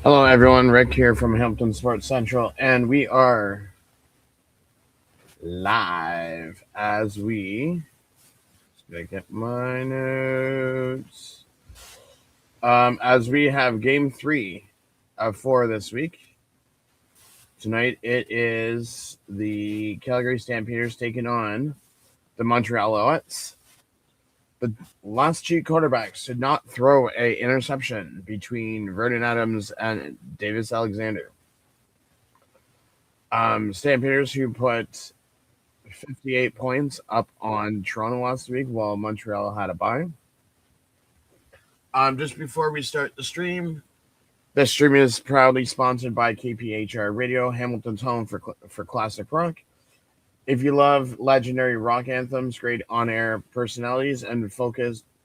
Hello, everyone. Rick here from Hamilton Sports Central, and we are live just gonna get my notes. As we have game 3 of 4 this week. Tonight it is the Calgary Stampeders taking on the Montreal Alouettes. The last two quarterbacks did not throw an interception between Vernon Adams and Davis Alexander. Stampeders who put 58 points up on Toronto last week while Montreal had a bye. Just before we start the stream, this stream is proudly sponsored by KPHR Radio, Hamilton's home for classic rock. If you love legendary rock anthems, great on-air personalities, and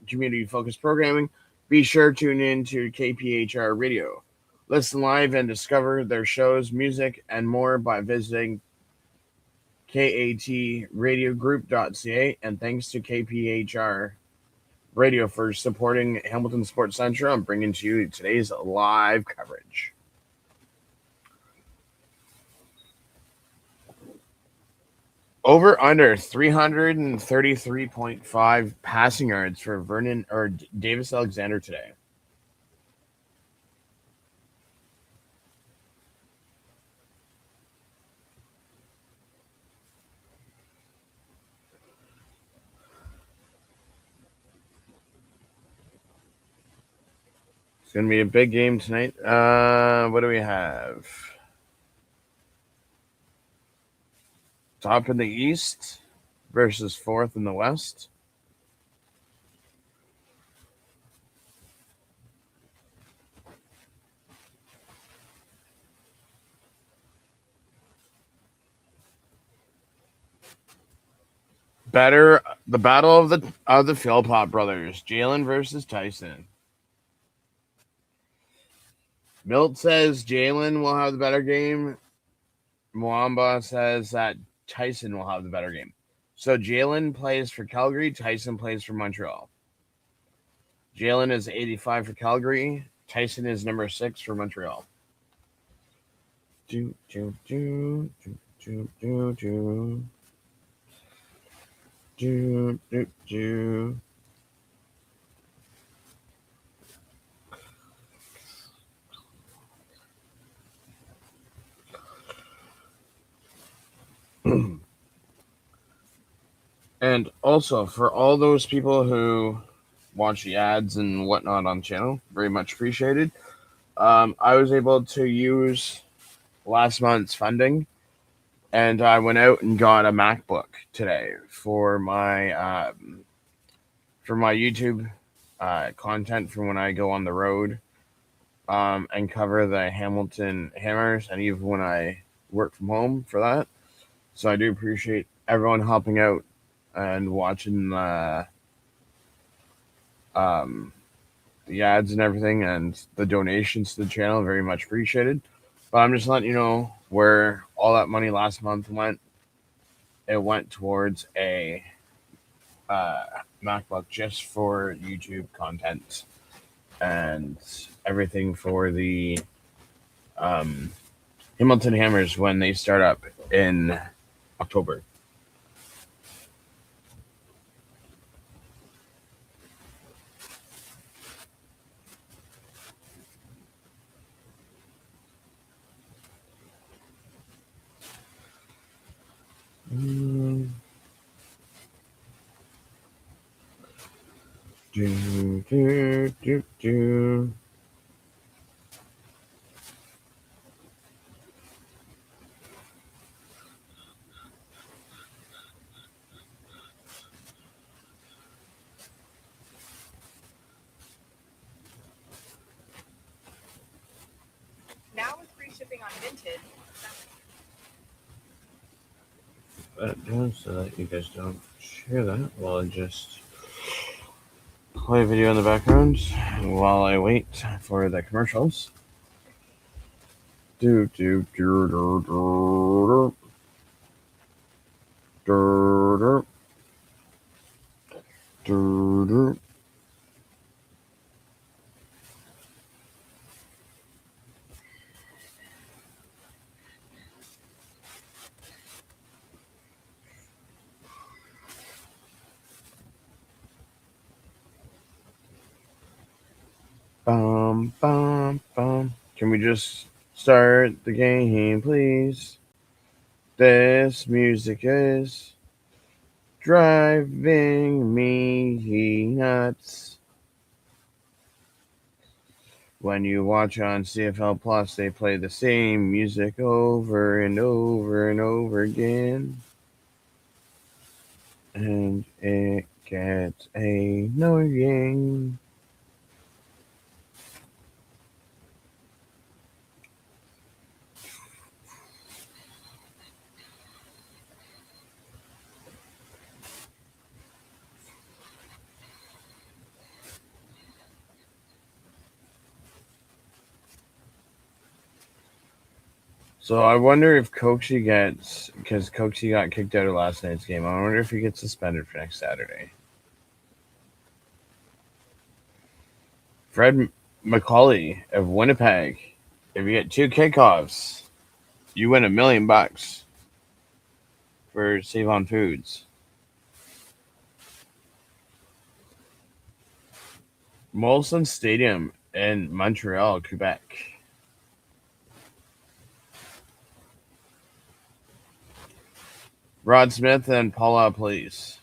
community-focused programming, be sure to tune in to KPHR Radio. Listen live and discover their shows, music, and more by visiting katradiogroup.ca, and thanks to KPHR Radio for supporting Hamilton Sports Central and bringing to you today's live coverage. Over under 333.5 passing yards for Vernon or Davis Alexander today. It's going to be a big game tonight. What do we have? Top in the East versus fourth in the West. The battle of the Philpott brothers, Jalen versus Tyson. Milt says Jalen will have the better game. Mwamba says that Tyson will have the better game. So Jalen plays for Calgary, Tyson plays for Montreal. Jalen is 85 for Calgary, Tyson is number 6 for Montreal. Do, do, do, do, do, do, do. Do, do, do. And also, for all those people who watch the ads and whatnot on the channel, very much appreciated. I was able to use last month's funding, and I went out and got a MacBook today for my YouTube content from when I go on the road and cover the Hamilton Hammers, and even when I work from home for that. So I do appreciate everyone helping out and watching the ads and everything, and the donations to the channel, very much appreciated. But I'm just letting you know where all that money last month went. It went towards a MacBook just for YouTube content and everything for the Hamilton Hammers when they start up in October. Do, do, do, do. Now with free shipping on Vinted. So that you guys don't share that while I just play a video in the background while I wait for the commercials. Do do do do do do do do. Bum, bum, bum. Can we just start the game, please? This music is driving me nuts. When you watch on CFL Plus, they play the same music over and over and over again. And it gets annoying. So I wonder if Coxie gets, because Coxie got kicked out of last night's game, I wonder if he gets suspended for next Saturday. Fred McCauley of Winnipeg. If you get 2 kickoffs, you win $1 million for Save on Foods. Molson Stadium in Montreal, Quebec. Rod Smith and Paula Police.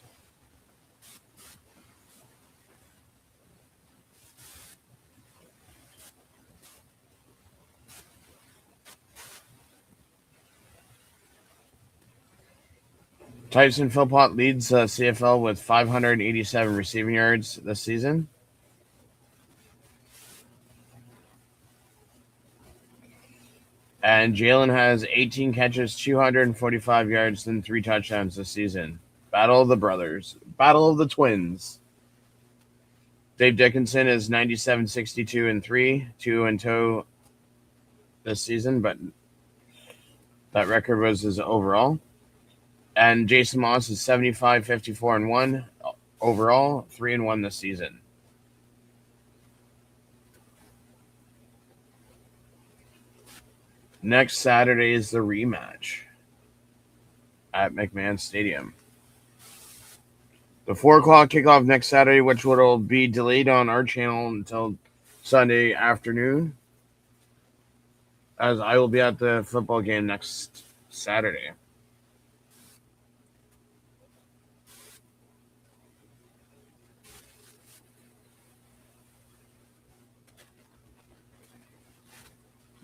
Tyson Philpott leads CFL with 587 receiving yards this season. And Jalen has 18 catches, 245 yards, and 3 touchdowns this season. Battle of the brothers. Battle of the twins. Dave Dickinson is 97, 62, and 3, 2-2 this season, but that record was his overall. And Jason Moss is 75, 54, and 1 overall, 3-1 this season. Next Saturday is the rematch at McMahon Stadium. The 4 o'clock kickoff next Saturday, which will be delayed on our channel until Sunday afternoon, as I will be at the football game next Saturday.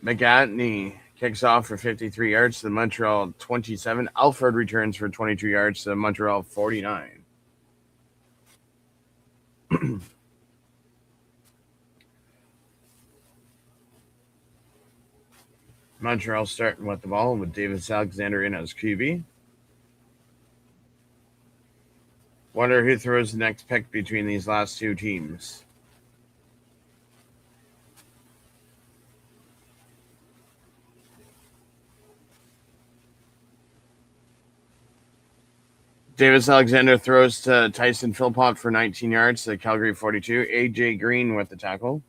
McGatney kicks off for 53 yards to the Montreal 27. Alfred returns for 22 yards to the Montreal 49. Montreal starting with the ball with Davis Alexander in as QB. Wonder who throws the next pick between these last two teams. Davis Alexander throws to Tyson Philpott for 19 yards to the Calgary 42. AJ Green with the tackle.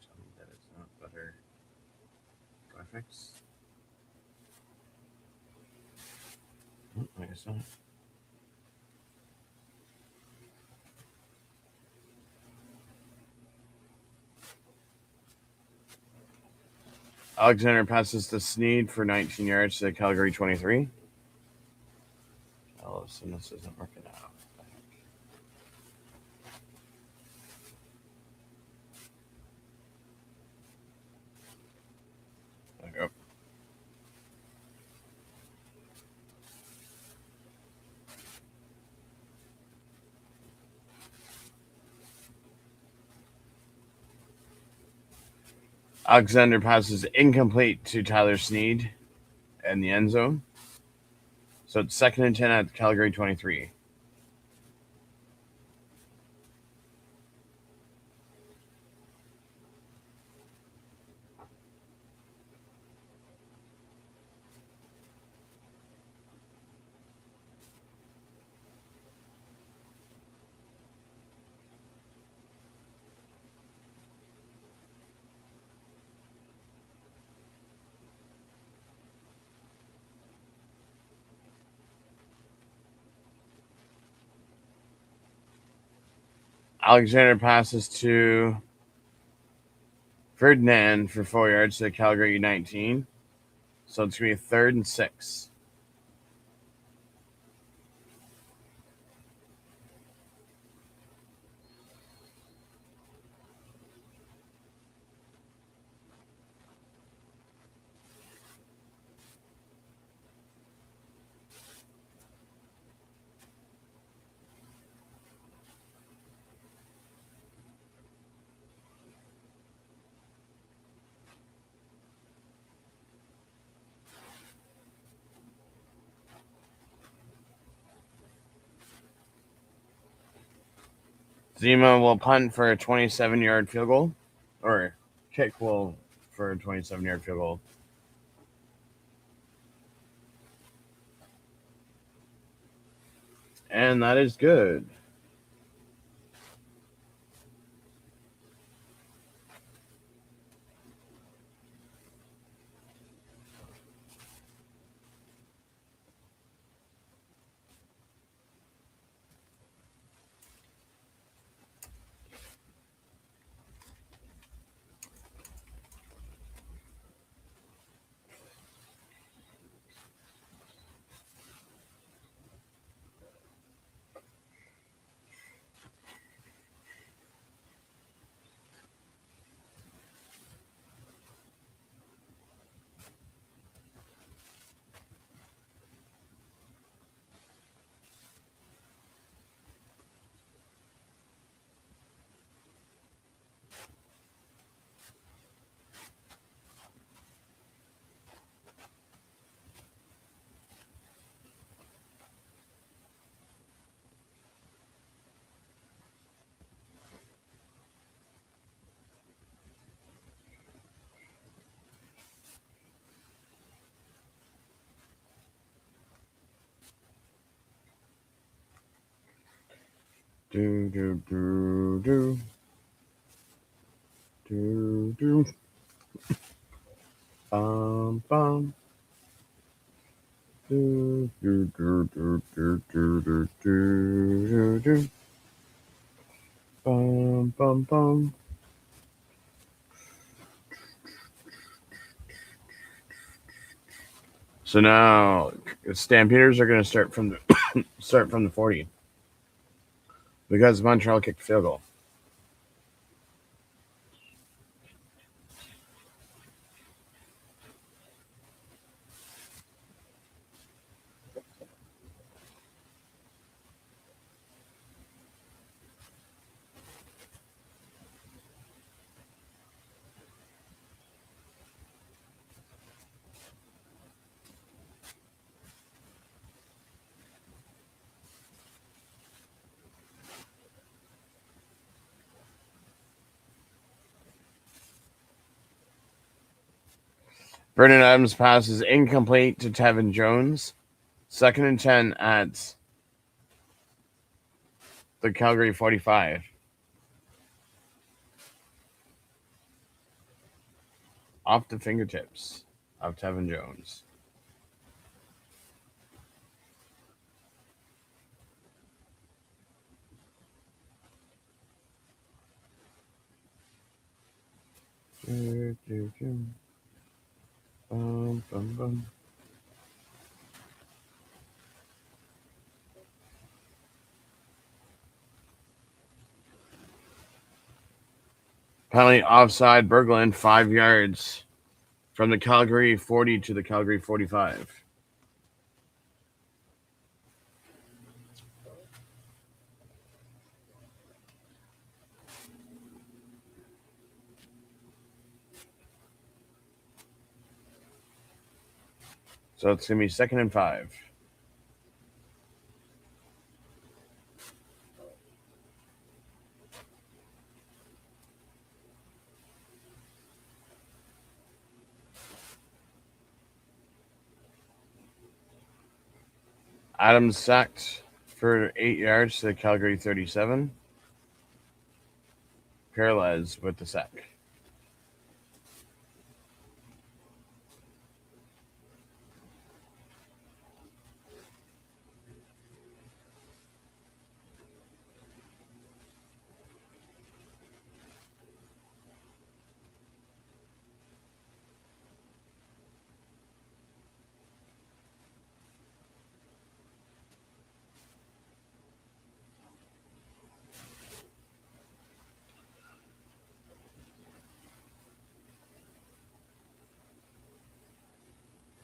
Tell me that it's not better graphics. Oh, I guess not. Alexander passes to Sneed for 19 yards to the Calgary 23. Oh, so this isn't working out. There we go. Alexander passes incomplete to Tyler Sneed in the end zone. So it's 2nd and 10 at the Calgary 23. Alexander passes to Ferdinand for 4 yards to the Calgary 19. So it's going to be 3rd and 6. Zima will punt for a 27-yard field goal, or kick will for a 27-yard field goal. And that is good. Do, do, do, do. Do, do. Bum. Do, do, do, do, do, do, do, do. Bum. So now the Stampeders are going to start from the 40 because Montreal kicked the field goal. Vernon Adams passes incomplete to Tevin Jones. 2nd and 10 at the Calgary 45. Off the fingertips of Tevin Jones. Bum. Penalty offside, Berglund, 5 yards from the Calgary 40 to the Calgary 45. So it's going to be 2nd and 5. Adams sacked for 8 yards to the Calgary 37. Perez with the sack.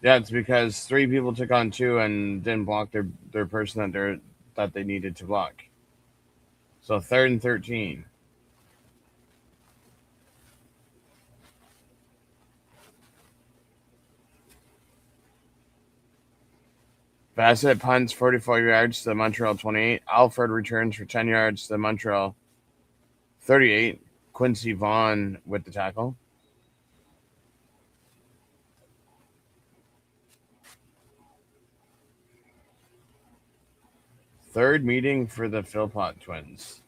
Yeah, it's because 3 people took on 2 and didn't block their person that they needed to block. So 3rd and 13. Bassett punts 44 yards to the Montreal 28. Alford returns for 10 yards to the Montreal 38. Quincy Vaughn with the tackle. Third meeting for the Philpott twins.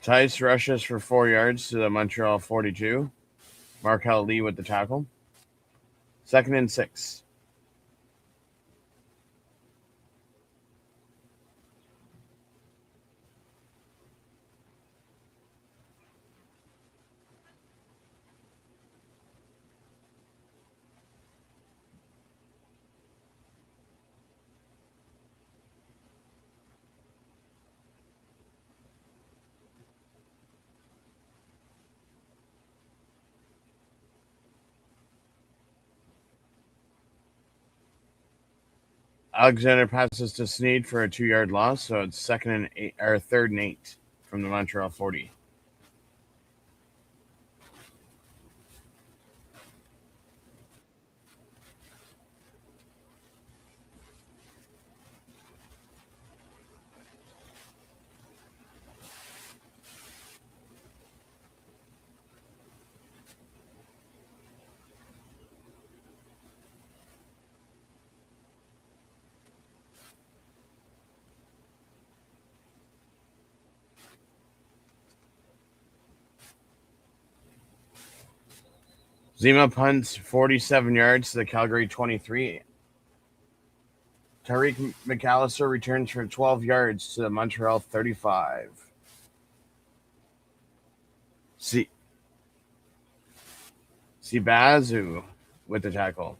Tice rushes for 4 yards to the Montreal 42. Markel Lee with the tackle. 2nd and 6. Alexander passes to Snead for a 2-yard loss, so it's 2nd and 8 or 3rd and 8 from the Montreal 40. Zima punts 47 yards to the Calgary 23. Tariq McAllister returns for 12 yards to the Montreal 35. Sibazu with the tackle.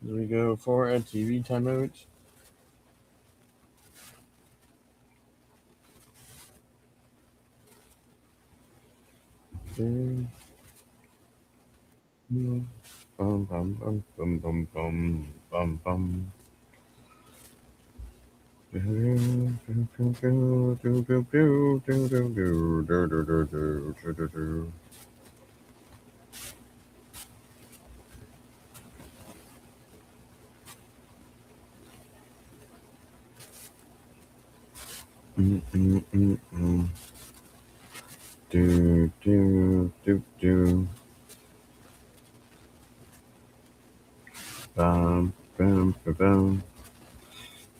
Do we go for a TV timeout? Bum, bum, bum, bum, bum, bum, bum, bum. Do, do, do, do. Bum, bum, bum, bum.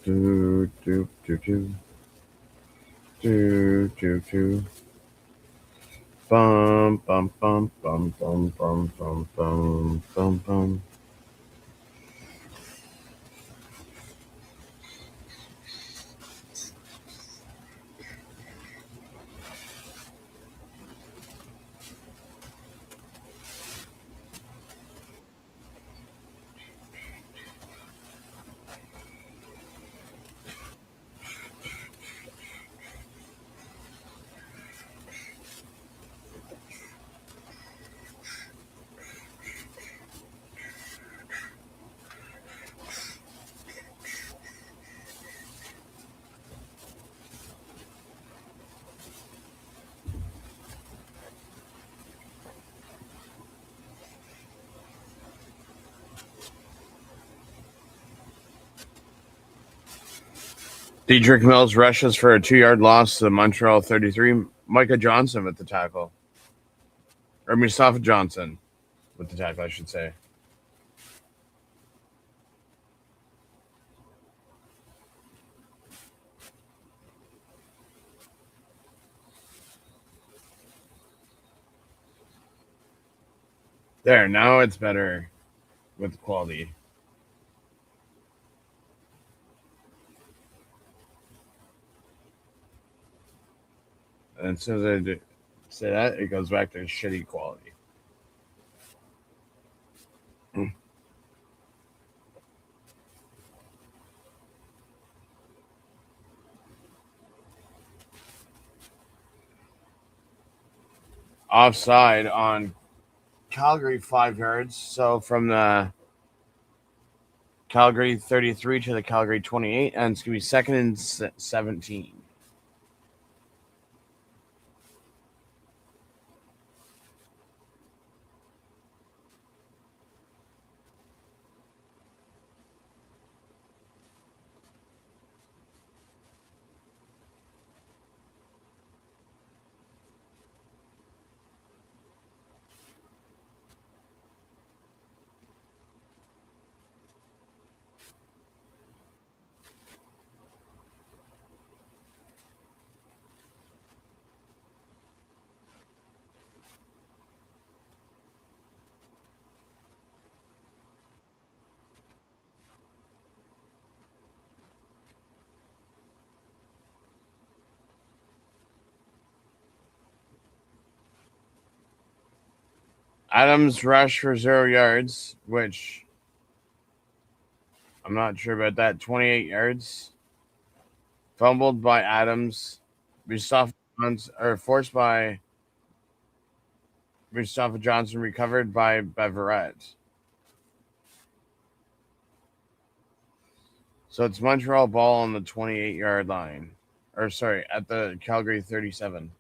Do, do, do, do. Do, do, do. Bum, bum, bum, bum, bum, bum, bum, bum, bum, bum. Dedrick Mills rushes for a 2-yard loss to the Montreal 33. Micah Johnson with the tackle. Or Mustafa Johnson with the tackle, I should say. There, now it's better with quality. And as soon as I say that, it goes back to shitty quality. Offside on Calgary 5 yards. So from the Calgary 33 to the Calgary 28, and it's going to be second and 17. Adams rushed for 0 yards, which I'm not sure about that. 28 yards. Fumbled by Adams. Mustafa or forced by Mustafa Johnson, recovered by Beverett. So it's Montreal ball on the 28-yard line. Or sorry, at the Calgary 37.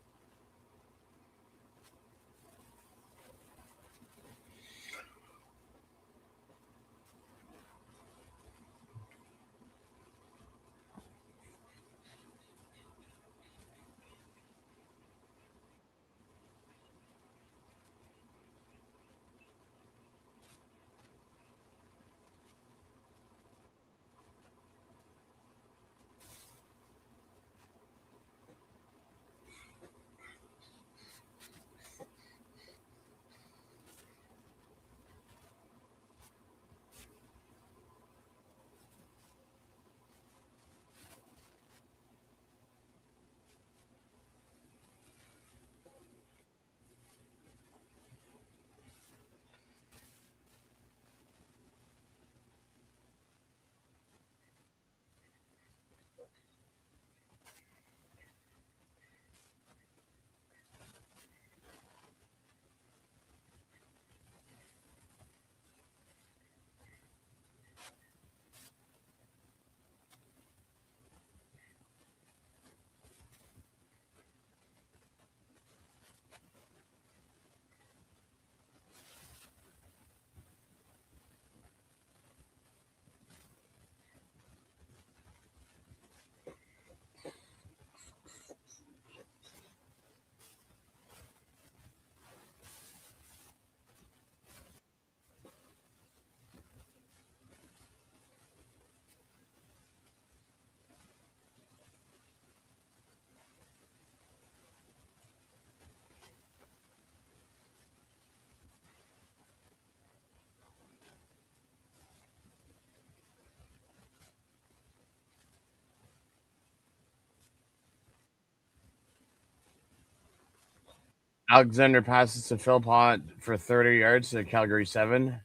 Alexander passes to Philpott for 30 yards to the Calgary 7.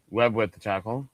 Webb with the tackle.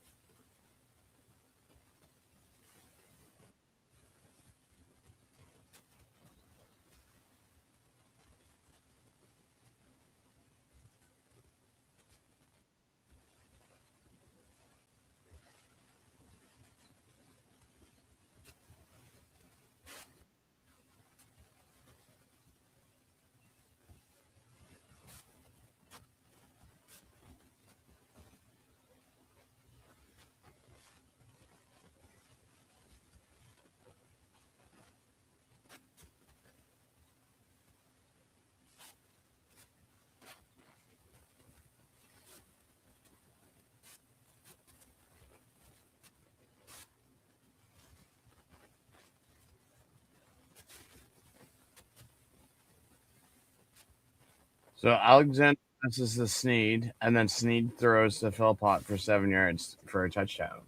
So Alexander This is the Sneed, and then Sneed throws to Philpott for 7 yards for a touchdown.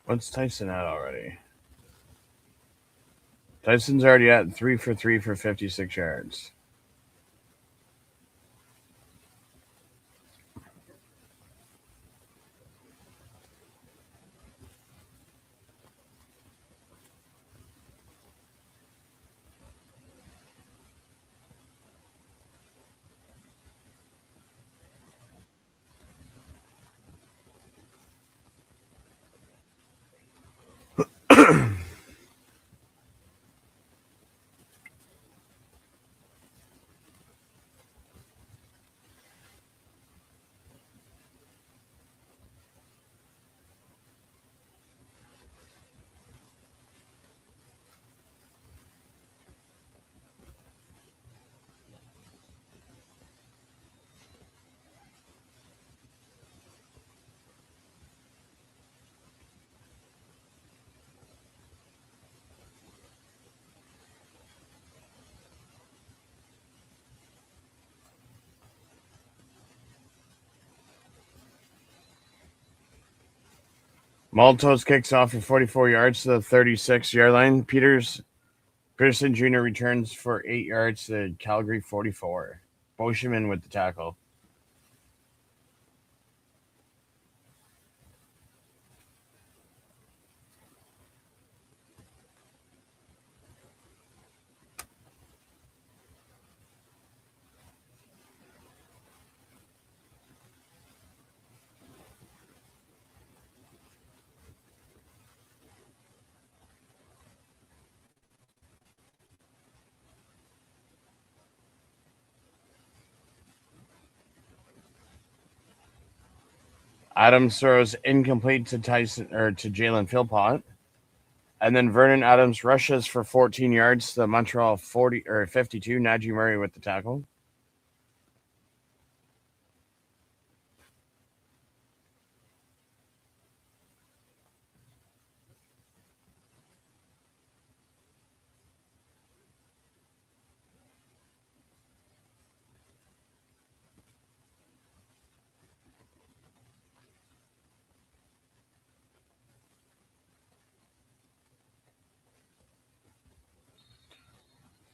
What's Tyson at already? Tyson's already at 3 for 3 for 56 yards. Maltos kicks off for 44 yards to the 36-yard line. Peterson Jr. returns for 8 yards to Calgary 44. Boscheman with the tackle. Adams throws incomplete to Jalen Philpott. And then Vernon Adams rushes for 14 yards to Montreal 52. Najee Murray with the tackle.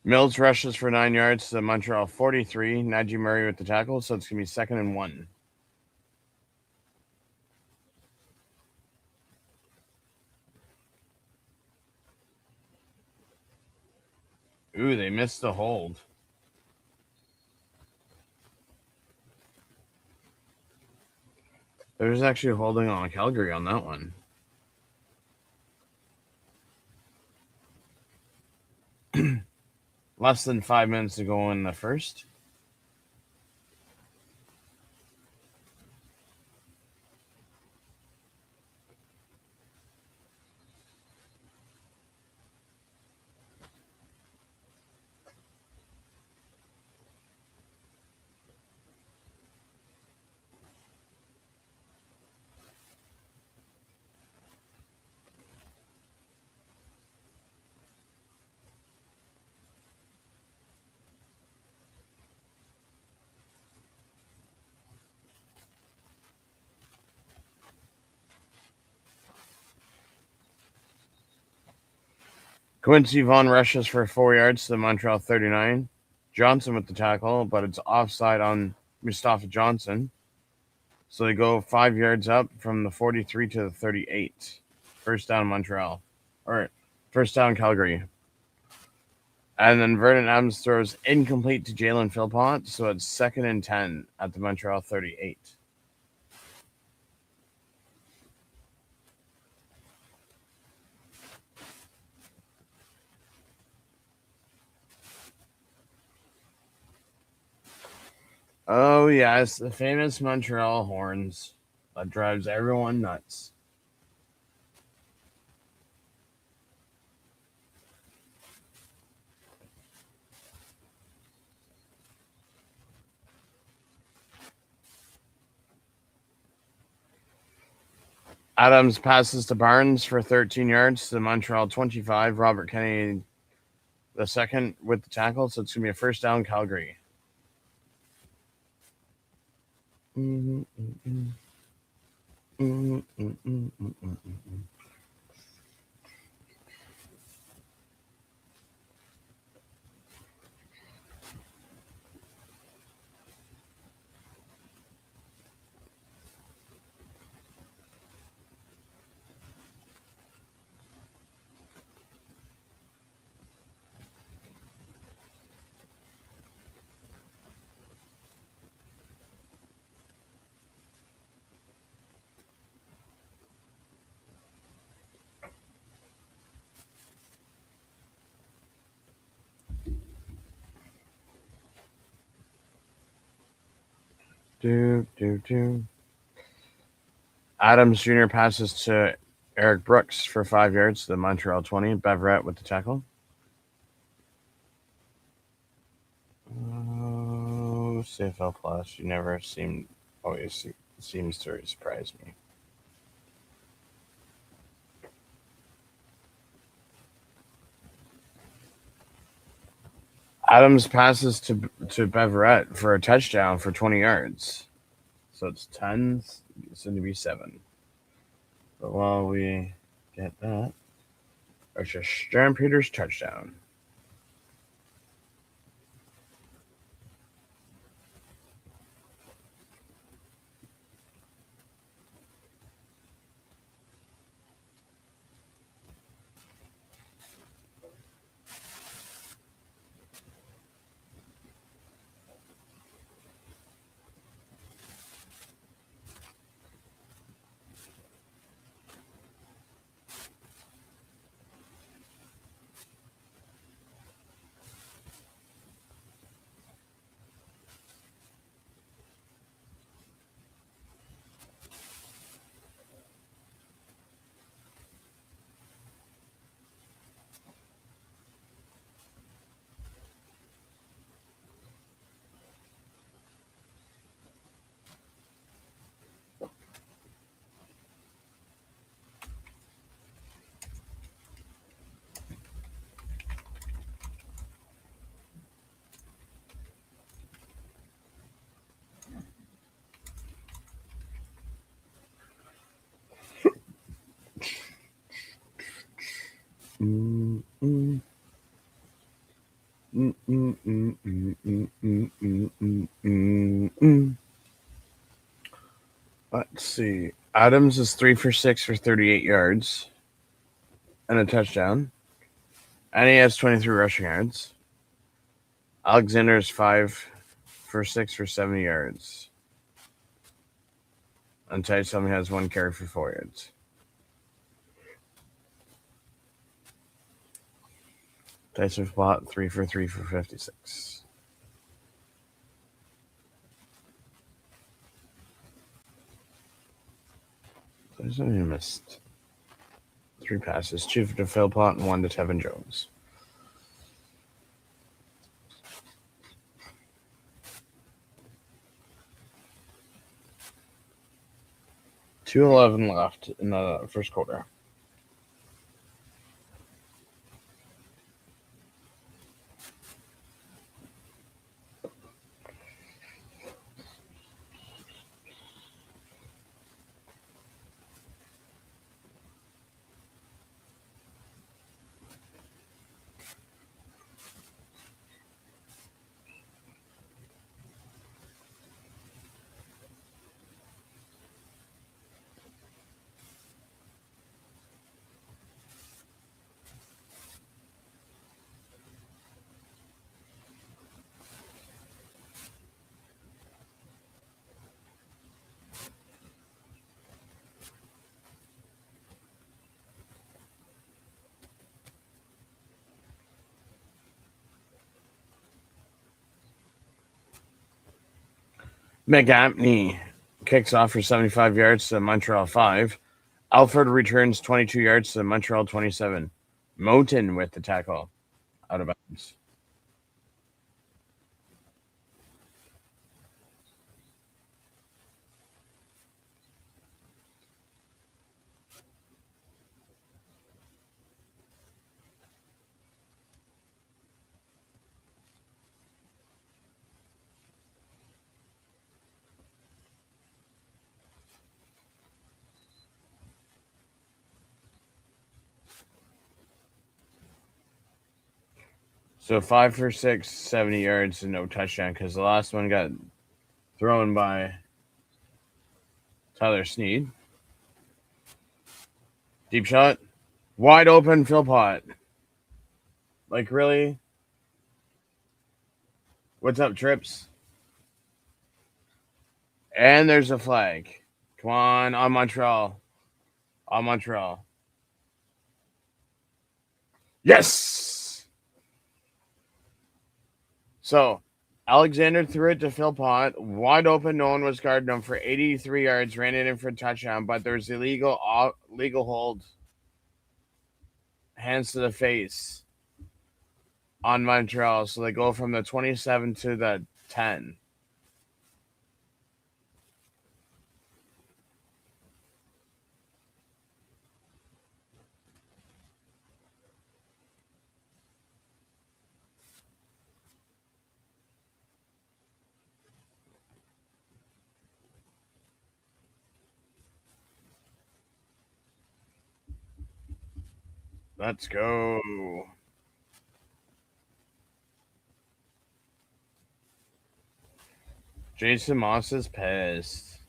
Mills rushes for 9 yards to Montreal 43. Najee Murray with the tackle, so it's going to be 2nd and 1. Ooh, they missed the hold. There's actually holding on Calgary on that one. Less than 5 minutes to go in the first. Quincy Vaughn rushes for 4 yards to the Montreal 39. Johnson with the tackle, but it's offside on Mustafa Johnson. So they go 5 yards up from the 43 to the 38. First down Montreal. Or first down Calgary. And then Vernon Adams throws incomplete to Jalen Philpott. So it's 2nd and 10 at the Montreal 38. Oh, yes, the famous Montreal horns that drives everyone nuts. Adams passes to Barnes for 13 yards to the Montreal 25. Robert Kennedy the second with the tackle, so it's going to be a first down Calgary. Adams Jr. passes to Eric Brooks for 5 yards to the Montreal 20. Beverett with the tackle. Oh, CFL Plus. You never always seems to surprise me. Adams passes to Beverett for a touchdown for 20 yards. So it's 10, soon to be 7. But while we get that, it's a Stampeders touchdown. Let's see. Adams is 3 for 6 for 38 yards and a touchdown. And he has 23 rushing yards. Alexander is 5 for 6 for 70 yards. And Tyson has 1 carry for 4 yards. Tyson Plot 3 for 3 for 56. Tyson only missed 3 passes, 2 to Philpott and 1 to Tevin Jones. $2:11 left in the first quarter. McApney kicks off for 75 yards to Montreal 5. Alford returns 22 yards to Montreal 27. Moten with the tackle out of bounds. So 5 for 6, 70 yards and no touchdown because the last one got thrown by Tyler Sneed. Deep shot. Wide open Philpott. Like, really? What's up, Trips? And there's a flag. Come on Montreal. On Montreal. Yes! So, Alexander threw it to Philpott. Wide open. No one was guarding him for 83 yards. Ran it in for a touchdown, but there's legal hold. Hands to the face on Montreal. So they go from the 27 to the 10. Let's go. Jason Moss is pissed.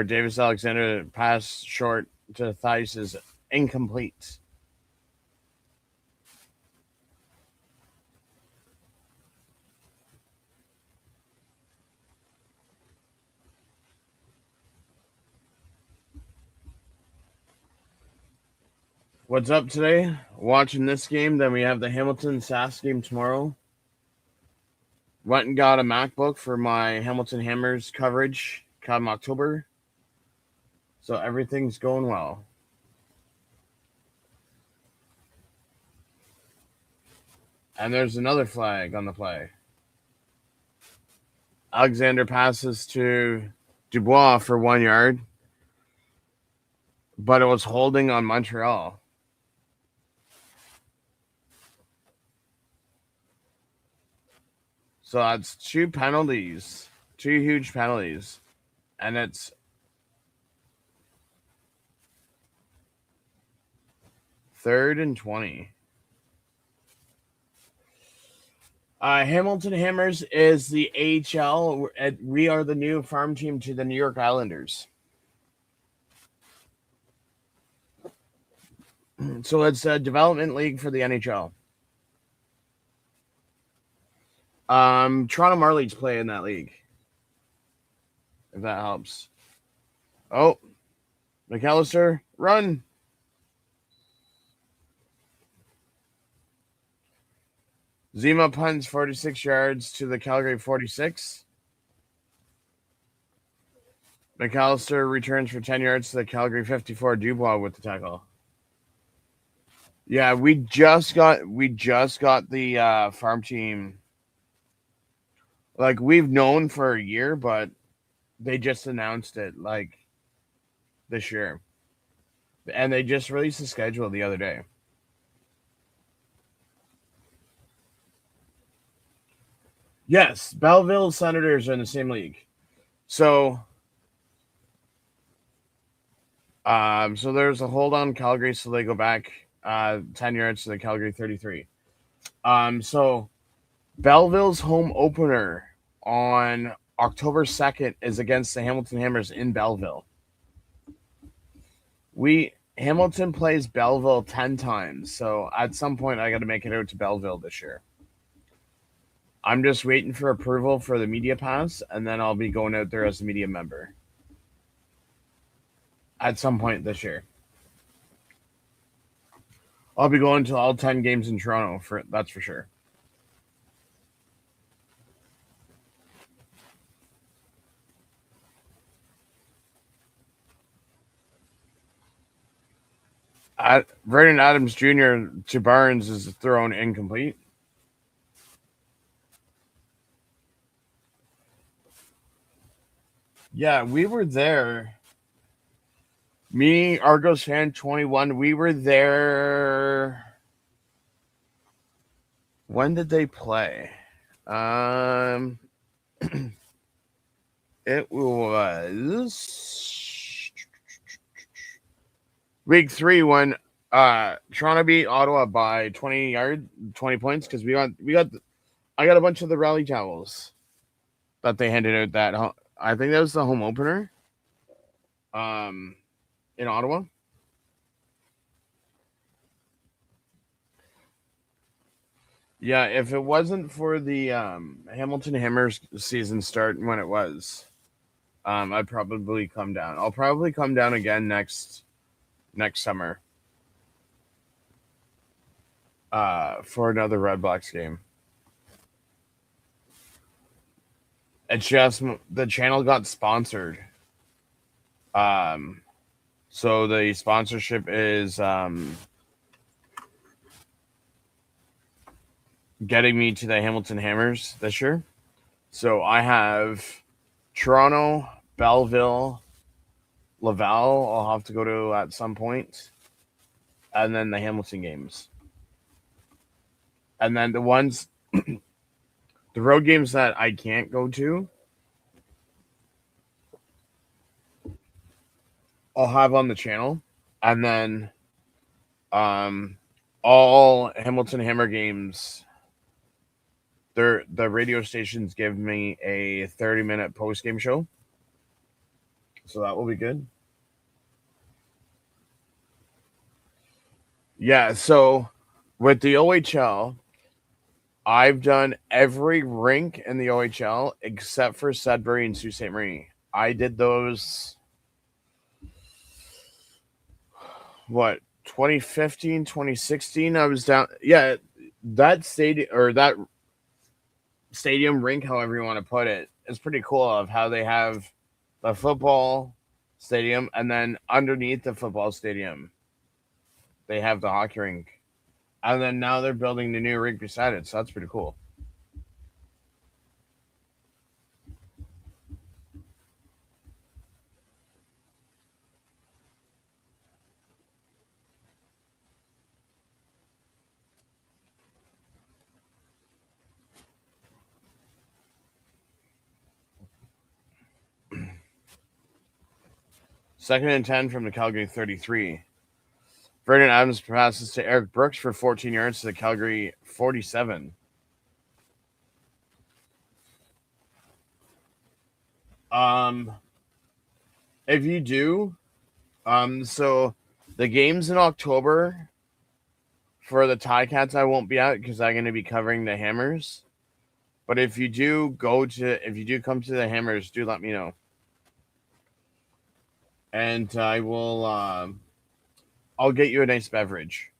Davis Alexander pass short to Theis is incomplete. What's up today? Watching this game. Then we have the Hamilton Sask game tomorrow. Went and got a MacBook for my Hamilton Hammers coverage come October. So everything's going well. And there's another flag on the play. Alexander passes to Dubois for 1 yard, but it was holding on Montreal. So that's 2 penalties, 2 huge penalties, and it's 3rd and 20. Hamilton Hammers is the AHL. We are the new farm team to the New York Islanders. So it's a development league for the NHL. Toronto Marlies play in that league. If that helps. Oh, McAllister, run. Zima punts 46 yards to the Calgary 46. McAllister returns for 10 yards to the Calgary 54. Dubois with the tackle. Yeah, we just got the farm team. Like, we've known for a year, but they just announced it like this year. And they just released the schedule the other day. Yes, Belleville Senators are in the same league. So there's a hold on Calgary, so they go back 10 yards to the Calgary 33. So Belleville's home opener on October 2nd is against the Hamilton Hammers in Belleville. Hamilton plays Belleville 10 times, so at some point I got to make it out to Belleville this year. I'm just waiting for approval for the media pass, and then I'll be going out there as a media member at some point this year. I'll be going to all 10 games in Toronto, that's for sure. Vernon Adams Jr. to Barnes is thrown incomplete. Yeah, we were there. Me, Argos fan 21, we were there. When did they play? It was week 3 when Toronto beat Ottawa by 20 points because I got a bunch of the rally towels that they handed out I think that was the home opener in Ottawa. Yeah, if it wasn't for the Hamilton Hammers season start when it was, I'd probably come down. I'll probably come down again next summer for another Red Blacks game. It's just the channel got sponsored. So the sponsorship is getting me to the Hamilton Hammers this year. So I have Toronto, Belleville, Laval. I'll have to go to at some point, and then the Hamilton games, and then the ones, the road games that I can't go to, I'll have on the channel, and then all Hamilton Hammer games. The radio stations give me a 30-minute post-game show. So that will be good. Yeah, so with the OHL, I've done every rink in the OHL except for Sudbury and Sault Ste. Marie. I did those, 2015, 2016? I was down. Yeah, that stadium rink, however you want to put it, is pretty cool of how they have the football stadium, and then underneath the football stadium, they have the hockey rink. And then now they're building the new rink beside it, so that's pretty cool. Second and 10 from the Calgary 33. Vernon Adams passes to Eric Brooks for 14 yards to the Calgary 47. If you do, so the games in October for the Ticats, I won't be out because I'm going to be covering the Hammers. But if you do come to the Hammers, do let me know. And I will, I'll get you a nice beverage.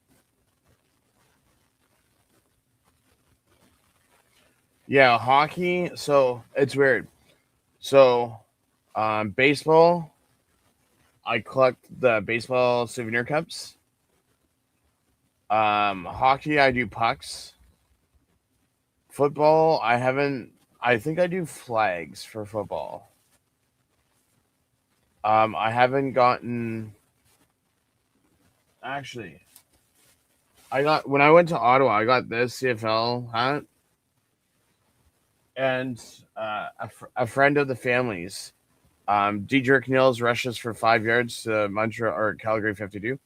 Yeah, hockey. So it's weird. So, baseball, I collect the baseball souvenir cups. Hockey, I do pucks. Football, I think I do flags for football. I haven't gotten. Actually, when I went to Ottawa, I got this CFL hat, and a friend of the family's, Diedrich Nils rushes for 5 yards to Montreal or Calgary 52.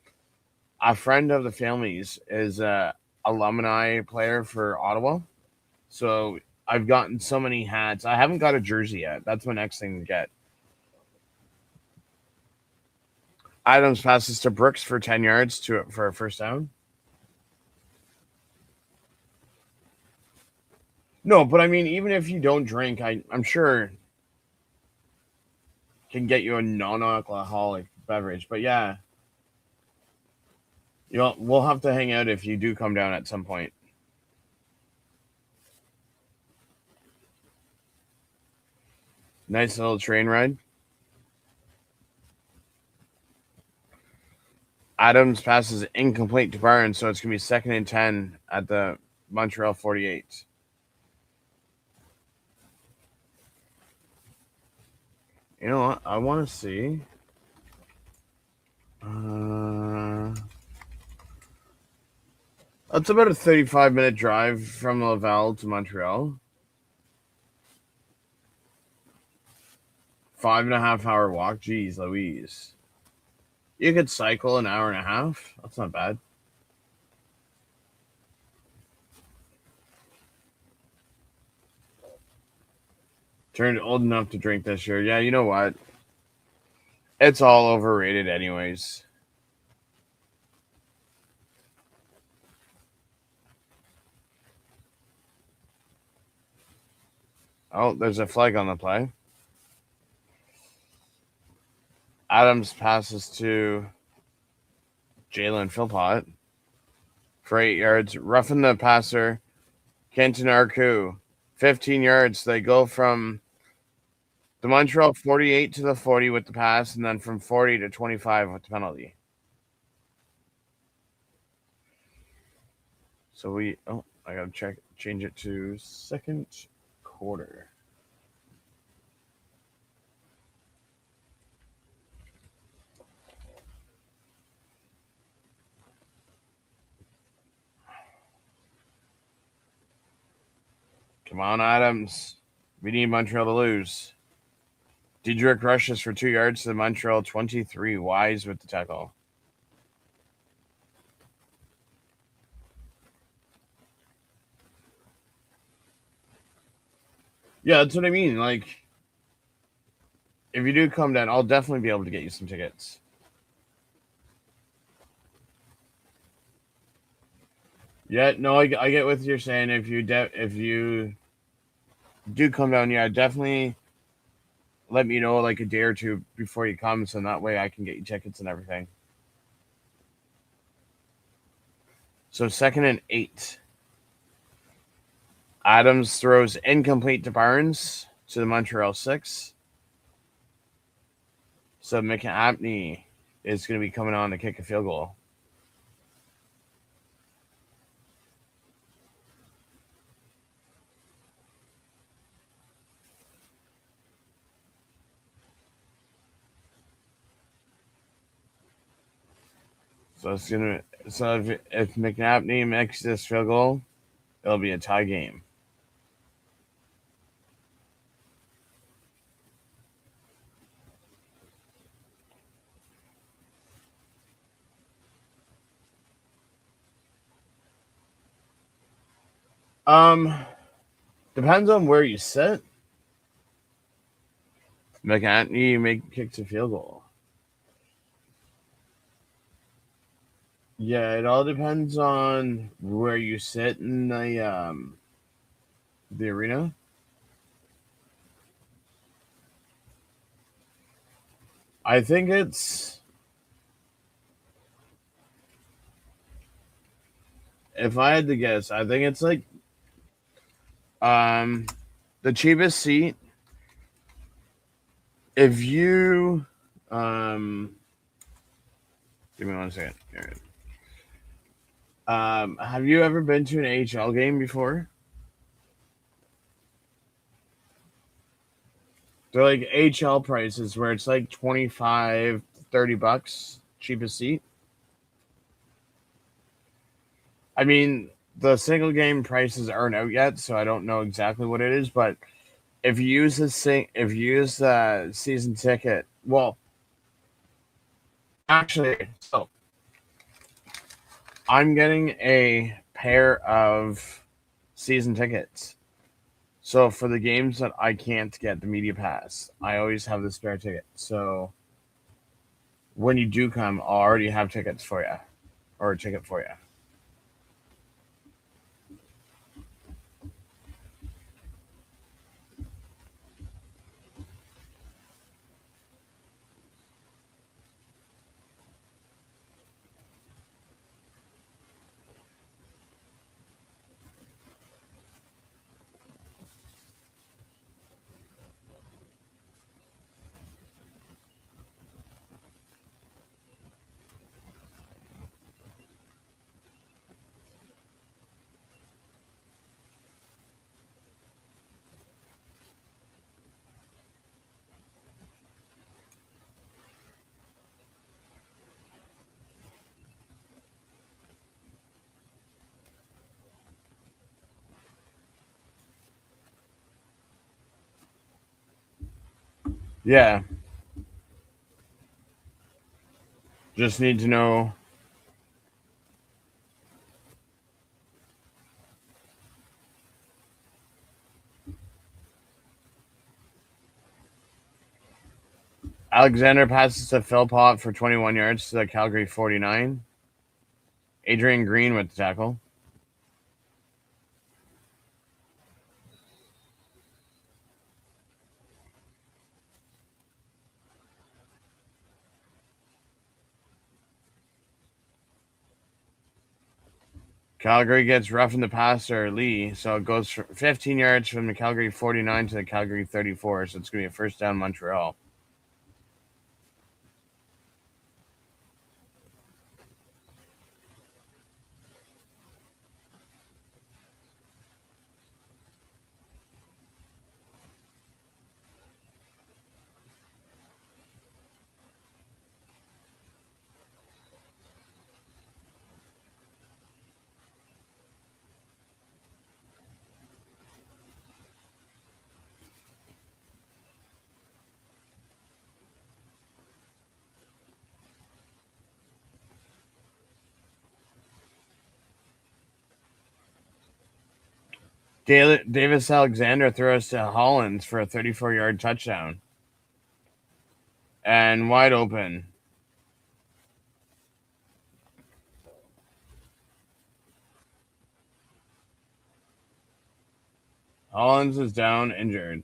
A friend of the family's is a alumni player for Ottawa, so I've gotten so many hats. I haven't got a jersey yet. That's my next thing to get. Adams passes to Brooks for 10 yards for a first down. No, but I mean, even if you don't drink, I'm sure can get you a non-alcoholic beverage. But yeah, we'll have to hang out if you do come down at some point. Nice little train ride. Adams passes incomplete to Barnes, so it's going to be 2nd and 10 at the Montreal 48. You know what? I want to see. That's about a 35-minute drive from Laval to Montreal. 5.5 hour walk. Jeez Louise. You could cycle an hour and a half. That's not bad. Turned old enough to drink this year. Yeah, you know what? It's all overrated anyways. Oh, there's a flag on the play. Adams passes to Jalen Philpott for 8 yards. Roughing the passer, Kenton Arku, 15 yards. They go from the Montreal 48 to the 40 with the pass, and then from 40 to 25 with the penalty. So I got to change it to second quarter. Come on, Adams. We need Montreal to lose. Diedrich rushes for 2 yards to the Montreal 23. Wise with the tackle. Yeah, that's what I mean. Like, if you do come down, I'll definitely be able to get you some tickets. Yeah, no, I get what you're saying. If you do come down, yeah, definitely let me know like a day or two before you come, so that way I can get you tickets and everything. So 2nd and 8. Adams throws incomplete to Barnes to the Montreal 6. So McApney is going to be coming on to kick a field goal. So if McApney makes this field goal, it'll be a tie game. Depends on where you sit. McApney kicks a field goal. Yeah, it all depends on where you sit in the arena. I think it's, if I had to guess, I think it's like the cheapest seat. If you give me 1 second. Here. Have you ever been to an AHL game before? They're like AHL prices where it's like $25, $30 cheapest seat. I mean, the single game prices aren't out yet, so I don't know exactly what it is. But if you use the season ticket, well, actually, so I'm getting a pair of season tickets. So for the games that I can't get the media pass, I always have the spare ticket. So when you do come, I'll already have tickets for you, or a ticket for you. Yeah. Just need to know. Alexander passes to Phil Pott for 21 yards to the Calgary 49. Adrian Green with the tackle. Calgary gets rough in the passer, Lee, so it goes for 15 yards from the Calgary 49 to the Calgary 34, so it's going to be a first down Montreal. Davis Alexander throws to Hollins for a 34-yard touchdown. And wide open. Hollins is down, injured.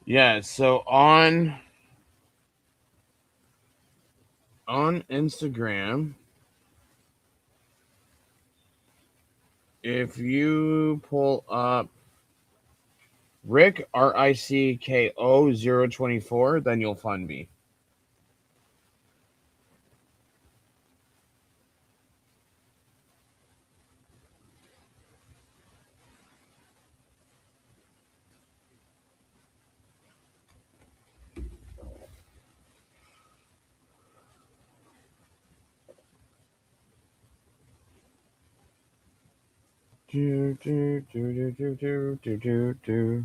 Yeah, so on Instagram, if you pull up Rick RICKO 024, then you'll find me. Do, do, do, do, do, do, do, do, do.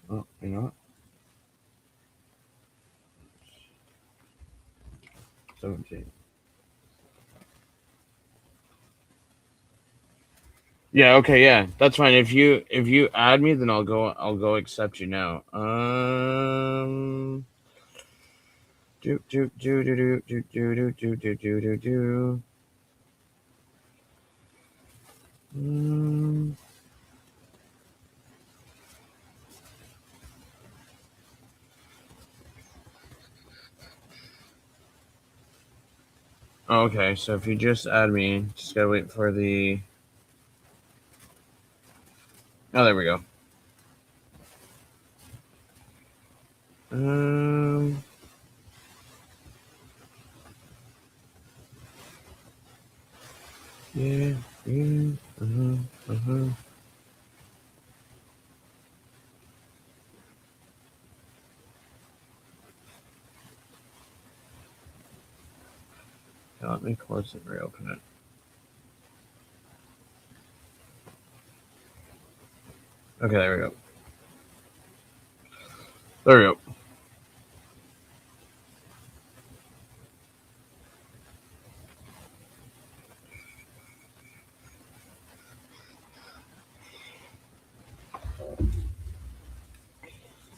Oh, you know what? 17. Yeah, okay, yeah. That's fine. If you add me, then I'll go accept you now. Do do do do do do do do do do do do. Okay, so if you just add me, just gotta wait for the. Oh, there we go. Yeah, yeah, uh-huh, uh-huh. Yeah, let me close it, reopen it. Okay, there we go. There we go.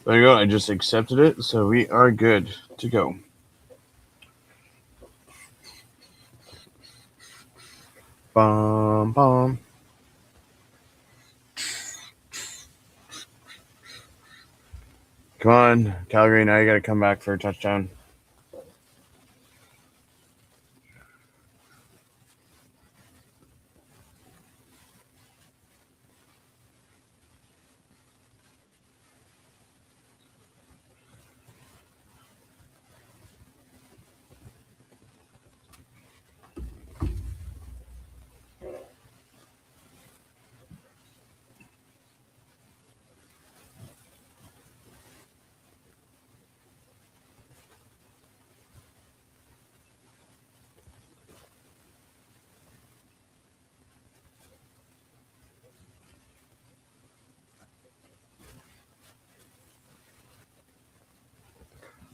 There you go. I just accepted it, so we are good to go. Bum bum. Come on, Calgary. Now you got to come back for a touchdown.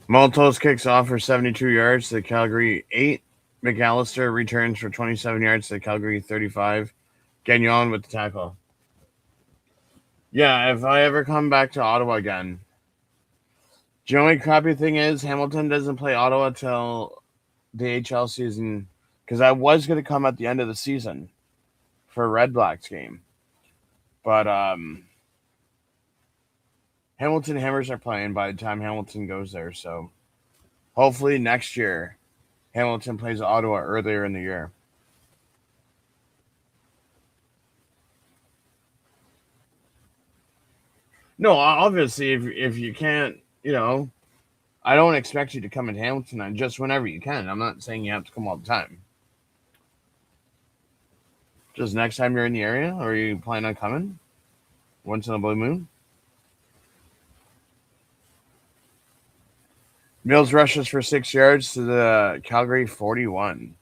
Maltos kicks off for 72 yards to the Calgary 8. McAllister returns for 27 yards to the Calgary 35. Gagnon with the tackle. Yeah, if I ever come back to Ottawa again, the only crappy thing is Hamilton doesn't play Ottawa till the HL season, because I was going to come at the end of the season for a Red Blacks game. But Hamilton Hammers are playing by the time Hamilton goes there. So hopefully next year, Hamilton plays Ottawa earlier in the year. No, obviously, if you can't, I don't expect you to come in Hamilton just whenever you can. I'm not saying you have to come all the time. Just next time you're in the area, or are you planning on coming? Once in a blue moon? Mills rushes for 6 yards to the Calgary 41.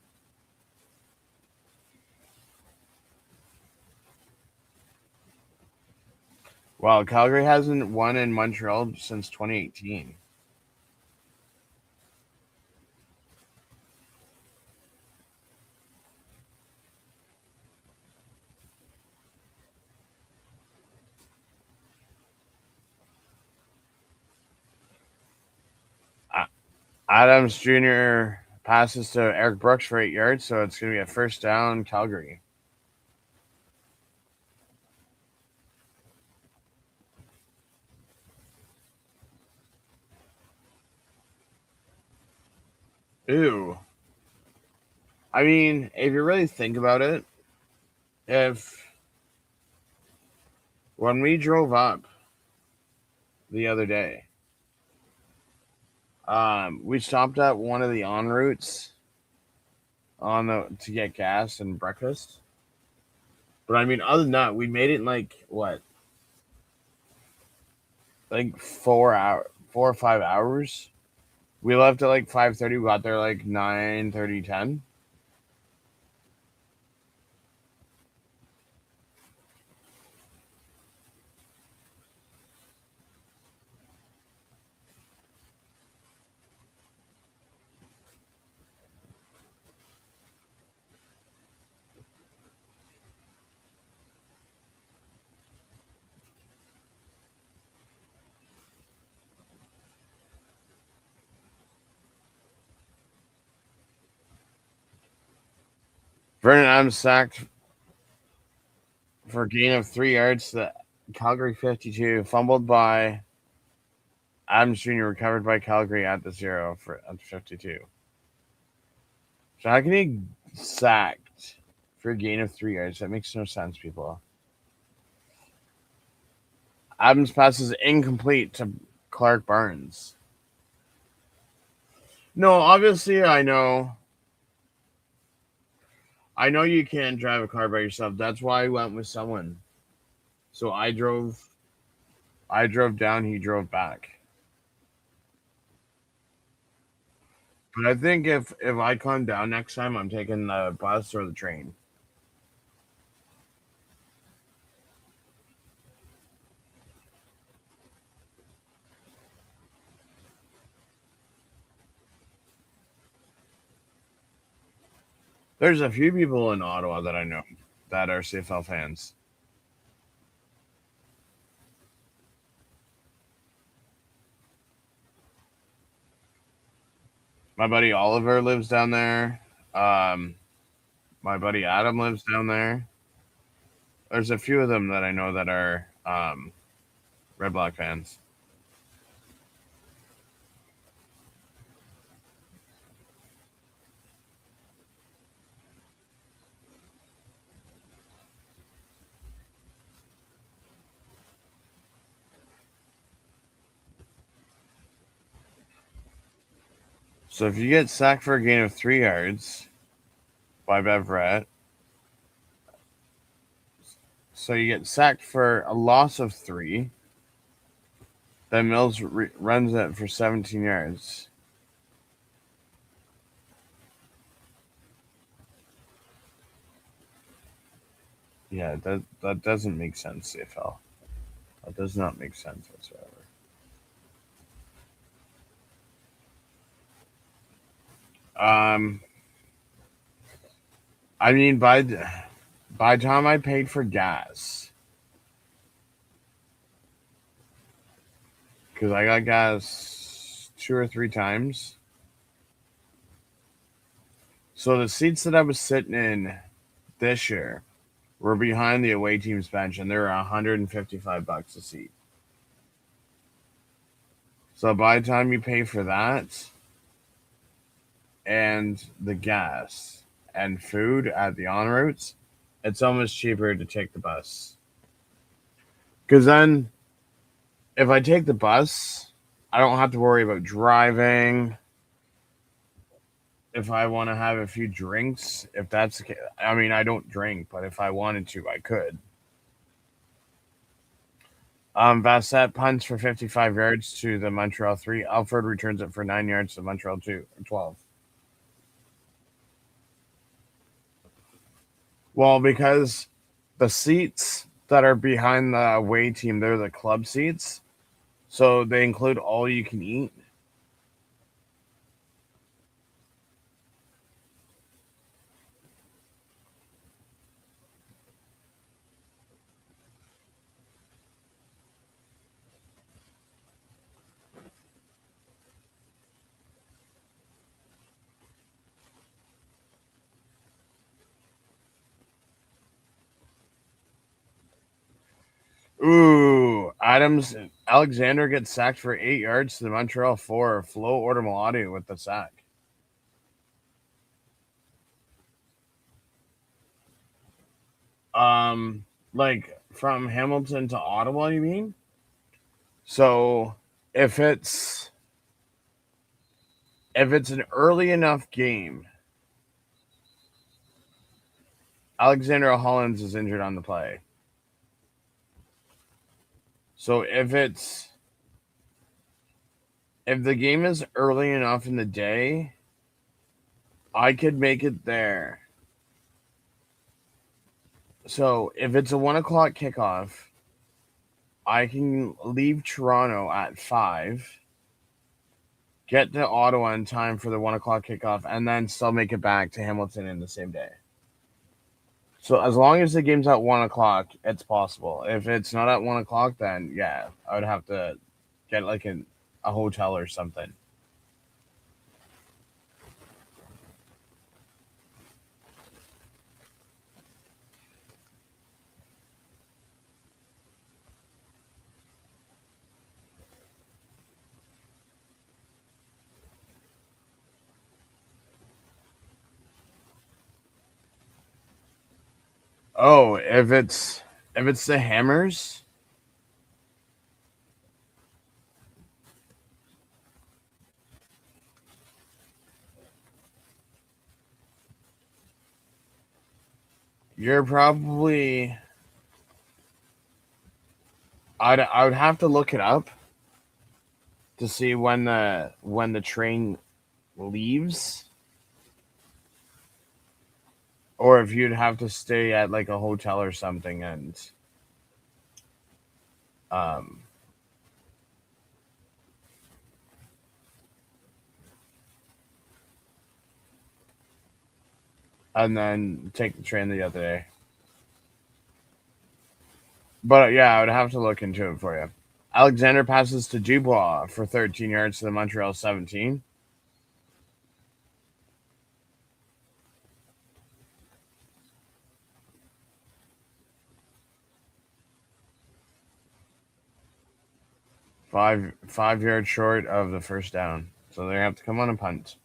Wow, Calgary hasn't won in Montreal since 2018. Adams Jr. passes to Eric Brooks for 8 yards, so it's going to be a first down, Calgary. Ew. I mean, if you really think about it, if when we drove up the other day, we stopped at one of the en routes to get gas and breakfast. But I mean, other than that, we made it in like what, like 4 or 5 hours. We left at like 5:30. We got there like 9:30, 10. Vernon Adams sacked for a gain of 3 yards to the Calgary 52. Fumbled by Adams Jr. Recovered by Calgary at the 0 at 52. So how can he sacked for a gain of 3 yards? That makes no sense, people. Adams passes incomplete to Clark Barnes. No, obviously I know. I know you can't drive a car by yourself. That's why I went with someone. So I drove down, he drove back. But I think if I come down next time, I'm taking the bus or the train. There's a few people in Ottawa that I know that are CFL fans. My buddy Oliver lives down there. My buddy Adam lives down there. There's a few of them that I know that are Red Black fans. So if you get sacked for a gain of 3 yards by Beverett, so you get sacked for a loss of 3, then Mills runs it for 17 yards. Yeah, that doesn't make sense, CFL. That does not make sense whatsoever. I mean, by the time I paid for gas, because I got gas 2 or 3 times. So the seats that I was sitting in this year were behind the away team's bench, and they were $155 a seat. So by the time you pay for that and the gas and food at the en routes, it's almost cheaper to take the bus. Because then, if I take the bus, I don't have to worry about driving. If I want to have a few drinks, if that's the case, I mean, I don't drink, but if I wanted to, I could. Bassett punts for 55 yards to the Montreal 3. Alford returns it for 9 yards to Montreal 12. Well, because the seats that are behind the away team, they're the club seats. So they include all you can eat. Ooh, Alexander gets sacked for 8 yards to the Montreal 4. Flo Ordomolati with the sack. Like from Hamilton to Ottawa, you mean? So if it's an early enough game, Alexander Hollins is injured on the play. So if the game is early enough in the day, I could make it there. So if it's a 1 o'clock kickoff, I can leave Toronto at 5, get to Ottawa in time for the 1 o'clock kickoff, and then still make it back to Hamilton in the same day. So as long as the game's at 1 o'clock, it's possible. If it's not at 1 o'clock, then yeah, I would have to get like a hotel or something. Oh, if it's the Hammers, you're probably I would have to look it up to see when the train leaves, or if you'd have to stay at like a hotel or something um and then take the train the other day. But yeah, I would have to look into it for you. Alexander passes to Dubois for 13 yards to the Montreal 17. Five yards short of the first down. So they have to come on and punt.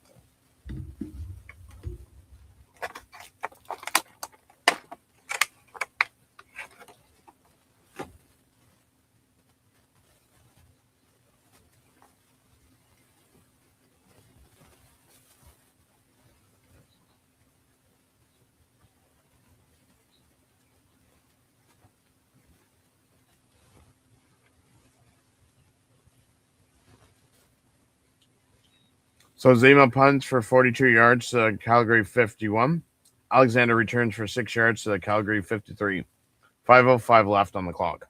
So Zima punts for 42 yards to Calgary 51. Alexander returns for 6 yards to Calgary 53. 5:05 left on the clock.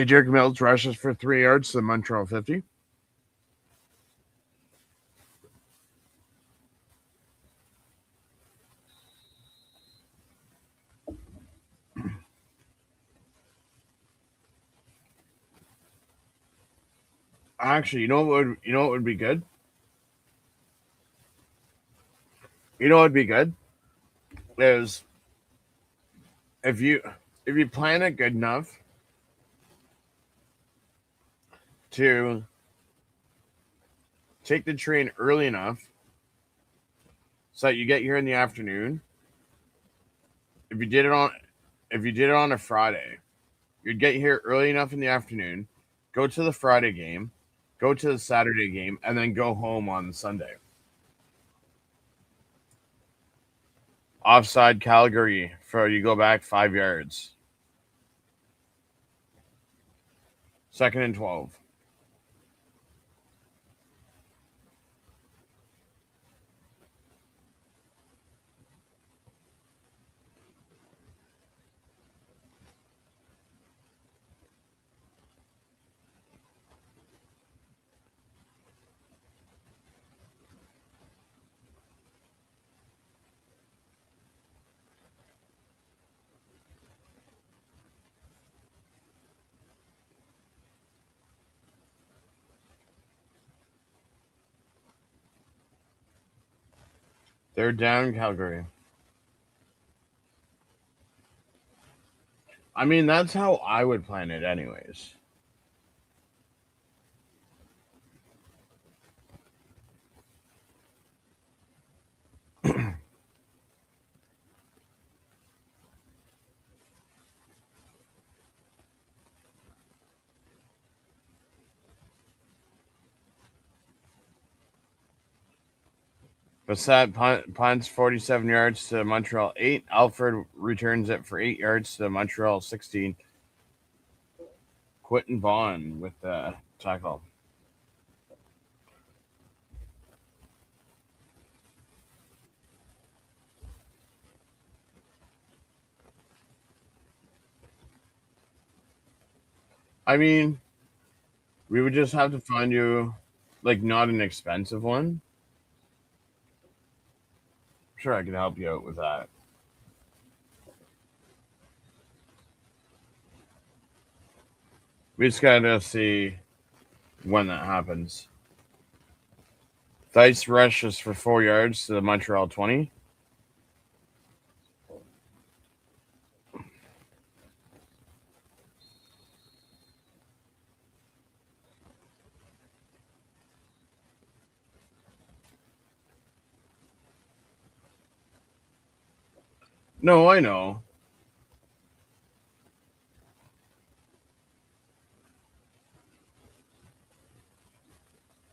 Jerk Mills rushes for 3 yards to the Montreal 50. Actually, what would be good? You know what would be good is if you plan it good enough to take the train early enough so that you get here in the afternoon. If you did it on a Friday, you'd get here early enough in the afternoon, go to the Friday game, go to the Saturday game, and then go home on Sunday. Offside Calgary for you go back 5 yards. 2nd and 12. They're down Calgary. I mean, that's how I would plan it anyways. Bassett punts 47 yards to Montreal 8. Alfred returns it for 8 yards to Montreal 16. Quentin Vaughn with the tackle. I mean, we would just have to find you, like, not an expensive one. Sure, I can help you out with that. We just gotta see when that happens. Dice rushes for 4 yards to the Montreal 20. No, I know.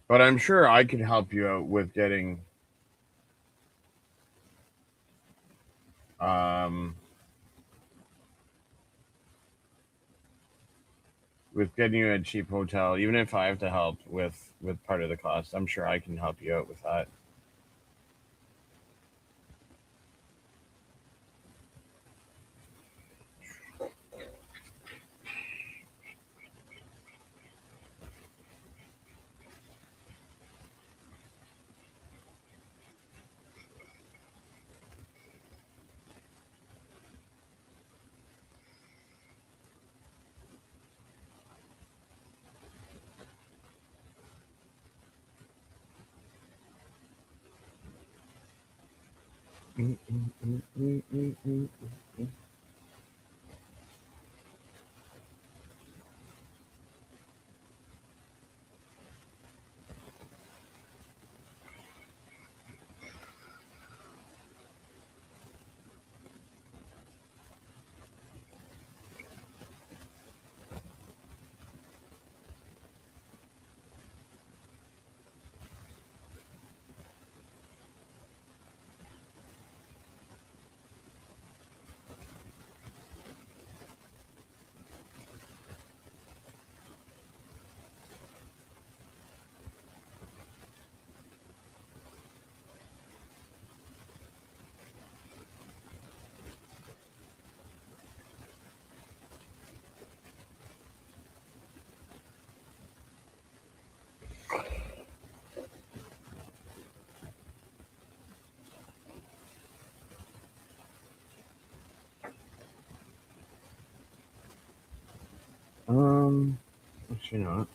But I'm sure I could help you out um with getting you a cheap hotel, even if I have to help with part of the cost. I'm sure I can help you out with that. Actually not.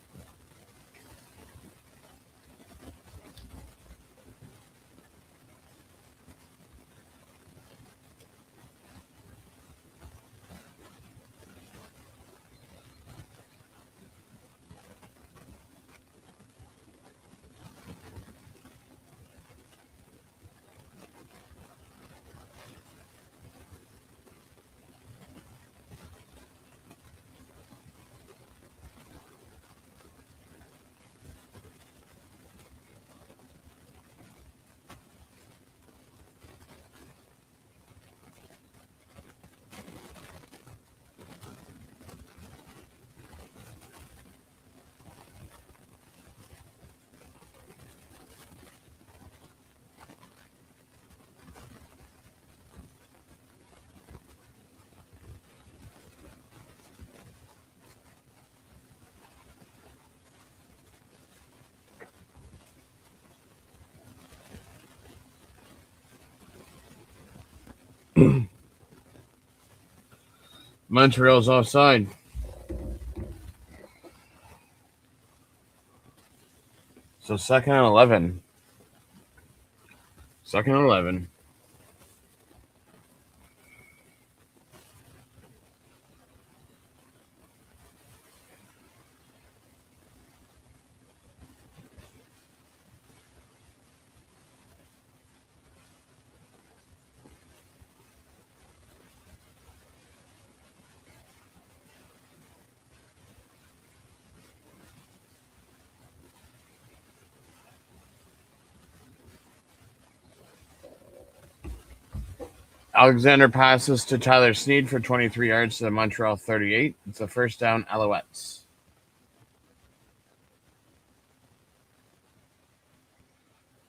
Montreal's offside. So second and 11. Second and 11. Alexander passes to Tyler Snead for 23 yards to the Montreal 38. It's a first down, Alouettes.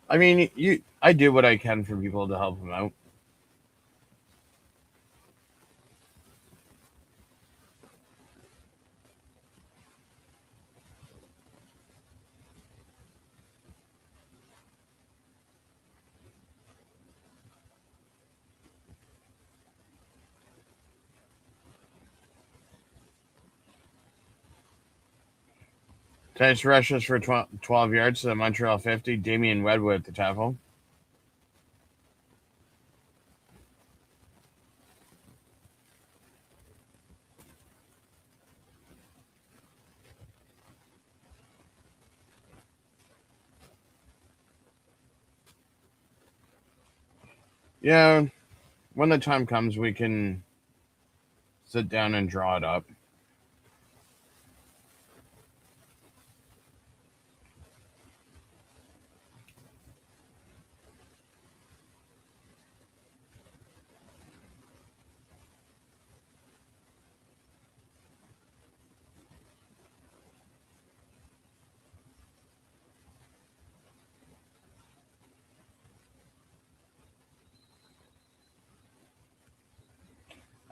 I mean, I do what I can for people to help them out. Tice rushes for 12 yards to the Montreal 50. Damian Wedwood at the tackle. Yeah, when the time comes, we can sit down and draw it up.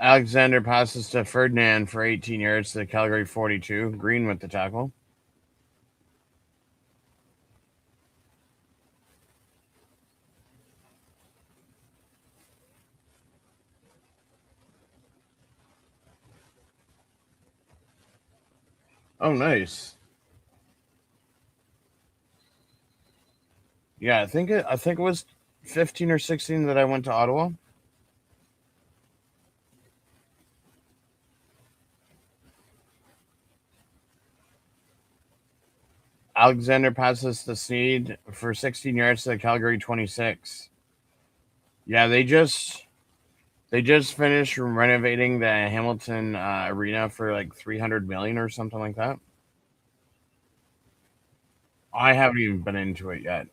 Alexander passes to Ferdinand for 18 yards to the Calgary 42. Green with the tackle. Oh, nice. Yeah, I think it was 15 or 16 that I went to Ottawa. Alexander passes to Snead for 16 yards to the Calgary 26. Yeah, they just finished renovating the Hamilton arena for like 300 million or something like that. I haven't even been into it yet.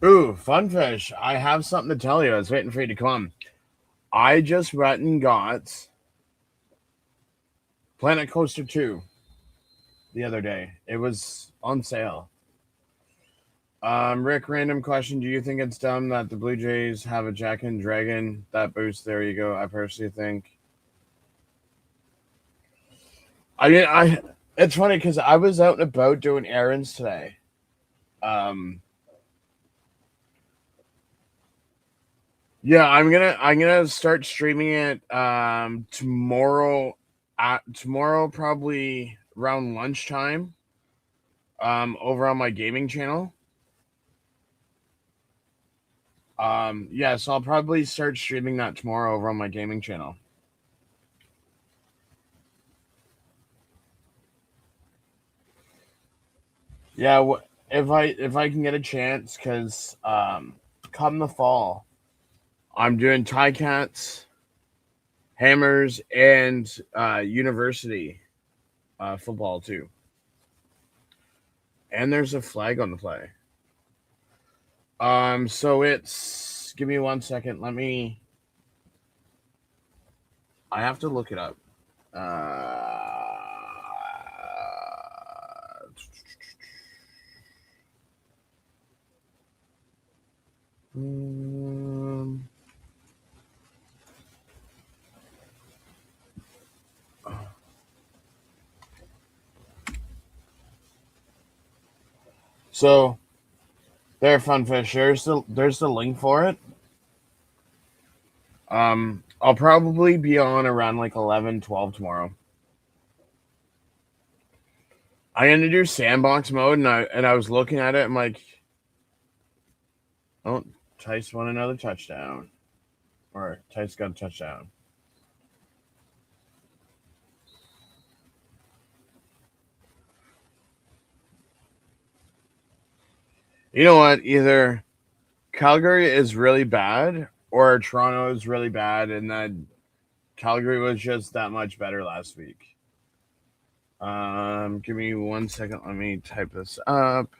Ooh, fun fish. I have something to tell you. I was waiting for you to come. I just went and got Planet Coaster 2 the other day. It was on sale. Rick, random question. Do you think it's dumb that the Blue Jays have a Jack and Dragon that boost their ego? I personally think. It's funny because I was out and about doing errands today. Yeah, I'm gonna start streaming it tomorrow tomorrow probably around lunchtime over on my gaming channel. Yeah, so I'll probably start streaming that tomorrow over on my gaming channel. Yeah, if I can get a chance, because come the fall, I'm doing tie cats, hammers, and university football too. And there's a flag on the play. So it's give me 1 second. I have to look it up. Um, so there, Funfish. There's the link for it. I'll probably be on around like 11, 12 tomorrow. I'm gonna do sandbox mode, and I was looking at it. I'm like, oh, Tice won another touchdown, or Tice got a touchdown. You know what? Either Calgary is really bad, or Toronto is really bad, and then Calgary was just that much better last week. Give me 1 second. Let me type this up.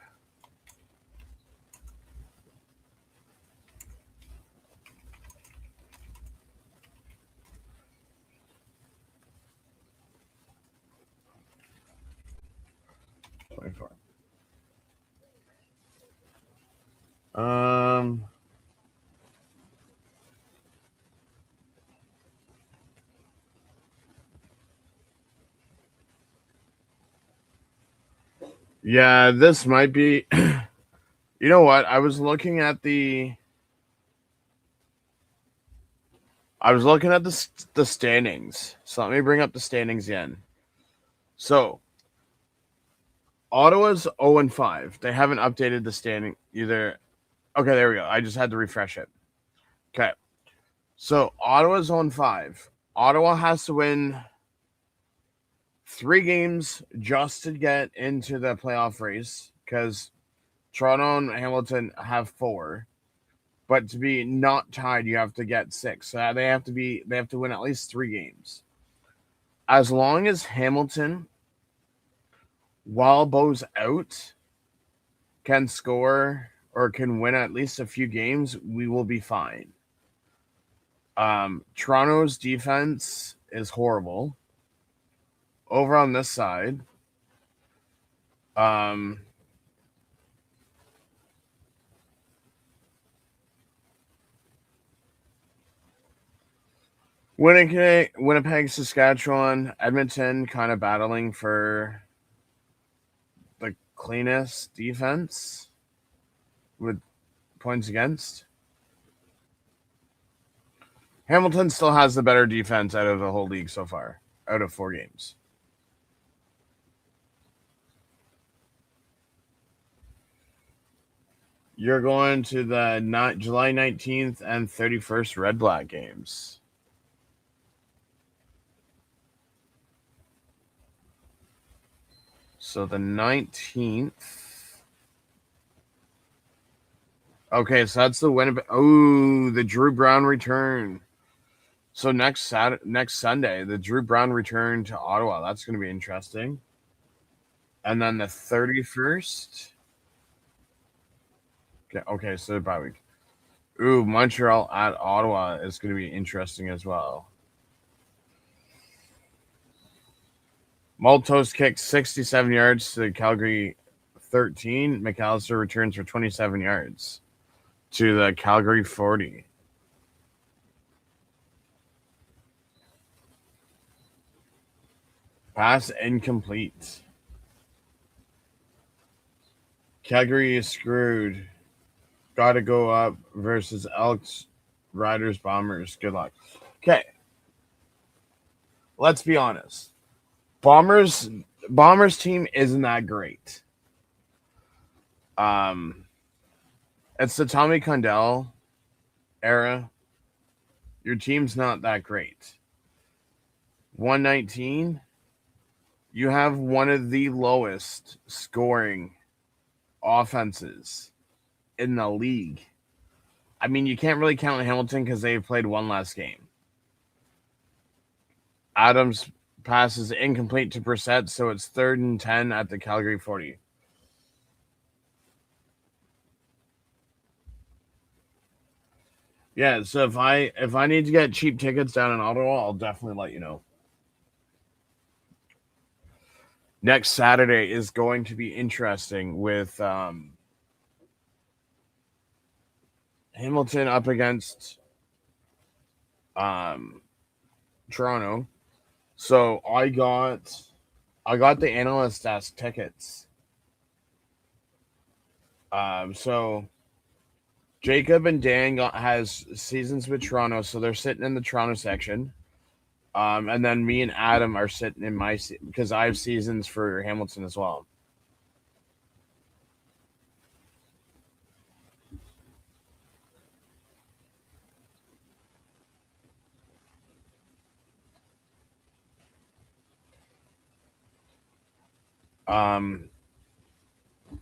Um, yeah, this might be. You know what? I was looking at the standings. So let me bring up the standings again. So Ottawa's 0-5. They haven't updated the standing either. Okay, there we go. I just had to refresh it. Okay. So Ottawa's 0-5. Ottawa has to win 3 games just to get into the playoff race because Toronto and Hamilton have 4. But to be not tied, you have to get 6. So they have to win at least 3 games. As long as Hamilton, while Bo's out, can score or can win at least a few games, we will be fine. Toronto's defense is horrible. Over on this side, Winnipeg, Saskatchewan, Edmonton kind of battling for the cleanest defense with points against. Hamilton still has the better defense out of the whole league so far, out of 4 games. You're going to the July 19th and 31st Red Black games. So the 19th. Okay, so that's the Winnipeg. Oh, the Drew Brown return. So next Sunday, the Drew Brown return to Ottawa. That's going to be interesting. And then the 31st. Okay, so bye week. Ooh, Montreal at Ottawa is going to be interesting as well. Maltos kicked 67 yards to the Calgary 13. McAllister returns for 27 yards to the Calgary 40. Pass incomplete. Calgary is screwed. Got to go up versus Elks, Riders, Bombers. Good luck. Okay. Let's be honest. Bombers team isn't that great. It's the Tommy Condell era. Your team's not that great. 119. You have one of the lowest scoring offenses in the league. I mean, you can't really count Hamilton because they've played one last game. Adams passes incomplete to Brissett, so it's 3rd and 10 at the Calgary 40. Yeah, so if I need to get cheap tickets down in Ottawa, I'll definitely let you know. Next Saturday is going to be interesting with Hamilton up against Toronto. So I got the analyst desk tickets. So Jacob and Dan has seasons with Toronto, so they're sitting in the Toronto section. And then me and Adam are sitting in my because I have seasons for Hamilton as well.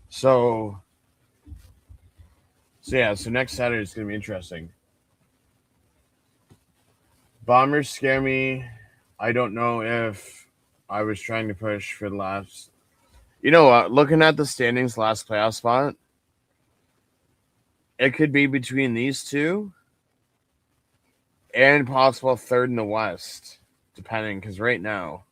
So next Saturday is going to be interesting. Bombers scare me. I don't know if I was trying to push for the last. You know what? Looking at the standings, last playoff spot, it could be between these two and possible 3rd in the West, depending. Because right now,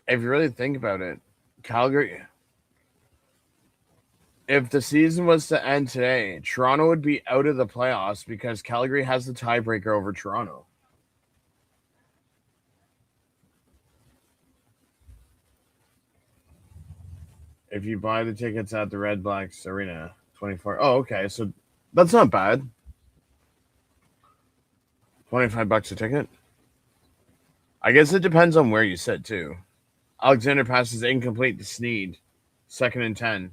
if you really think about it, Calgary. If the season was to end today, Toronto would be out of the playoffs because Calgary has the tiebreaker over Toronto. If you buy the tickets at the Red Blacks Arena, 24. Oh, okay. So that's not bad. $25 a ticket. I guess it depends on where you sit too. Alexander passes incomplete to Sneed. 2nd and 10.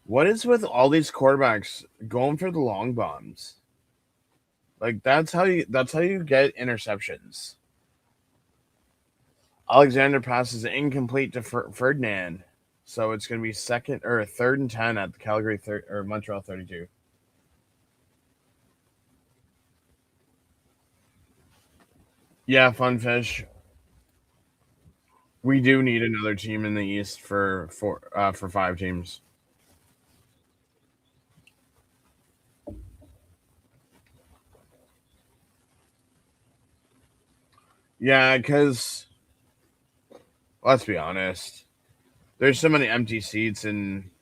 What is with all these quarterbacks going for the long bombs? Like that's how you get interceptions. Alexander passes incomplete to Ferdinand, so it's going to be 3rd and 10 at the Calgary or Montreal 32. Yeah, fun fish. We do need another team in the East for 5 teams. Yeah, because let's be honest, there's so many empty seats in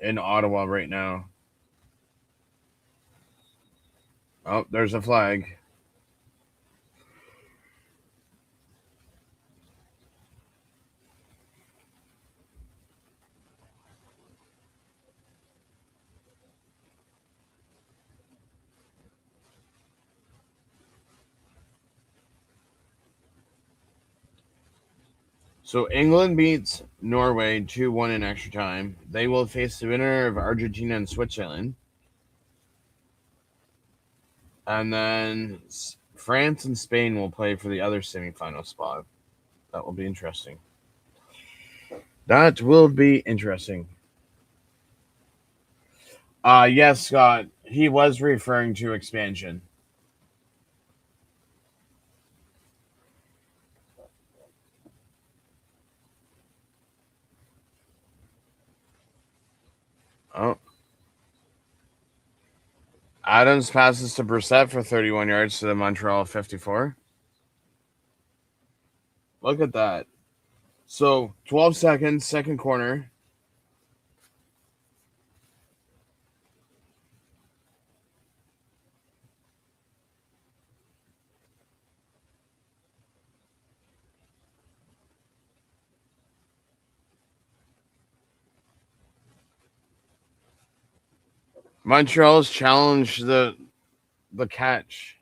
Ottawa right now. Oh, there's a flag. So England beats Norway 2-1 in extra time. They will face the winner of Argentina and Switzerland. And then France and Spain will play for the other semifinal spot. That will be interesting. That will be interesting. Yes, Scott. He was referring to expansion. Oh. Adams passes to Brissett for 31 yards to the Montreal 54. Look at that. So 12 seconds, second corner. Montreal's challenged the catch.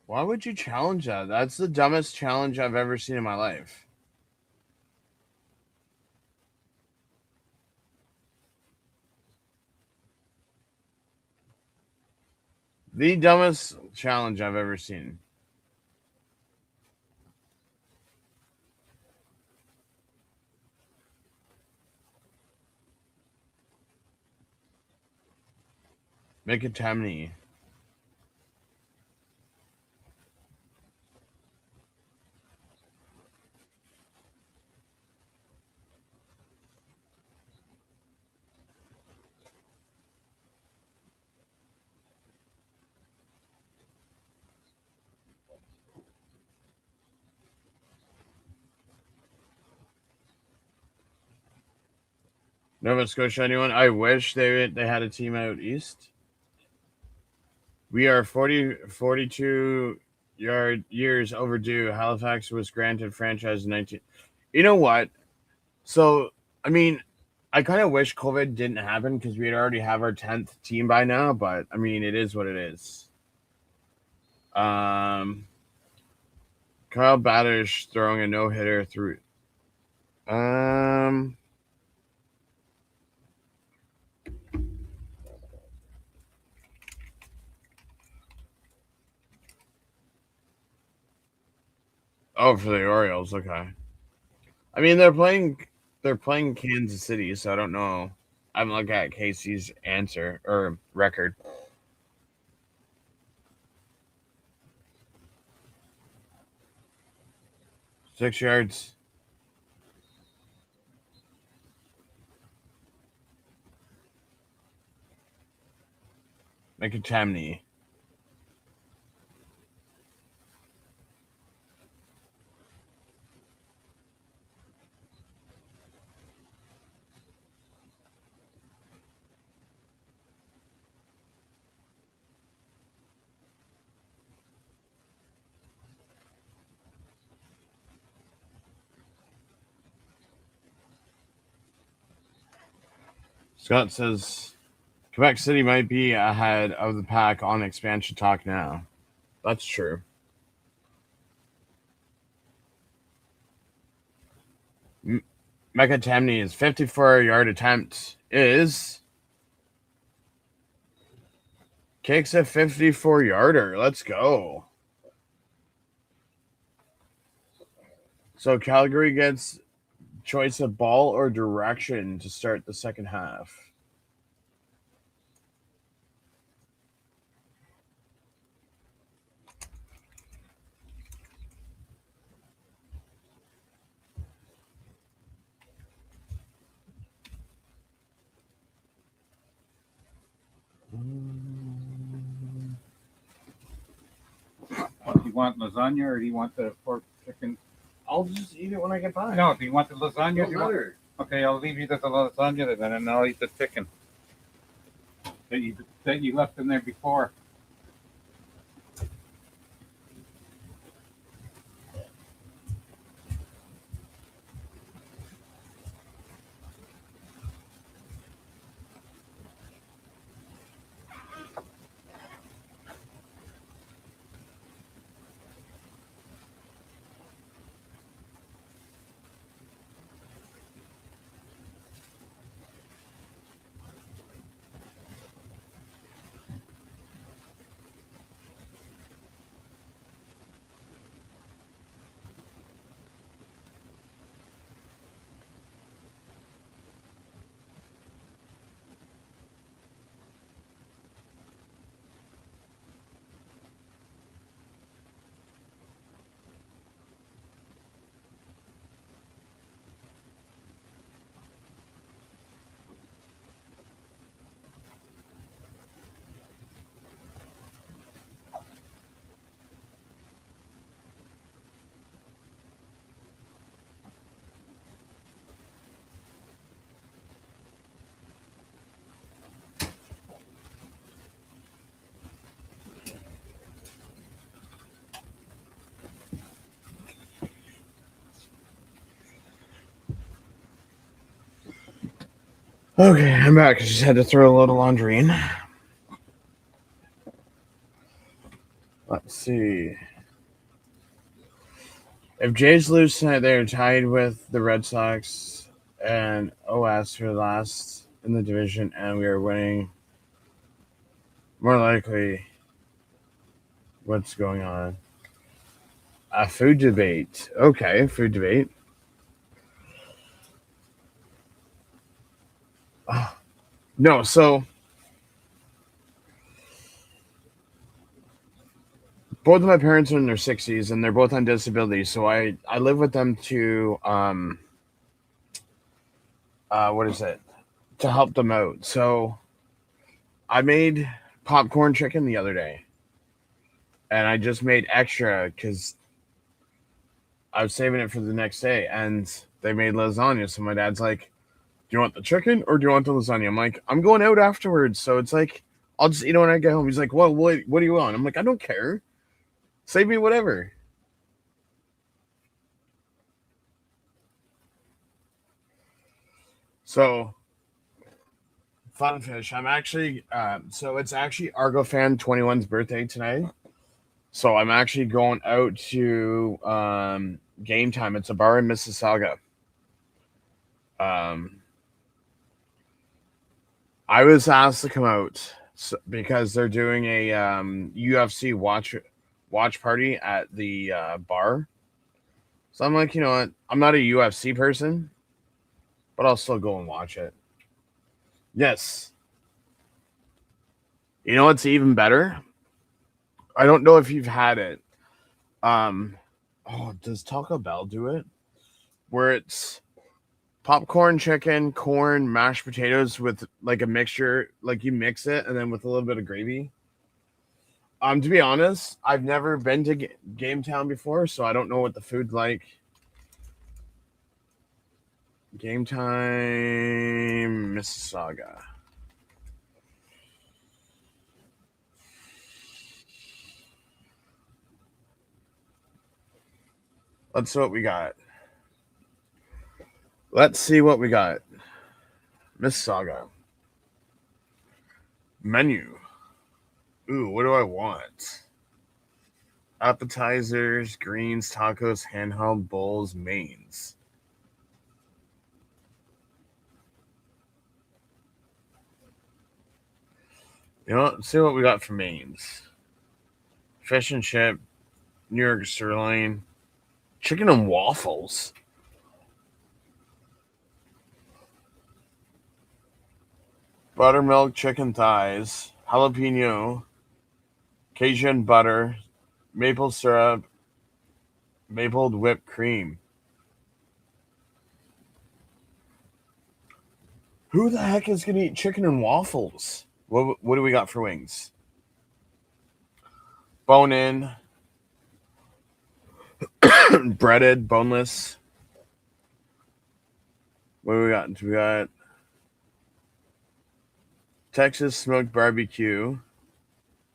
Why would you challenge that? That's the dumbest challenge I've ever seen in my life. The dumbest challenge I've ever seen. McAtamney. Nova Scotia, anyone? I wish they had a team out east. We are 42 years overdue. Halifax was granted franchise in 19. You know what? So, I mean, I kind of wish COVID didn't happen because we'd already have our 10th team by now, but I mean, it is what it is. Kyle Batters throwing a no-hitter through. Oh, for the Orioles, okay. I mean, they're playing Kansas City, so I don't know. I'm looking at Casey's answer or record. Six yards. McAtamney. Scott says Quebec City might be ahead of the pack on expansion talk now. That's true. McAtamney's 54-yard attempt is kicks a 54-yarder. Let's go. So Calgary gets choice of ball or direction to start the second half. What, do you want lasagna or do you want the pork chicken? I'll just eat it when I get back. No, do you want the lasagna? Don't Do you want- matter. Okay, I'll leave you the lasagna then, and I'll eat the chicken that you left in there before. Okay, I'm back. I just had to throw a load of laundry in. Let's see. If Jays lose tonight, they're tied with the Red Sox and OS for last in the division, and we are winning. More likely, what's going on? A food debate. Okay, food debate. No, so both of my parents are in their 60s and they're both on disability, so I live with them to what is it? To help them out. So I made popcorn chicken the other day. And I just made extra because I was saving it for the next day, and they made lasagna. So my dad's like, "Do you want the chicken or do you want the lasagna?" I'm like, "I'm going out afterwards, so it's like I'll just eat it when I get home." He's like, "Well, what do you want?" I'm like, "I don't care. Save me whatever." So fun fish. I'm actually so it's actually Argo Fan 21's birthday tonight. So I'm actually going out to Game Time. It's a bar in Mississauga. I was asked to come out because they're doing a UFC watch party at the bar. So I'm like, you know what? I'm not a UFC person, but I'll still go and watch it. Yes. You know what's even better? I don't know if you've had it. Does Taco Bell do it? Where it's popcorn, chicken, corn, mashed potatoes with like a mixture, like you mix it and then with a little bit of gravy. To be honest, I've never been to Game Town before, so I don't know what the food's like. Game Time, Mississauga. Let's see what we got. Let's see what we got. Mississauga. Menu. Ooh, what do I want? Appetizers, greens, tacos, handheld bowls, mains. You know what? Let's see what we got for mains. Fish and chip, New York sirloin, chicken and waffles. Buttermilk chicken thighs, jalapeno, Cajun butter, maple syrup, maple whipped cream. Who the heck is going to eat chicken and waffles? What do we got for wings? Bone in, breaded, boneless. What do we got? We got Texas smoked barbecue,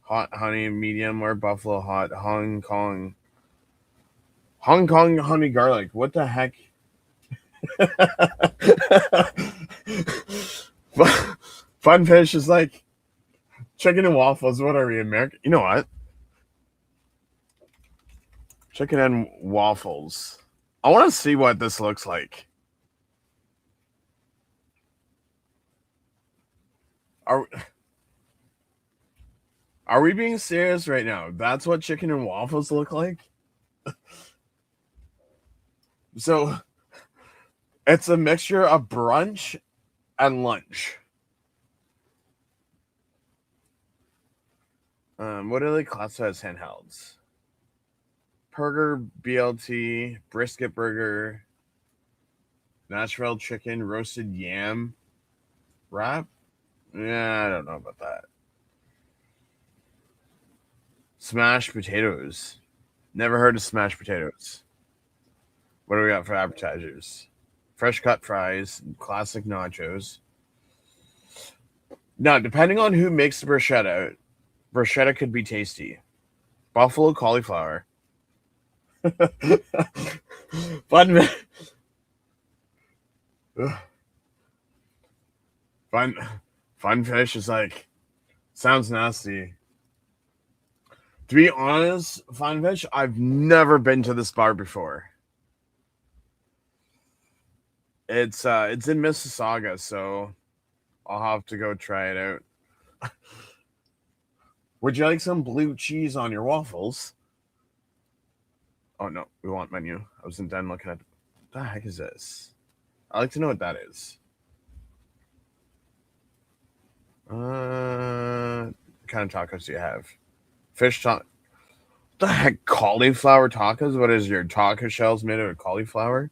hot honey, medium or buffalo hot, Hong Kong honey garlic. What the heck? Fun fish is like chicken and waffles. What are we, American? You know what? Chicken and waffles. I want to see what this looks like. Are we being serious right now? That's what chicken and waffles look like? So it's a mixture of brunch and lunch. What do they classify as handhelds? Burger, BLT, brisket burger, Nashville chicken, roasted yam wrap. Yeah, I don't know about that. Smashed potatoes. Never heard of smashed potatoes. What do we got for appetizers? Fresh cut fries, classic nachos. Now, depending on who makes the bruschetta could be tasty. Buffalo cauliflower. Fun. Fun fish is like sounds nasty. To be honest, fun fish, I've never been to this bar before. It's in Mississauga, so I'll have to go try it out. Would you like some blue cheese on your waffles? Oh no, we want menu. I was done looking at. What the heck is this? I'd like to know what that is. What kind of tacos do you have? Fish taco. What the heck? Cauliflower tacos? What is your taco shells made out of cauliflower?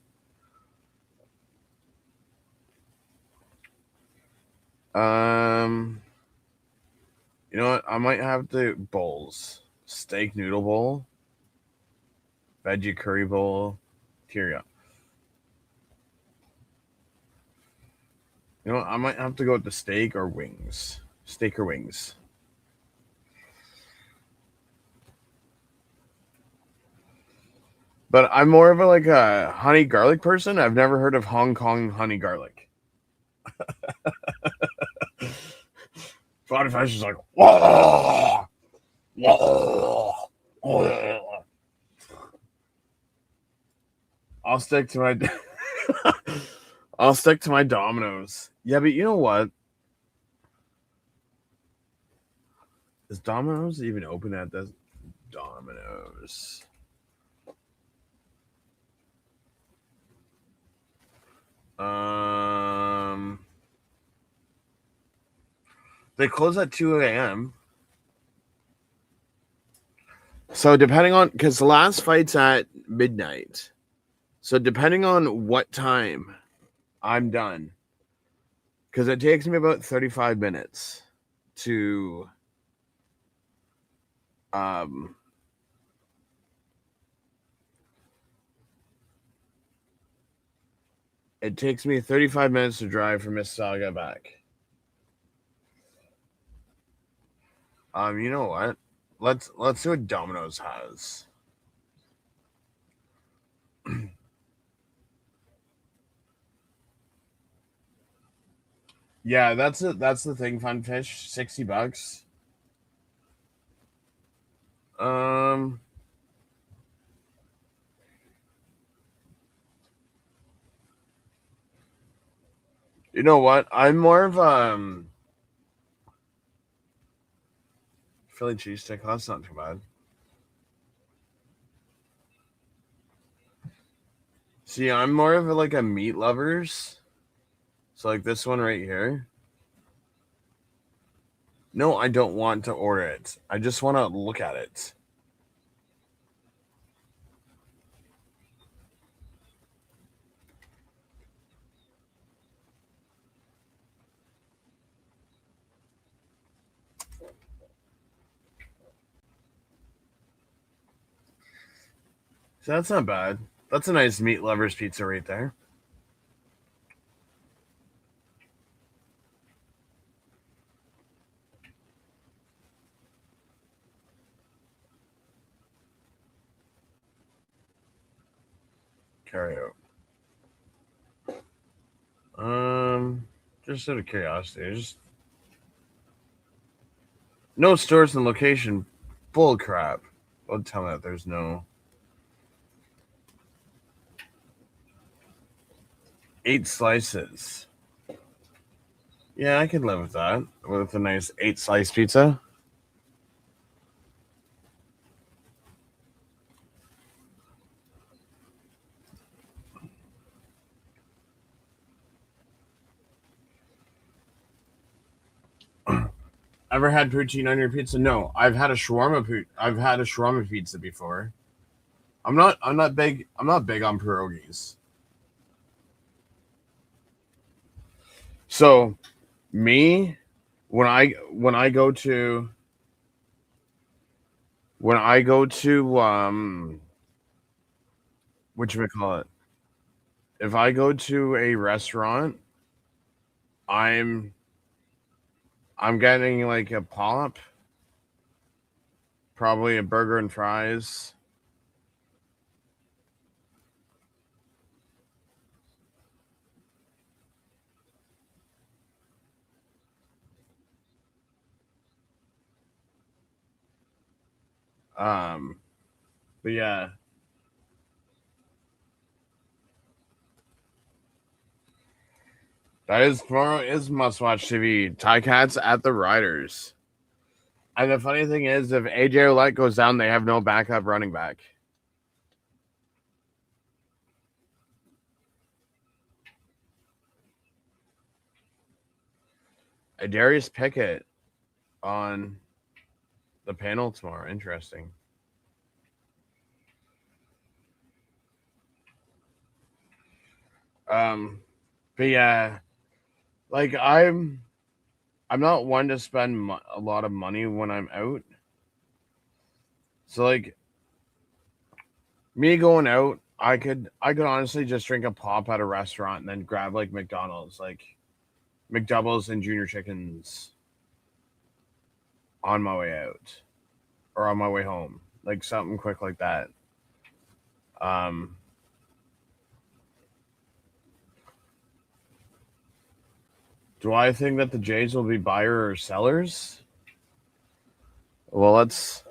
You know what? I might have the bowls. Steak noodle bowl, veggie curry bowl, teriyaki. You know what? I might have to go with the steak or wings. Steak or wings. But I'm more of a honey garlic person. I've never heard of Hong Kong honey garlic. Fried fish is like, whoa, whoa, whoa. I'll stick to my I'll stick to my Domino's. Yeah, but you know what? Is Domino's even open at this? Domino's. They close at 2 a.m. So depending on, because the last fight's at midnight. So depending on what time I'm done, because it takes me about 35 minutes to it takes me 35 minutes to drive from Mississauga back. You know what? Let's see what Domino's has. Yeah, that's the thing, Fun Fish, $60. You know what? I'm more of Philly cheesesteak. Oh, that's not too bad. See, I'm more of a meat lovers. So like this one right here. No, I don't want to order it. I just want to look at it. So that's not bad. That's a nice meat lovers pizza right there. Carry out. Just out of curiosity, just no stores and location. Bull crap. Don't tell me that there's no 8 slices. Yeah, I can live with that. With a nice 8-slice pizza. Ever had poutine on your pizza? No, I've had a shawarma pizza before. I'm not big on pierogies. So, me when I go to what you call it? If I go to a restaurant, I'm getting like a pop, probably a burger and fries. But yeah. That is tomorrow is must watch TV. Ticats at the Riders. And the funny thing is, if AJ Ouellette goes down, they have no backup running back. Darius Pickett on the panel tomorrow. Interesting. But yeah, like I'm not one to spend a lot of money when I'm out. So like me going out, I could honestly just drink a pop at a restaurant and then grab like McDonald's, like McDoubles and junior chickens on my way out or on my way home, like something quick like that. Um, do I think that the Jays will be buyer or sellers? Well, let's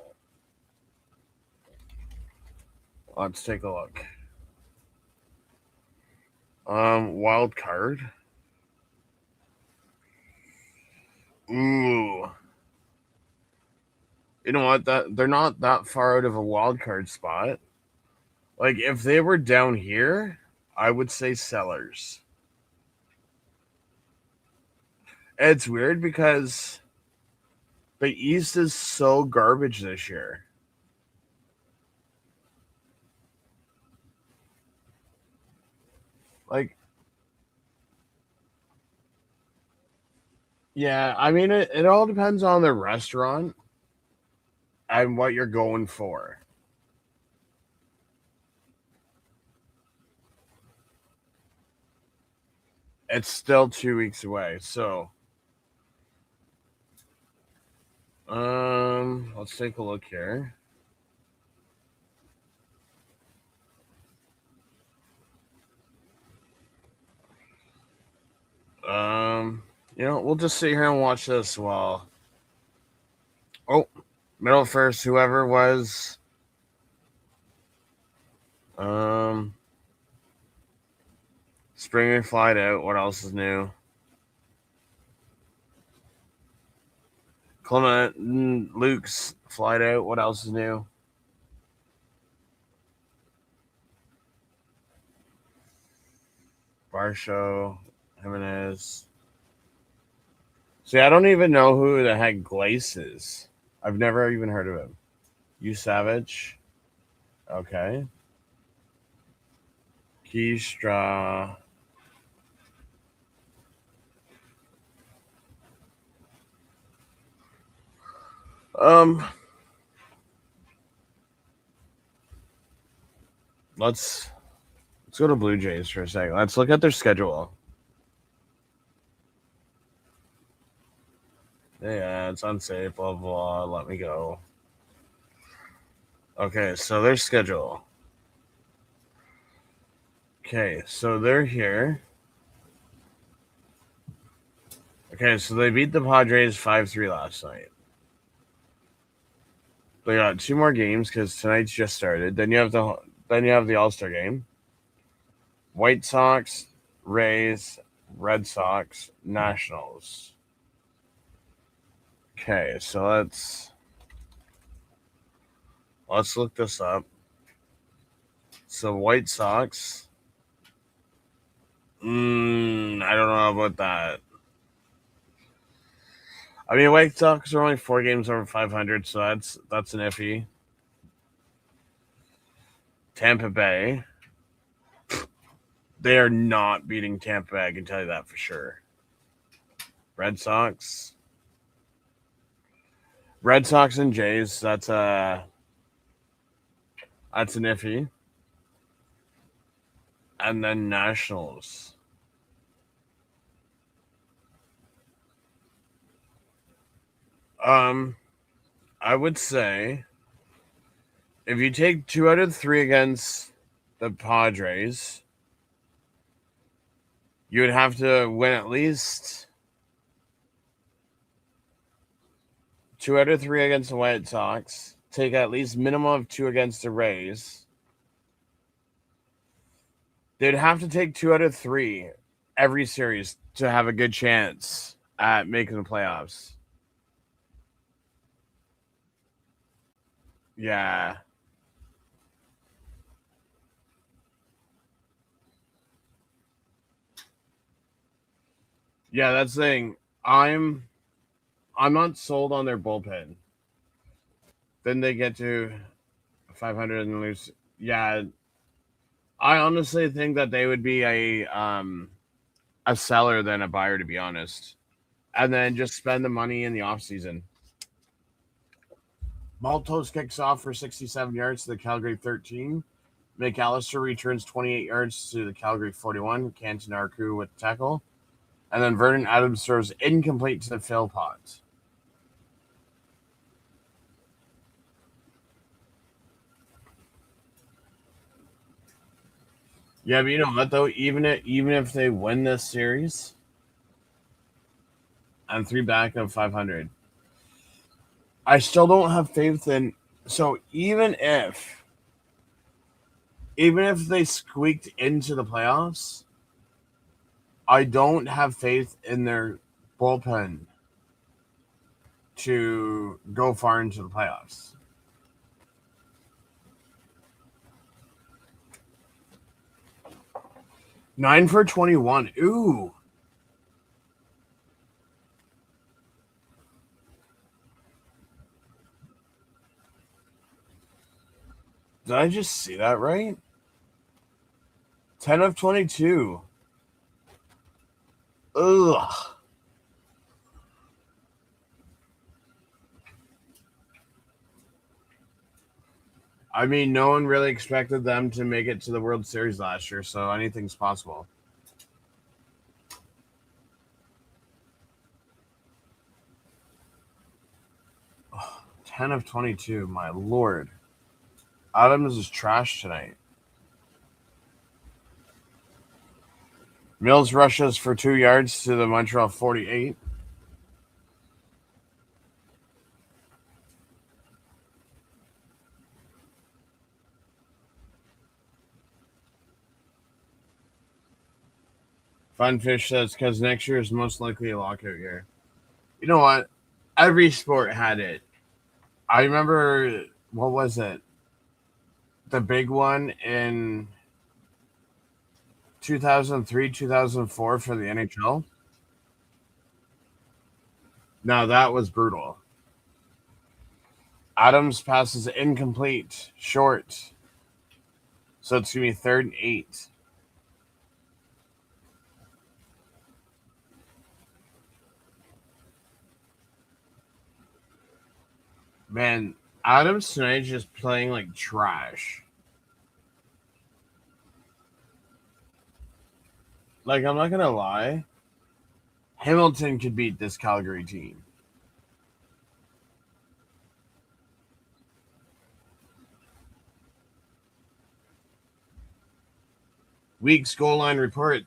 take a look. Wild card. Ooh. You know what? That they're not that far out of a wild card spot. Like if they were down here, I would say sellers. It's weird because the East is so garbage this year. Like, yeah, I mean, it all depends on the restaurant and what you're going for. It's still 2 weeks away, so let's take a look here. We'll just sit here and watch this while. Oh, middle first, whoever was. Springer flied out. What else is new? Clement Luke's flied out. What else is new? Barshow, Jimenez. See, I don't even know who the heck Glace is. I've never even heard of him. You Savage. Okay. Keystra. Let's go to Blue Jays for a second. Let's look at their schedule. Yeah, it's unsafe, blah, blah, let me go. Okay, so their schedule. Okay, so they're here. Okay, so they beat the Padres 5-3 last night. They got 2 more games because tonight's just started. Then you have the All-Star game. White Sox, Rays, Red Sox, Nationals. Okay, so let's look this up. So White Sox. I don't know about that. I mean, White Sox are only 4 games over 500, so that's an iffy. Tampa Bay. They are not beating Tampa Bay, I can tell you that for sure. Red Sox and Jays, that's an iffy. And then Nationals. I would say if you take 2 out of 3 against the Padres, you would have to win at least 2 out of 3 against the White Sox, take at least minimum of 2 against the Rays. They'd have to take 2 out of 3 every series to have a good chance at making the playoffs. Yeah. Yeah, that's the thing. I'm not sold on their bullpen. Then they get to 500 and lose. Yeah, I honestly think that they would be a seller than a buyer, to be honest, and then just spend the money in the offseason. Maltos kicks off for 67 yards to the Calgary 13. McAllister returns 28 yards to the Calgary 41. Canton Arku with tackle. And then Vernon Adams throws incomplete to the Philpott. Yeah, but you know what, though? Even if they win this series, I'm 3 back of 500. I still don't have faith in. So even if they squeaked into the playoffs, I don't have faith in their bullpen to go far into the playoffs. Nine for 21. Ooh. Did I just see that right? 10 of 22. Ugh. I mean, no one really expected them to make it to the World Series last year, so anything's possible. Ugh, 10 of 22, my lord. Adams is trash tonight. Mills rushes for 2 yards to the Montreal 48. Funfish says, because next year is most likely a lockout year. You know what? Every sport had it. I remember, what was it? The big one in 2003, 2004 for the NHL. Now that was brutal. Adams passes incomplete, short. So it's going to be 3rd and 8. Man, Adams tonight is just playing like trash. Like, I'm not going to lie. Hamilton could beat this Calgary team. Week's goal line report.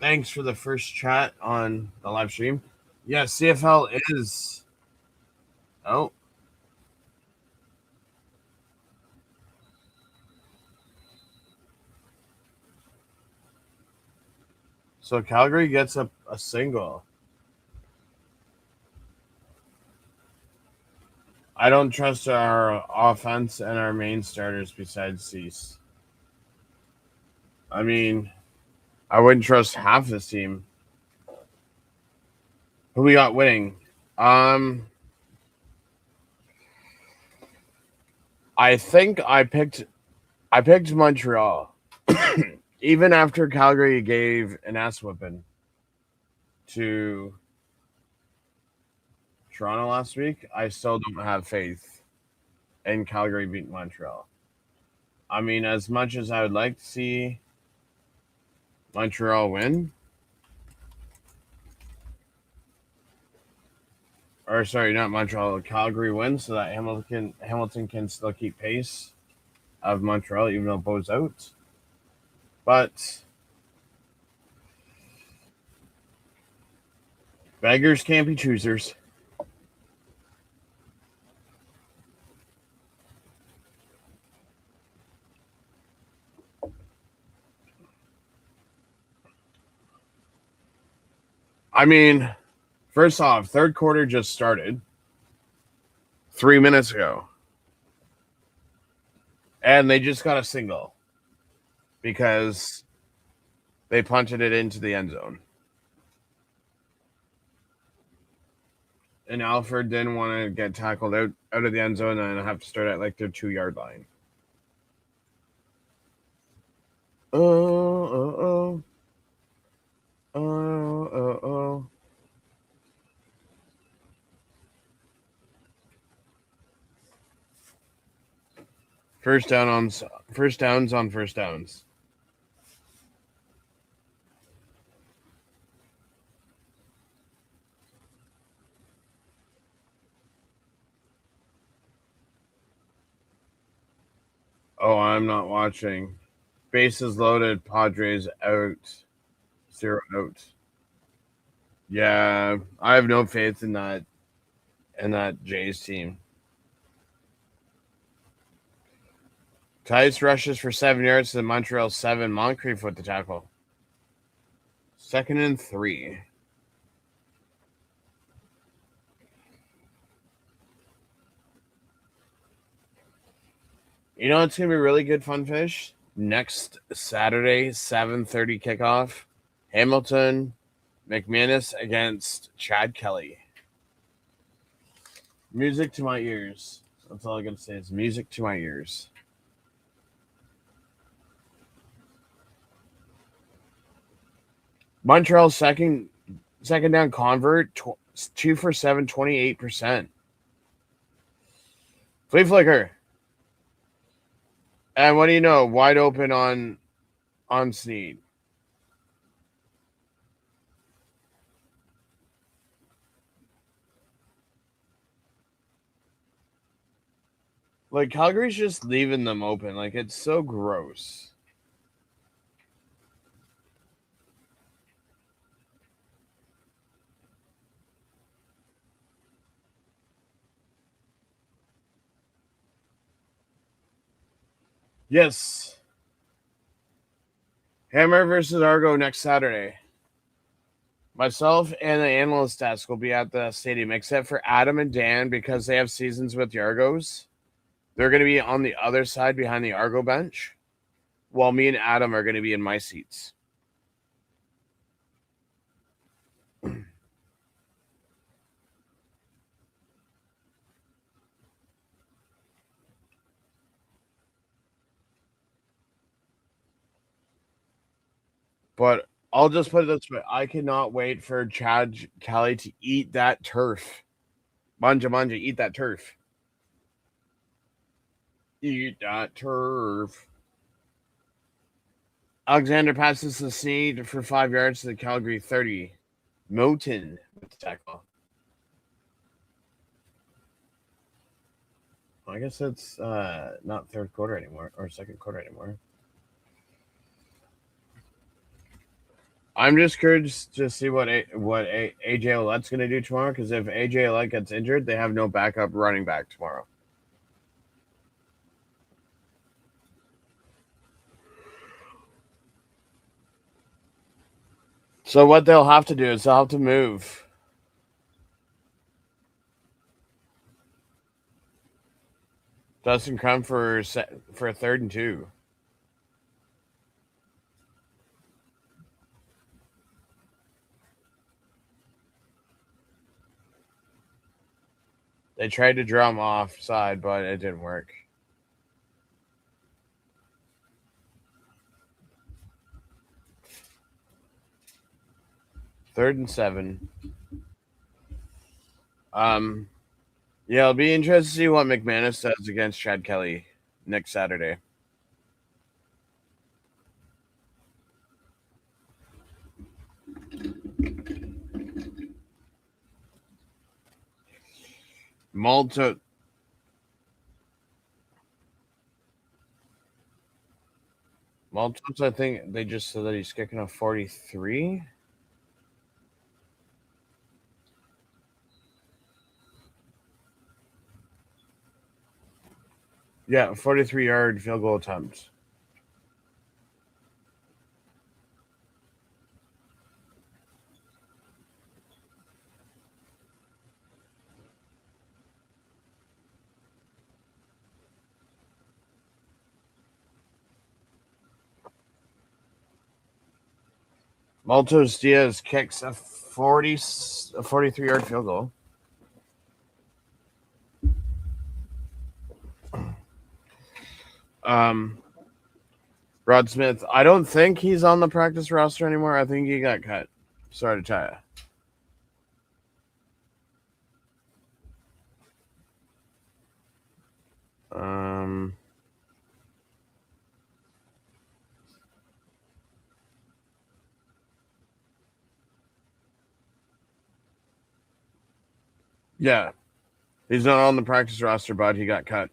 Thanks for the first chat on the live stream. Yeah, CFL is. Oh. So Calgary gets a single. I don't trust our offense and our main starters besides Cease. I mean, I wouldn't trust half this team. Who we got winning? I think I picked Montreal. Even after Calgary gave an ass whipping to Toronto last week, I still don't have faith in Calgary beating Montreal. I mean, as much as I would like to see Montreal win, or sorry, not Montreal, Calgary win, so that Hamilton can still keep pace of Montreal, even though Bo's out. But beggars can't be choosers. I mean, first off, third quarter just started 3 minutes ago. And they just got a single because they punted it into the end zone. And Alfred didn't want to get tackled out of the end zone and have to start at like their 2-yard line. Oh. First downs on first downs. Oh, I'm not watching. Bases loaded. Padres out. 0 out. Yeah, I have no faith in that Jays team. Tice rushes for 7 yards to the Montreal 7. Moncrief with the tackle. 2nd and 3. You know it's going to be really good fun, Fish? Next Saturday, 7:30 kickoff. Hamilton, McManus against Chad Kelly. Music to my ears. That's all I got to say is music to my ears. Montreal second down convert, 2 for 7, 28%. Flea flicker. And what do you know? Wide open on Snead. Like, Calgary's just leaving them open. Like, it's so gross. Yes. Hammer versus Argo next Saturday. Myself and the analyst desk will be at the stadium, except for Adam and Dan because they have seasons with the Argos. They're going to be on the other side behind the Argo bench, while me and Adam are going to be in my seats. But I'll just put it this way. I cannot wait for Chad Kelly to eat that turf. Manja, eat that turf. Eat that turf. Alexander passes the Snead for 5 yards to the Calgary 30. Moten with the tackle. I guess it's not third quarter anymore or second quarter anymore. I'm just curious to see what AJ Ouellette's going to do tomorrow, because if AJ Ouellette gets injured, they have no backup running back tomorrow. So what they'll have to do is they'll have to move Dustin Crum for 3rd and 2. They tried to draw him offside, but it didn't work. Third and 7. Yeah, it'll be interesting to see what McManus does against Chad Kelly next Saturday. Malta, I think they just said that he's kicking a 43. Yeah, 43-yard field goal attempt. Maltos Diaz kicks a 43-yard field goal. Rod Smith, I don't think he's on the practice roster anymore. I think he got cut. Sorry to tell you. Yeah. He's not on the practice roster, but he got cut.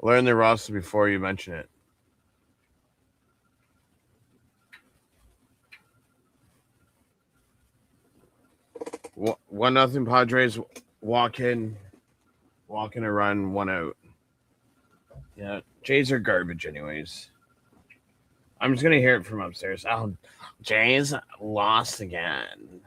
Learn the roster before you mention it. 1-0 Padres. Walk in a run, 1 out. Yeah, Jays are garbage anyways. I'm just going to hear it from upstairs. Oh, Jays lost again.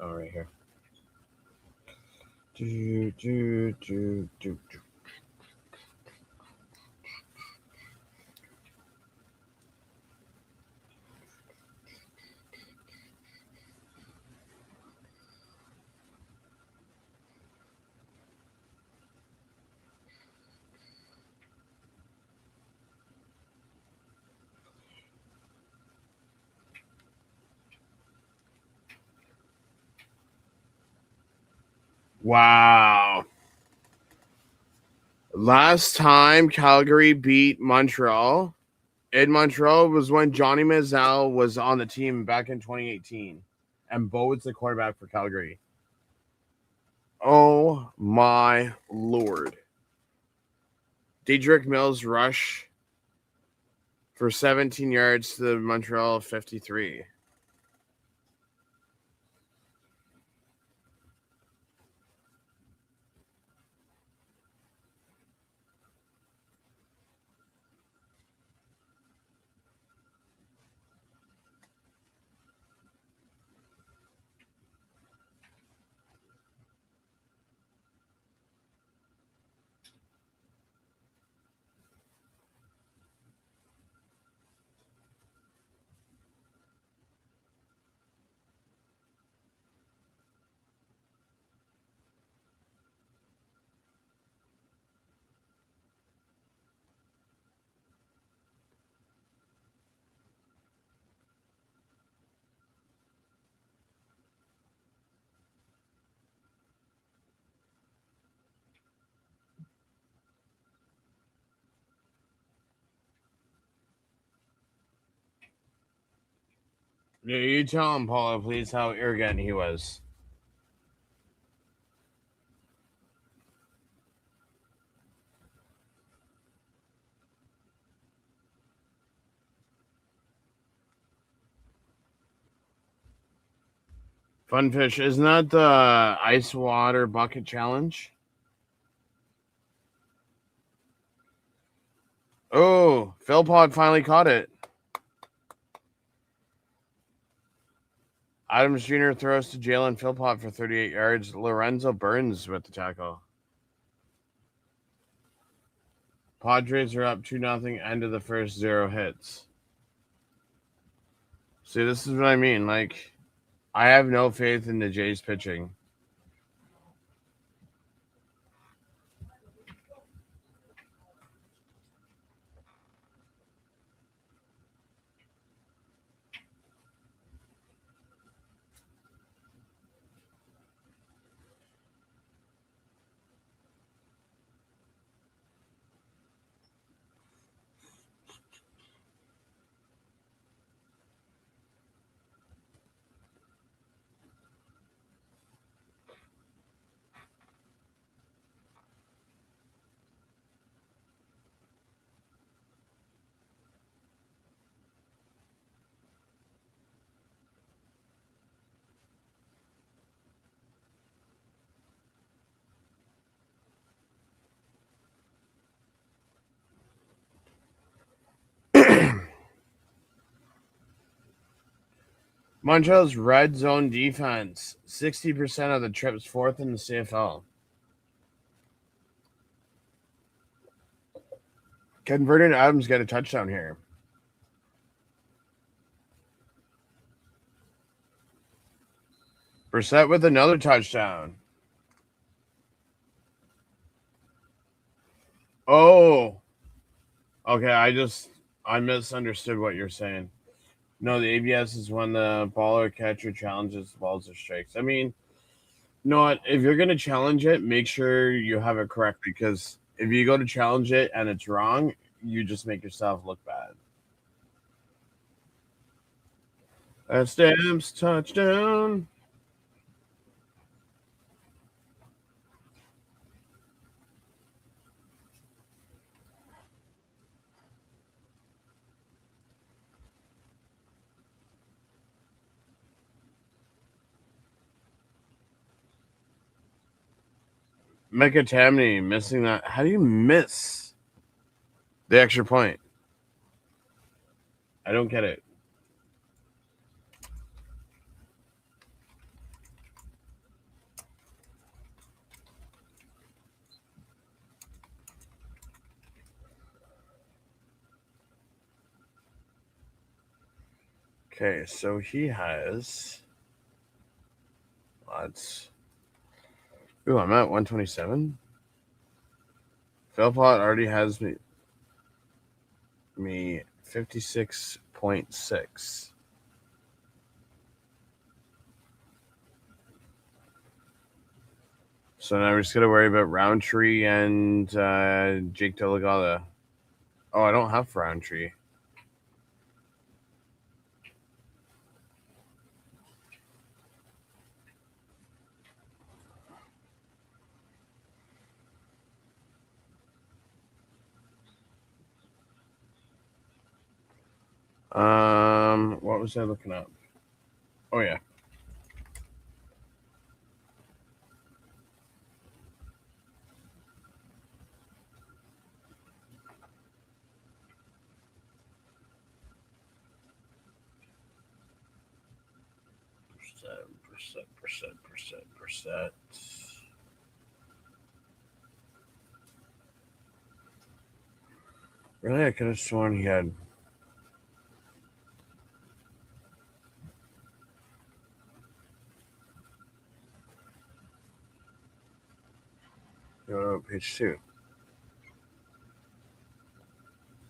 Oh, right here. Do. Wow. Last time Calgary beat Montreal in Montreal was when Johnny Manziel was on the team back in 2018. And Bo was the quarterback for Calgary. Oh my Lord. Dedrick Mills rush for 17 yards to the Montreal 53. Yeah, you tell him, Paula, please, how arrogant he was. Funfish, isn't that the ice water bucket challenge? Oh, Philpott finally caught it. Adams Jr. throws to Jalen Philpott for 38 yards. Lorenzo Burns with the tackle. Padres are up 2-0. End of the first 0 hits. See, this is what I mean. Like, I have no faith in the Jays pitching. Montreal's red zone defense, 60% of the trips, fourth in the CFL. Can Vernon Adams get a touchdown here? Brissett with another touchdown. Oh. Okay, I misunderstood what you're saying. No, the ABS is when the baller catcher challenges balls or strikes. I mean, you know what? If you're going to challenge it, make sure you have it correct, because if you go to challenge it and it's wrong, you just make yourself look bad. That Stamps touchdown. Micah Tamney missing that. How do you miss the extra point? I don't get it. Okay, so he has. Let's. Ooh, I'm at 127. Philpott already has me 56.6. So now we're just gonna worry about Roundtree and Jake Delegata. Oh, I don't have Roundtree. What was I looking up? Oh yeah. Percent. Really, I could have sworn he had. Page 2.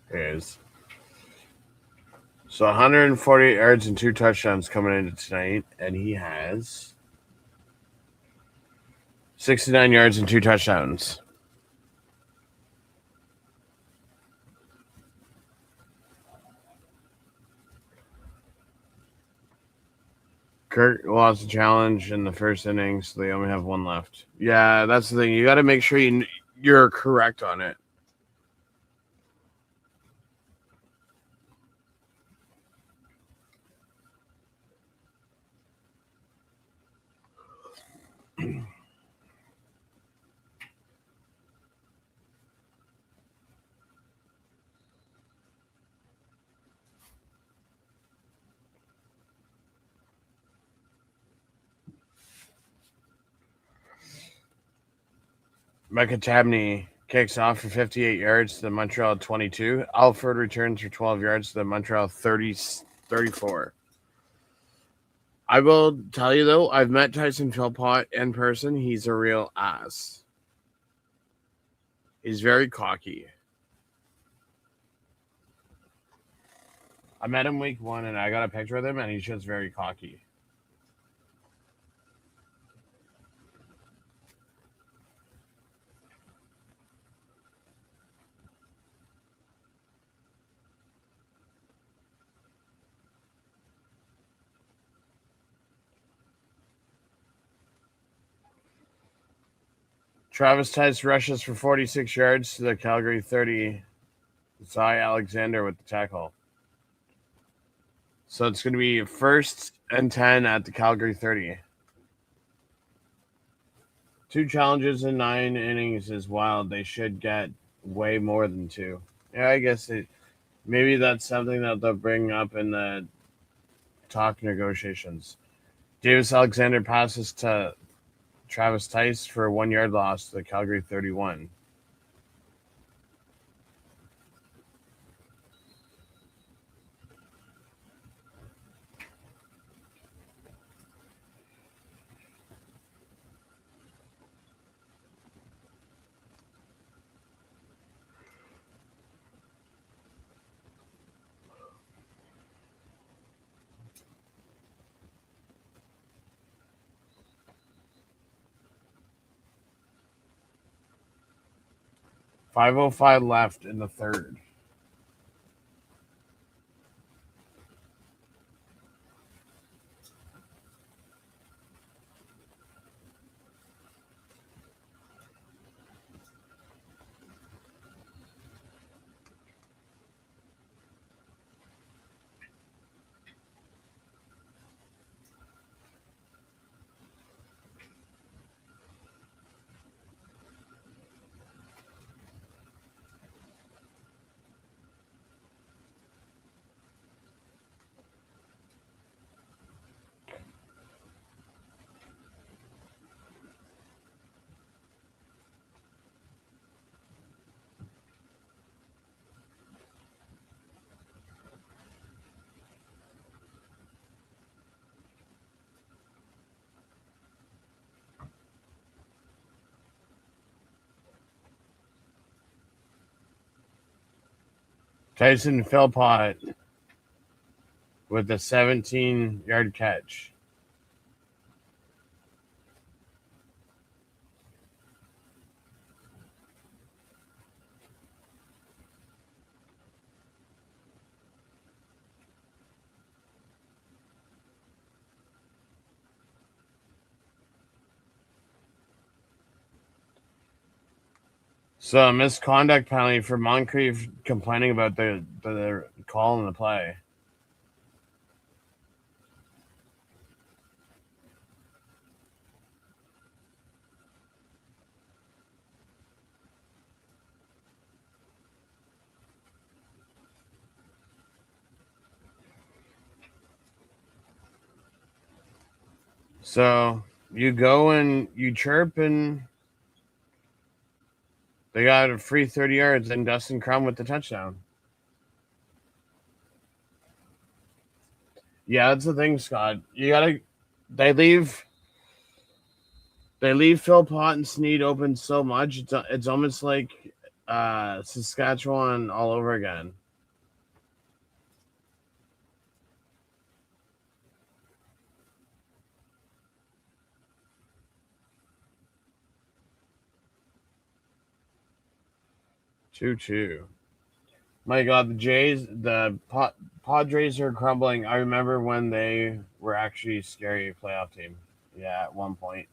Here it is. So 148 yards and 2 touchdowns coming into tonight, and he has 69 yards and 2 touchdowns. Kurt lost the challenge in the first inning, so they only have one left. Yeah, that's the thing. You got to make sure you're correct on it. Micah Tabney kicks off for 58 yards to the Montreal 22. Alford returns for 12 yards to the Montreal 34. I will tell you, though, I've met Tyson Philpott in person. He's a real ass. He's very cocky. I met him week 1, and I got a picture with him, and he's just very cocky. Travis Tice rushes for 46 yards to the Calgary 30. Zy Alexander with the tackle. So it's going to be 1st and 10 at the Calgary 30. 2 challenges in 9 innings is wild. They should get way more than 2. Yeah, I guess maybe that's something that they'll bring up in the talk negotiations. Davis Alexander passes to Travis Tice for a 1 yard loss to the Calgary 31. .505 left in the third. Tyson Philpott with the 17-yard catch. So a misconduct penalty for Moncrief complaining about the call in the play. So you go and you chirp, and they got a free 30 yards, and Dustin Crum with the touchdown. Yeah, that's the thing, Scott. They leave Philpott and Snead open so much. It's almost like Saskatchewan all over again. Two. My God, the Padres are crumbling. I remember when they were actually a scary playoff team. Yeah, at one point.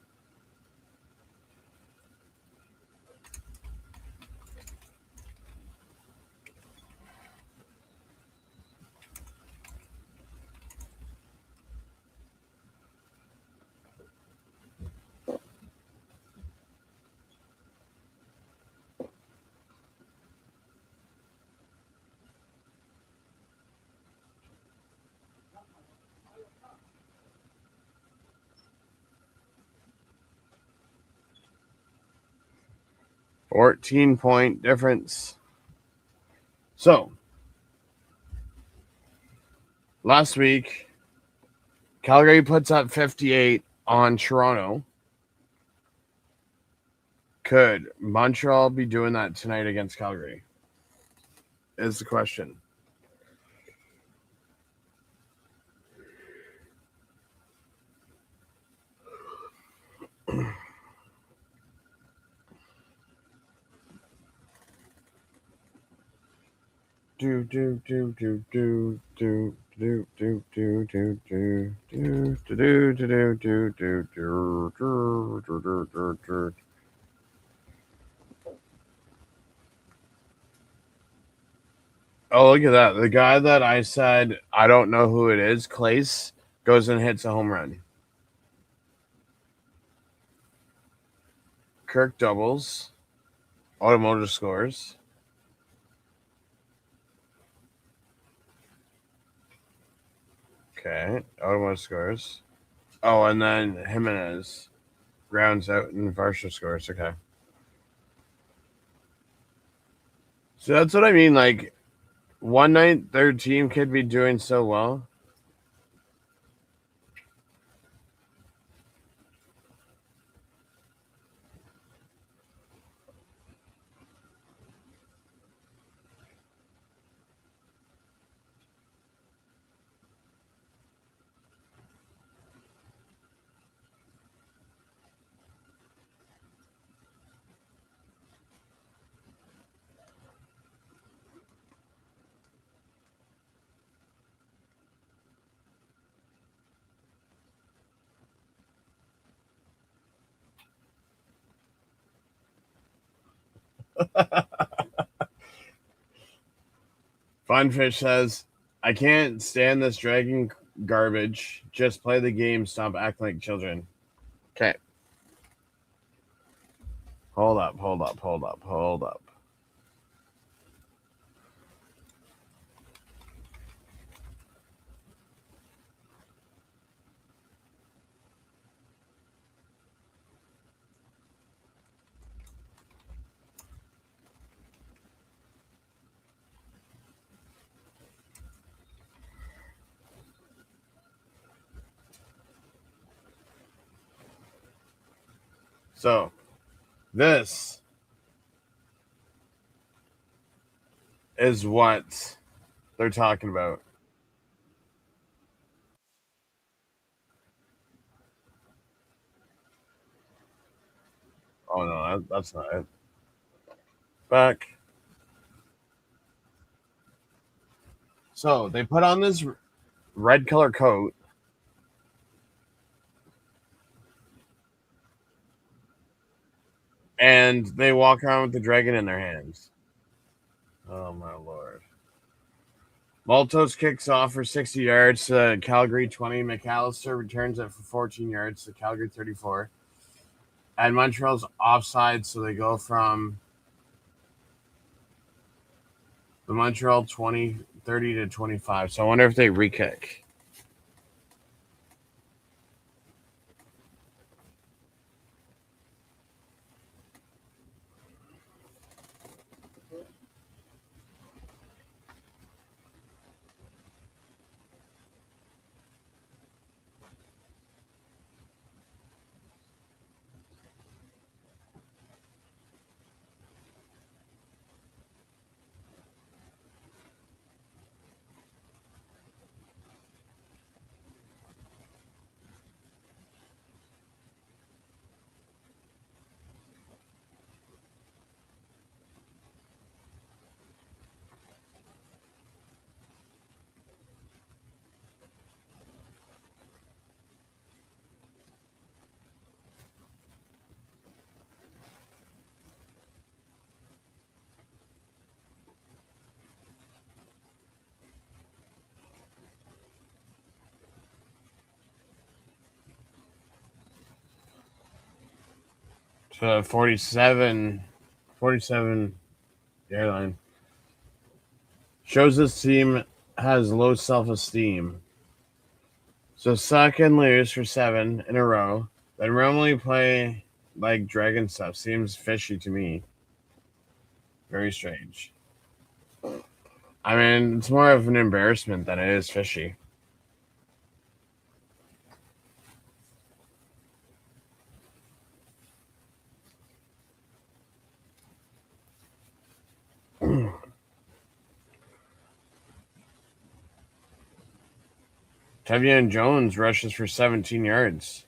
$14-point difference. So, last week, Calgary puts up 58 on Toronto. Could Montreal be doing that tonight against Calgary? Is the question. Oh, look at that. The guy that I said, I don't know who it is, Clace, goes and hits a home run. Kirk doubles. Automotive scores. Okay. Ottawa scores. Oh, and then Jimenez grounds out and Varsha scores. Okay. So that's what I mean. Like, one night their team could be doing so well. Funfish says, I can't stand this dragging garbage. Just play the game. Stop acting like children. Okay. Hold up. So, this is what they're talking about. Oh, no, that's not it. Back. So, they put on this red color coat, and they walk around with the dragon in their hands. Oh, my lord. Maltos kicks off for 60 yards to Calgary 20. McAllister returns it for 14 yards to Calgary 34. And Montreal's offside, so they go from the Montreal 30 to 25. So I wonder if they re-kick. To 47 airline. Shows this team has low self-esteem. So suck and lose for 7 in a row. Then normally play like dragon stuff. Seems fishy to me. Very strange. I mean, it's more of an embarrassment than it is fishy. Tevian Jones rushes for 17 yards.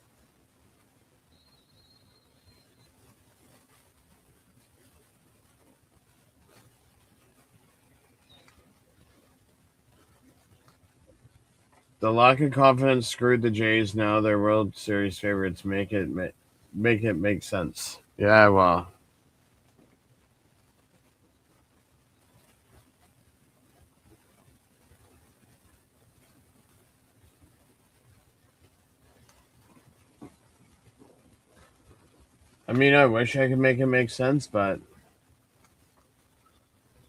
The lack of confidence screwed the Jays. Now they're World Series favorites. Make it make sense. Yeah, well, I mean, I wish I could make it make sense, but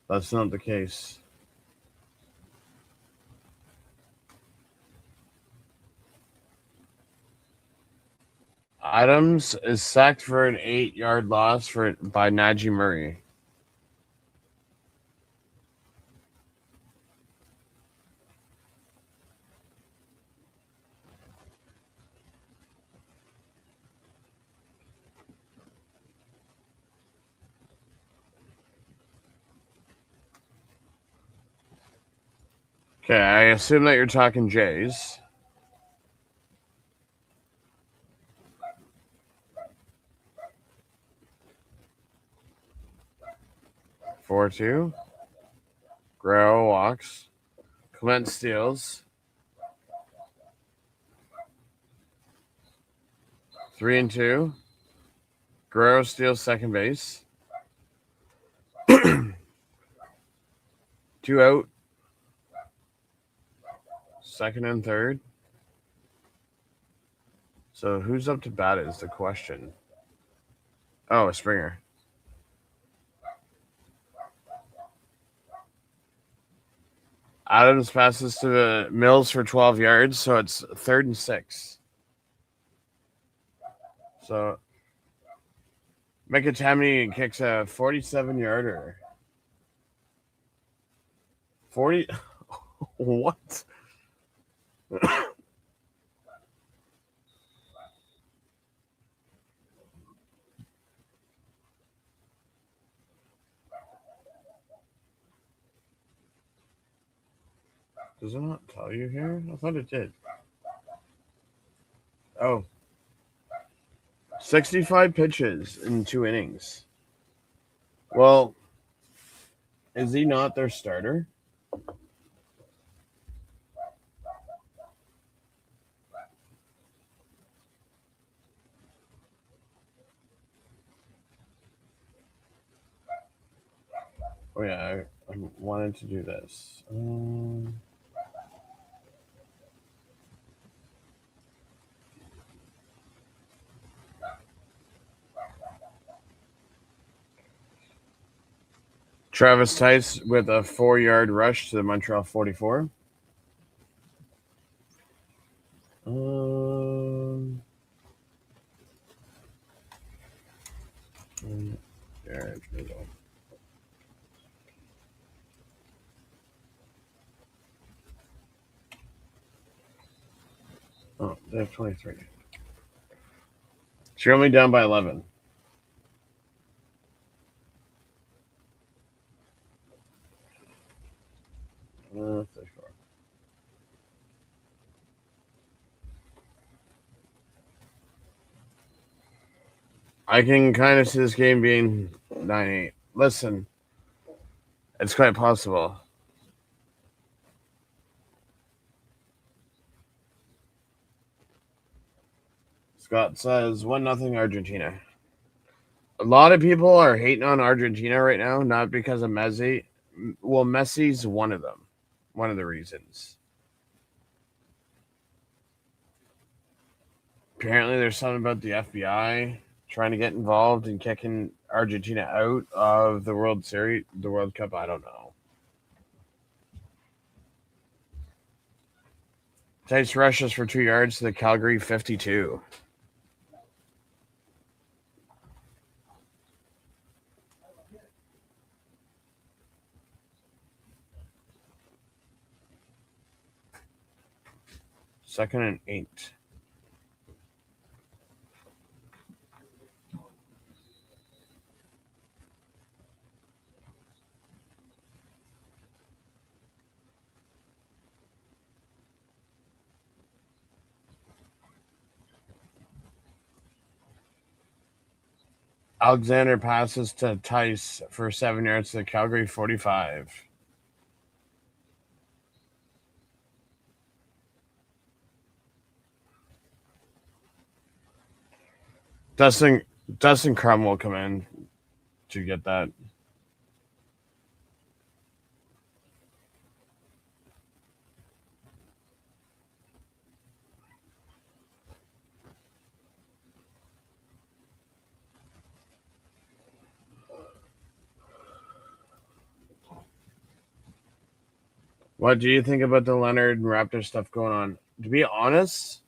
that's not the case. Adams is sacked for an 8-yard loss by Najee Murray. Okay, I assume that you're talking Jays. Four two. Guerrero walks. Clement steals. 3-2. Guerrero steals second base. 2 out. Second and third. So who's up to bat is the question. Oh, Springer. Adams passes to the Mills for 12 yards, so it's 3rd and 6. So Mickatemi kicks a 47-yarder. 40? What? Does it not tell you here? I thought it did. Oh. 65 pitches in 2 innings. Well, is he not their starter? Oh, yeah, I wanted to do this. Travis Tice with a 4-yard rush to the Montreal 44. There we go. Oh, they have 23. So you're only down by 11. I can kind of see this game being 9-8. Listen, it's quite possible. Scott says 1-0 Argentina. A lot of people are hating on Argentina right now, not because of Messi. Well, Messi's one of them. One of the reasons. Apparently, there's something about the FBI trying to get involved in kicking Argentina out of the World Series, the World Cup. I don't know. Tice rushes for 2 yards to the Calgary 52. Second and 8. Alexander passes to Tice for 7 yards to the Calgary 45. Dustin Crum will come in to get that. What do you think about the Leonard and Raptor stuff going on? To be honest,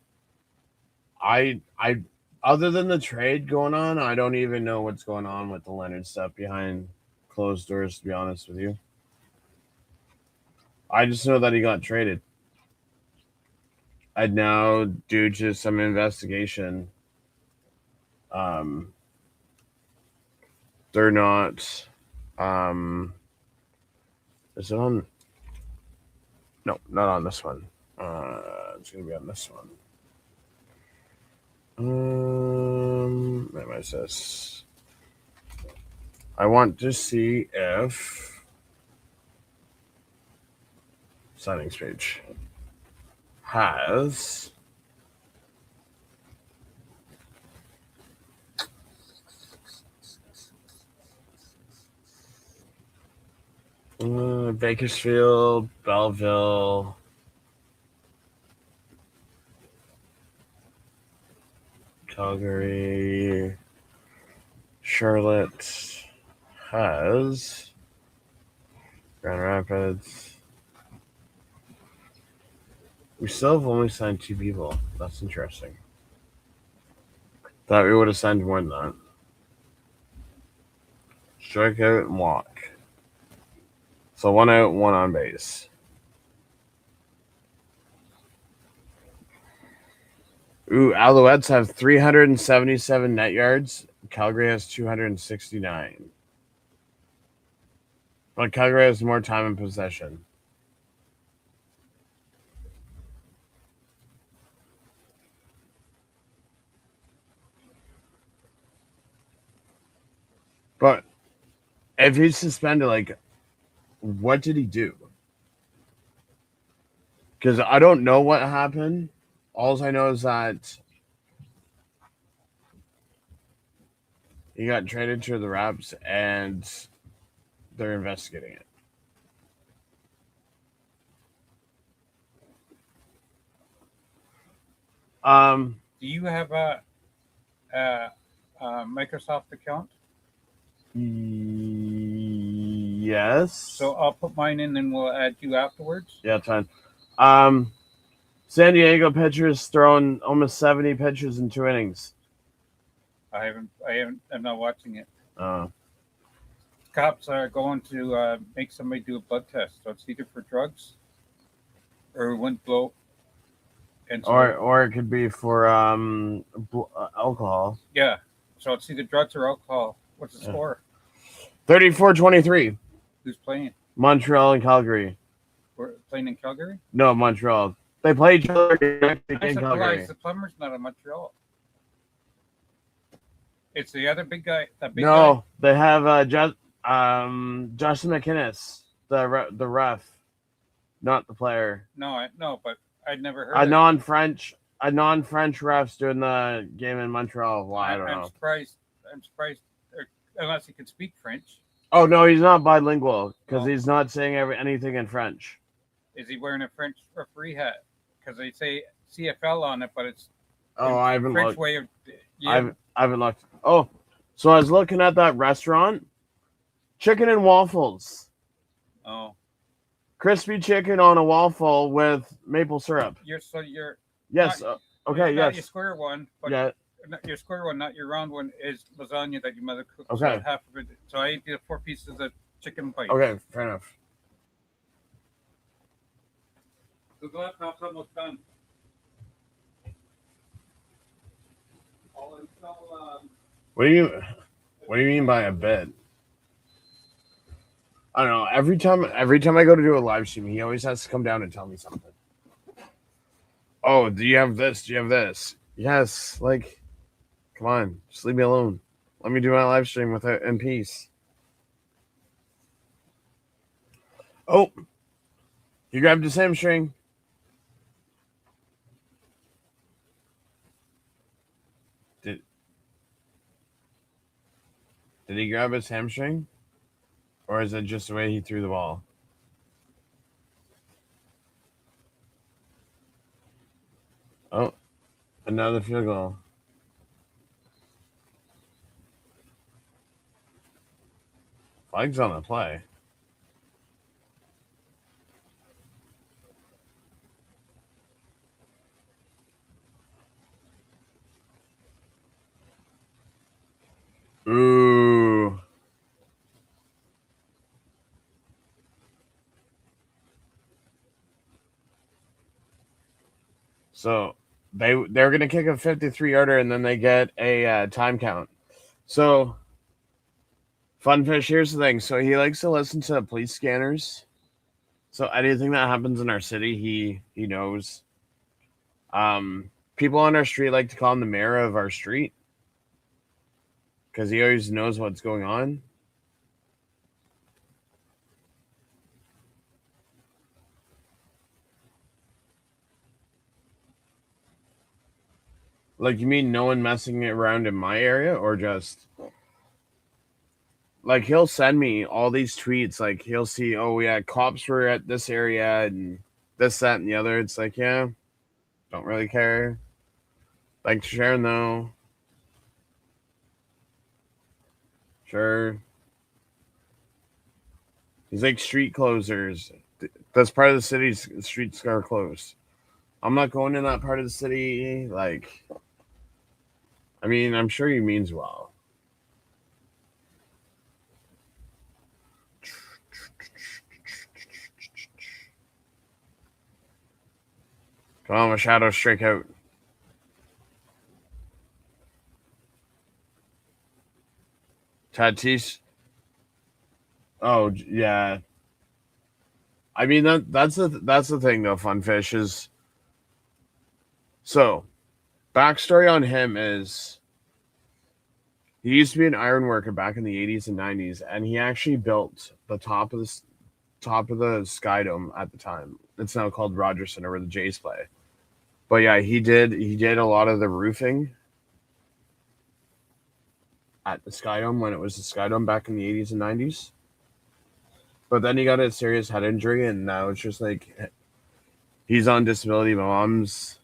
I other than the trade going on, I don't even know what's going on with the Leonard stuff behind closed doors, to be honest with you. I just know that he got traded. And now, due to some investigation, they're not. Is it on? No, not on this one. It's going to be on this one. What is this? I want to see if signings page has Bakersfield, Belleville, Calgary, Charlotte has Grand Rapids. We still have only signed 2 people. That's interesting. Thought we would have signed more than that. Strikeout and walk. So 1 out, 1 on base. Ooh, Alouettes have 377 net yards. Calgary has 269. But Calgary has more time in possession. But if he's suspended, like, what did he do? Because I don't know what happened. All I know is that he got traded to the Raps and they're investigating it. Do you have a Microsoft account? Yes. So I'll put mine in and we'll add you afterwards. Yeah, it's fine. San Diego pitchers throwing almost 70 pitches in 2 innings. I'm not watching it. Cops are going to make somebody do a blood test. So it's either for drugs or wind blow. And so, or it could be for alcohol. Yeah. So it's either drugs or alcohol. What's the score? 34-23. Who's playing? Montreal and Calgary. We're playing in Calgary? No, Montreal. They play each other next week in Calgary. The Plumbers not in Montreal. It's the other big guy. That big No, they have Justin McInnes, the ref, not the player. No, but I'd never heard a non-French ref's doing the game in Montreal. Well, I don't know. I'm surprised, unless he can speak French. Oh no, he's not bilingual because he's not saying anything in French. Is he wearing a French referee hat? Because they say CFL on it, but it's I haven't French looked. way of. I haven't looked. Oh, so I was looking at that restaurant, chicken and waffles. Oh. Crispy chicken on a waffle with maple syrup. You're yes. Okay. Not Yes. your square one, but yeah. Your square one, not your round one, is lasagna that your mother cooked. Okay. So half of it. So I ate the 4 pieces of chicken bite. Okay, fair enough. The laptop's almost done. What do you mean by a bit? I don't know. Every time I go to do a live stream, he always has to come down and tell me something. Oh, do you have this? Do you have this? Yes. Like, come on, just leave me alone. Let me do my live stream in peace. Oh, you grabbed his hamstring. Did he grab his hamstring? Or is it just the way he threw the ball? Oh, another field goal. Flag's on the play. So they're going to kick a 53-yarder, and then they get a time count. So, Funfish, here's the thing. So he likes to listen to police scanners. So anything that happens in our city, he knows. People on our street like to call him the mayor of our street because he always knows what's going on. Like, you mean no one messing around in my area, or just like he'll send me all these tweets? Like, he'll see, oh yeah, cops were at this area and this, that, and the other. It's like, yeah, don't really care. Thanks for sharing though. Sure. He's like, street closers. That's part of the city's streets are closed. I'm not going in that part of the city. Like, I mean, I'm sure he means well. Come on, my shadow strike out. Tatis. Oh yeah. I mean that's the thing though. Funfish is so. Backstory on him is he used to be an iron worker back in the 80s and 90s, and he actually built the top of the Sky Dome at the time. It's now called Rogers Center where the Jays play. But yeah, he did a lot of the roofing at the Sky Dome when it was the Sky Dome back in the 80s and 90s. But then he got a serious head injury, and now it's just like he's on disability. My mom's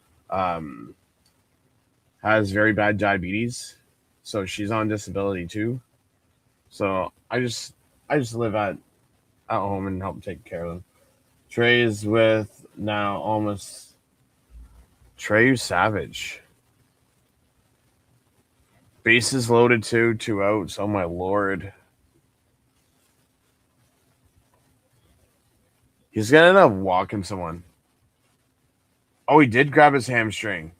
has very bad diabetes, so she's on disability too. So I just live at home and help take care of them. Trey is with now almost Trey Savage. Bases loaded too, 2 outs. Oh my lord. He's gonna end up walking someone. Oh, he did grab his hamstring.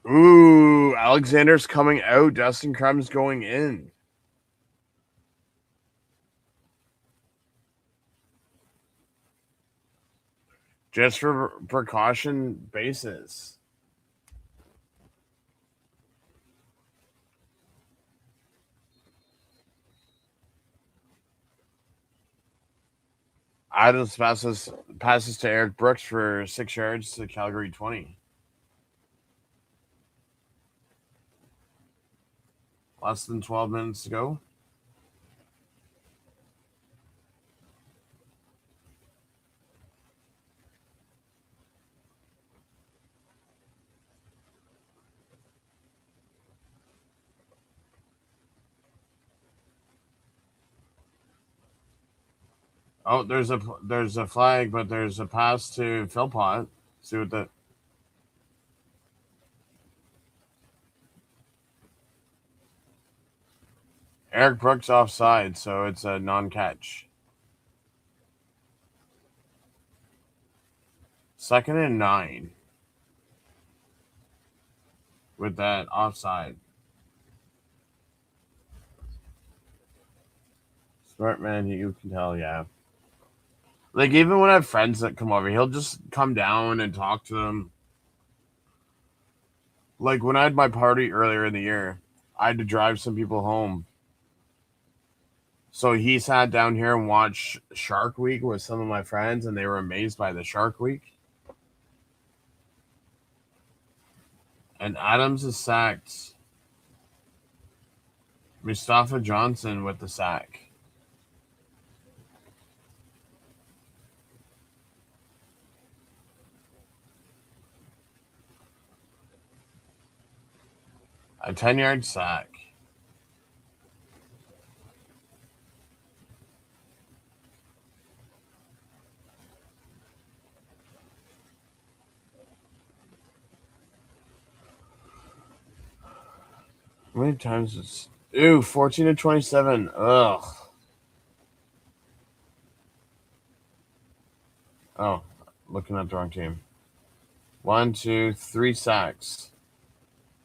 Ooh, Alexander's coming out. Dustin Crumb's going in. Just for precaution basis. Adams passes to Eric Brooks for 6 yards to Calgary 20. Less than 12 minutes to go. Oh, there's a flag, but there's a pass to Philpott. See what the Eric Brooks offside, so it's a non-catch. 2nd and 9 with that offside. Smart man, you can tell, yeah. Like, even when I have friends that come over, he'll just come down and talk to them. Like, when I had my party earlier in the year, I had to drive some people home. So he sat down here and watched Shark Week with some of my friends, and they were amazed by the Shark Week. And Adams is sacked. Mustafa Johnson with the sack. A 10-yard sack. How many times is Ooh, 14-27. Ugh. Oh, looking at the wrong team. 1, 2, 3 sacks.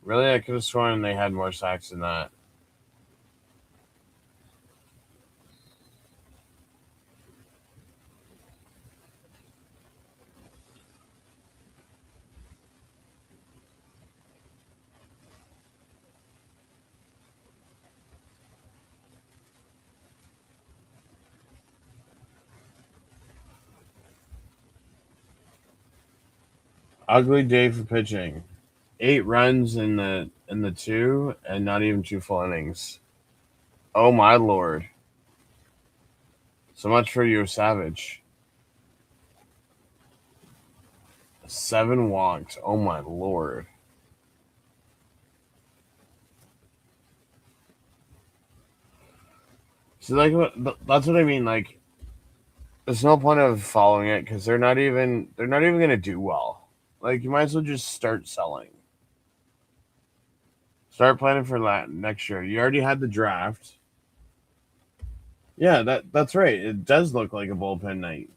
Really? I could have sworn they had more sacks than that. Ugly day for pitching. 8 runs in the 2, and not even 2 full innings. Oh my lord. So much for you, Savage. 7 walked. Oh my lord. So that's what I mean. Like, there's no point of following it because they're not even gonna do well. Like, you might as well just start selling. Start planning for that next year. You already had the draft. Yeah, that's right. It does look like a bullpen night.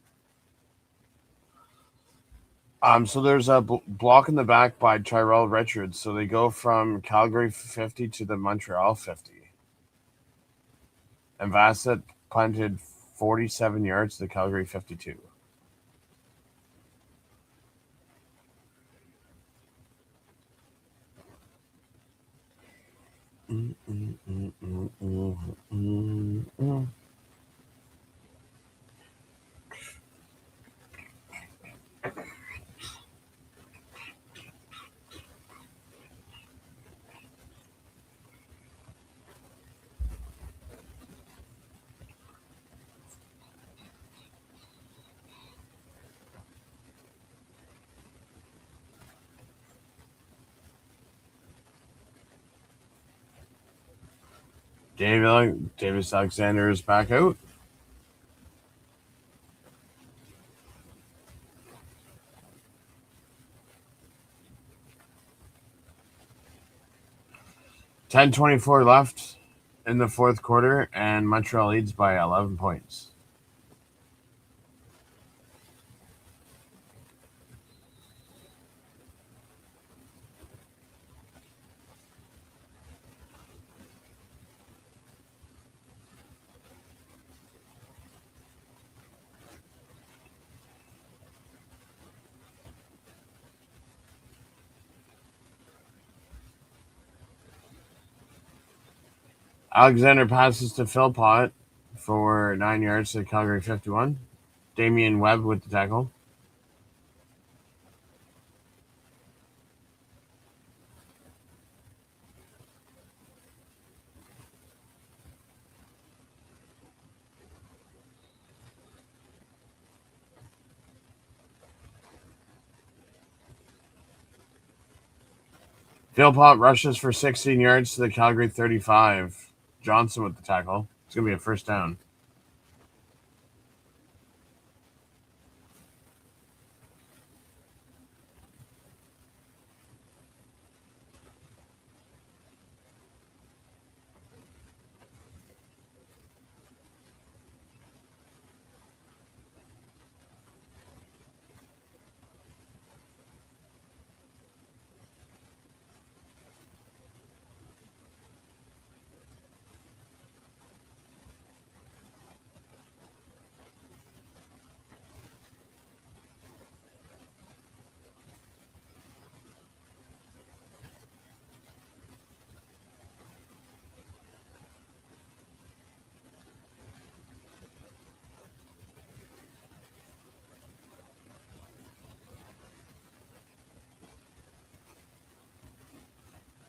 So there's a block in the back by Tyrell Richards. So they go from Calgary 50 to the Montreal 50. And Vassett punted 47 yards to the Calgary 52. Davis Alexander is back out. $10:24 left in the fourth quarter, and Montreal leads by 11 points. Alexander passes to Philpott for 9 yards to Calgary 51. Damian Webb with the tackle. Philpott rushes for 16 yards to the Calgary 35. Johnson with the tackle. It's going to be a first down.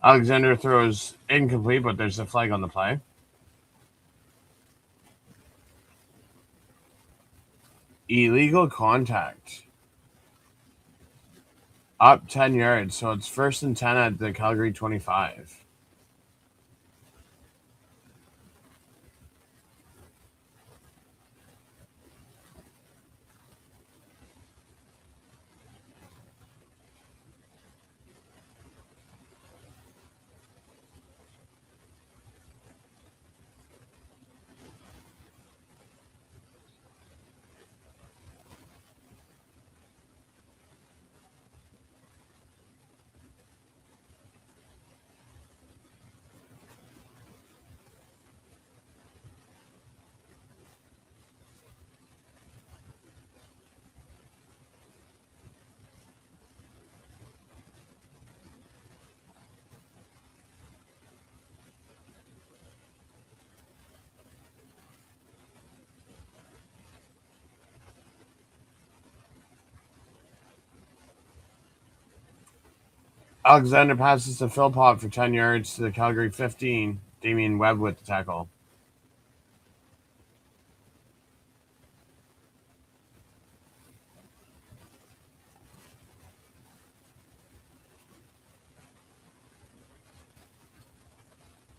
Alexander throws incomplete, but there's a flag on the play. Illegal contact. Up 10 yards, so it's 1st and 10 at the Calgary 25. Alexander passes to Philpott for 10 yards to the Calgary 15. Damian Webb with the tackle.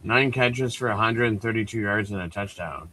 Nine catches for 132 yards and a touchdown.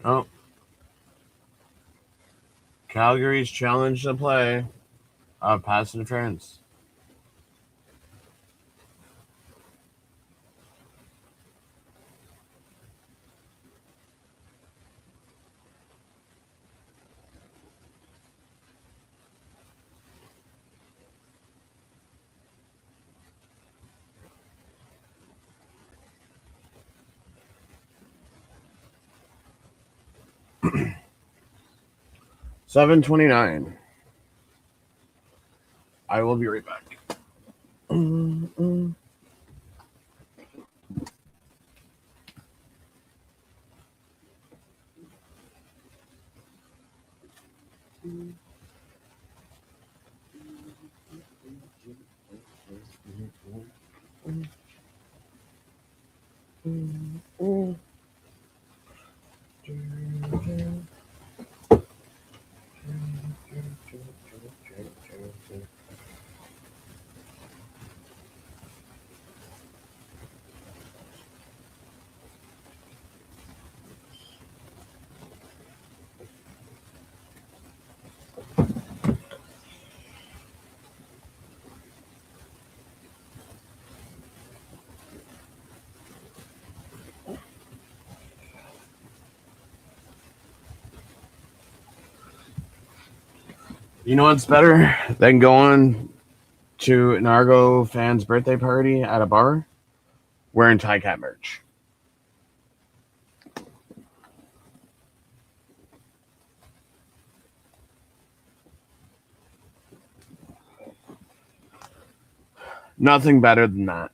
Oh. Calgary's challenged the play of pass interference. $7:29. I will be right back. You know what's better than going to an Argo fan's birthday party at a bar? Wearing Tie Cat merch. Nothing better than that.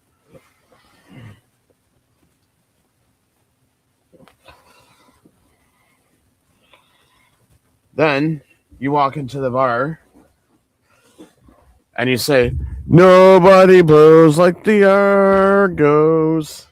Then you walk into the bar and you say, "Nobody blows like the Argos."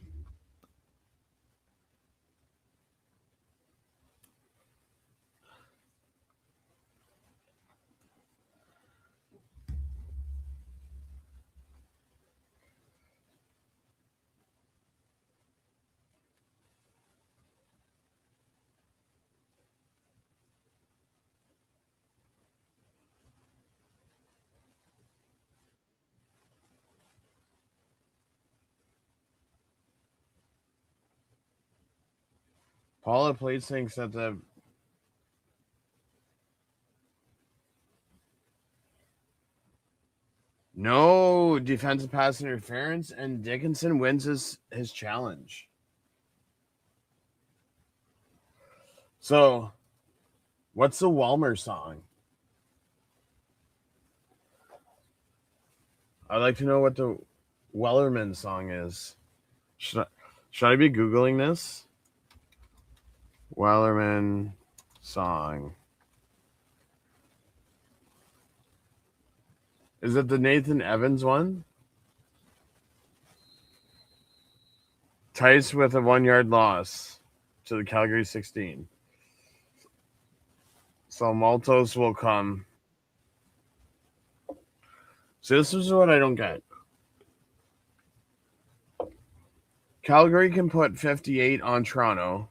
Paula Plates thinks that the no defensive pass interference, and Dickinson wins his challenge. So, what's the Walmer song? I'd like to know what the Wellerman song is. Should I be Googling this? Wellerman song. Is it the Nathan Evans one? Tice with a 1-yard loss to the Calgary 16. So Maltos will come. So this is what I don't get. Calgary can put 58 on Toronto.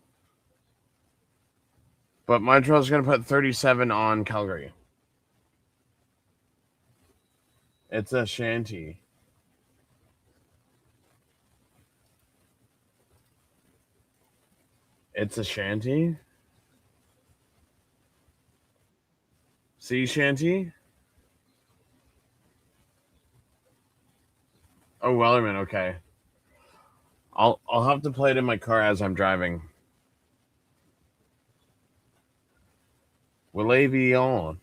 But Montreal's going to put 37 on Calgary. It's a shanty. It's a shanty? Sea shanty? Oh, Wellerman, okay. I'll have to play it in my car as I'm driving. Will they be on?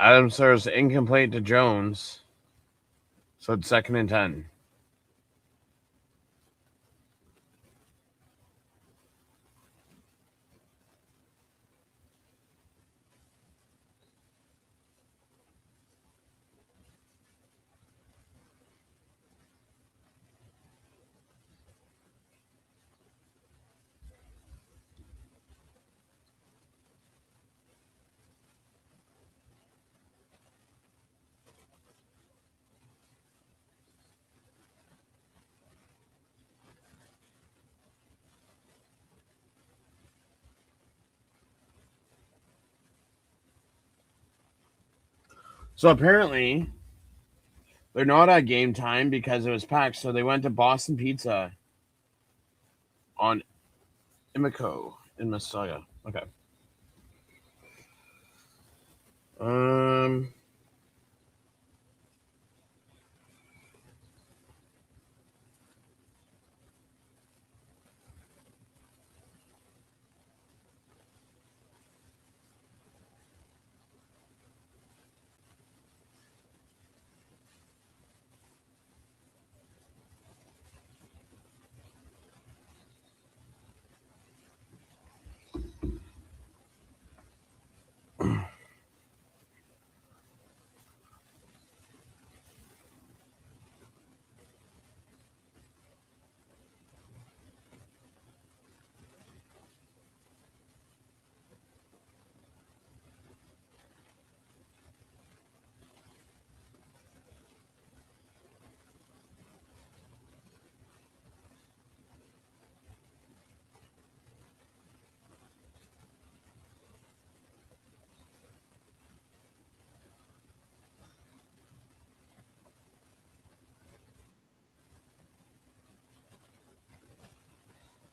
Adam serves incomplete to Jones. So it's 2nd and 10. So apparently, they're not at game time because it was packed. So they went to Boston Pizza on Imiko in Mississauga. Okay. Um.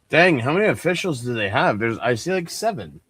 Dang, how many officials do they have? I see like 7.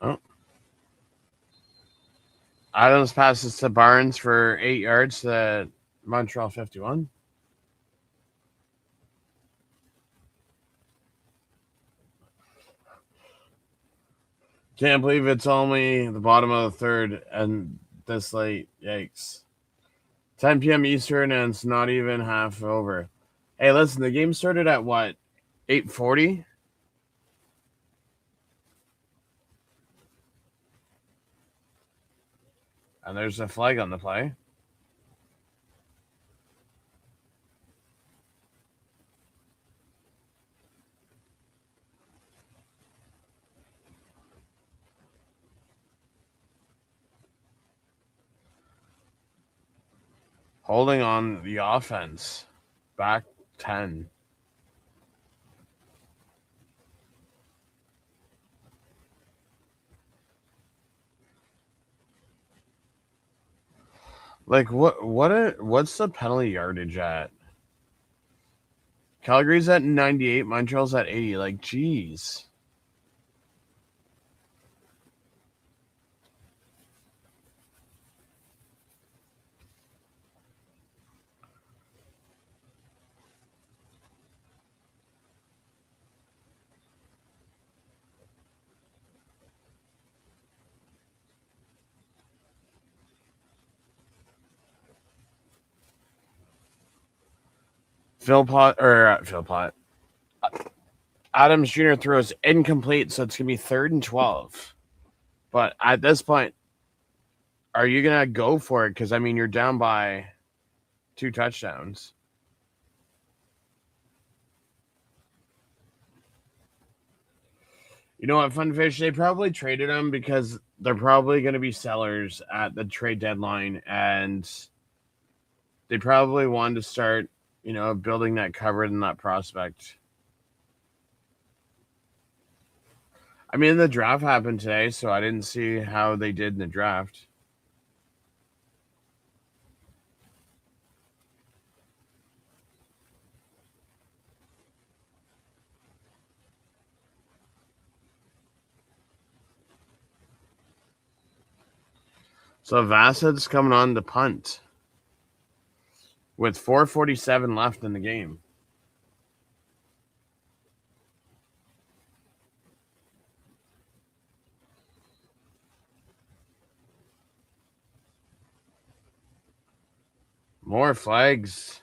Oh. Adams passes to Barnes for 8 yards to Montreal 51. Can't believe it's only the bottom of the third and this late. Yikes. 10 p.m. Eastern, and it's not even half over. Hey, listen, the game started at what? 8:40? And there's a flag on the play. Holding on the offense. Back 10. Like what's the penalty yardage at? Calgary's at 98, Montreal's at 80. Like, geez. Philpott. Adams Jr. throws incomplete, so it's going to be 3rd and 12. But at this point, are you going to go for it? Because, I mean, you're down by 2 touchdowns. You know what, Funfish? They probably traded him because they're probably going to be sellers at the trade deadline, and they probably wanted to start, building that cover and that prospect. I mean, the draft happened today, so I didn't see how they did in the draft. So Vassett's coming on to punt with 4:47 left in the game. More flags.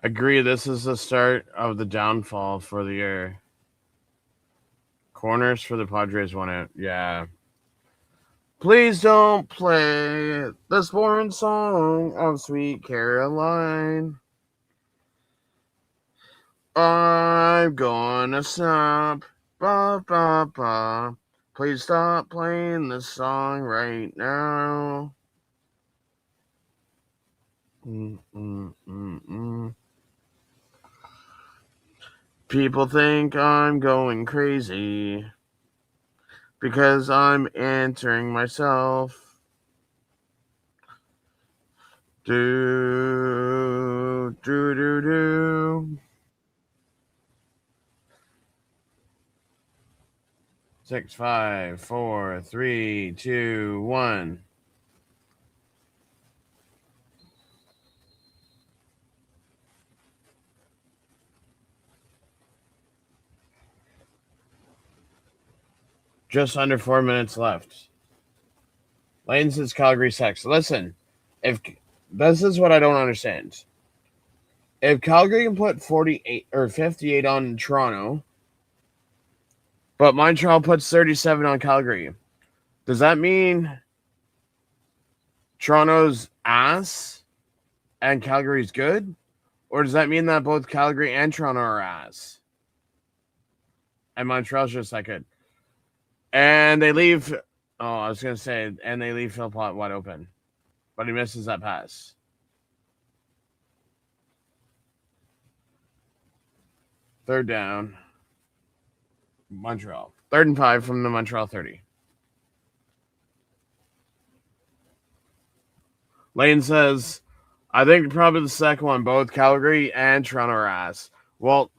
Agree, this is the start of the downfall for the year. Corners for the Padres won it. Yeah. Please don't play this boring song of Sweet Caroline. I'm gonna stop. Ba, ba, ba. Please stop playing this song right now. People think I'm going crazy because I'm answering myself. Do, do, do, do. 6, 5, 4, 3, 2, 1. Just under 4 minutes left. Lane says Calgary sucks. Listen, if this is what I don't understand. If Calgary can put 48 or 58 on Toronto, but Montreal puts 37 on Calgary, does that mean Toronto's ass and Calgary's good? Or does that mean that both Calgary and Toronto are ass? And Montreal's just that good. And they leave. Oh, I was going to say, and they leave Philpott wide open. But he misses that pass. Third down. Montreal. 3rd and 5 from the Montreal 30. Lane says, I think probably the second one. Both Calgary and Toronto are ass. Well,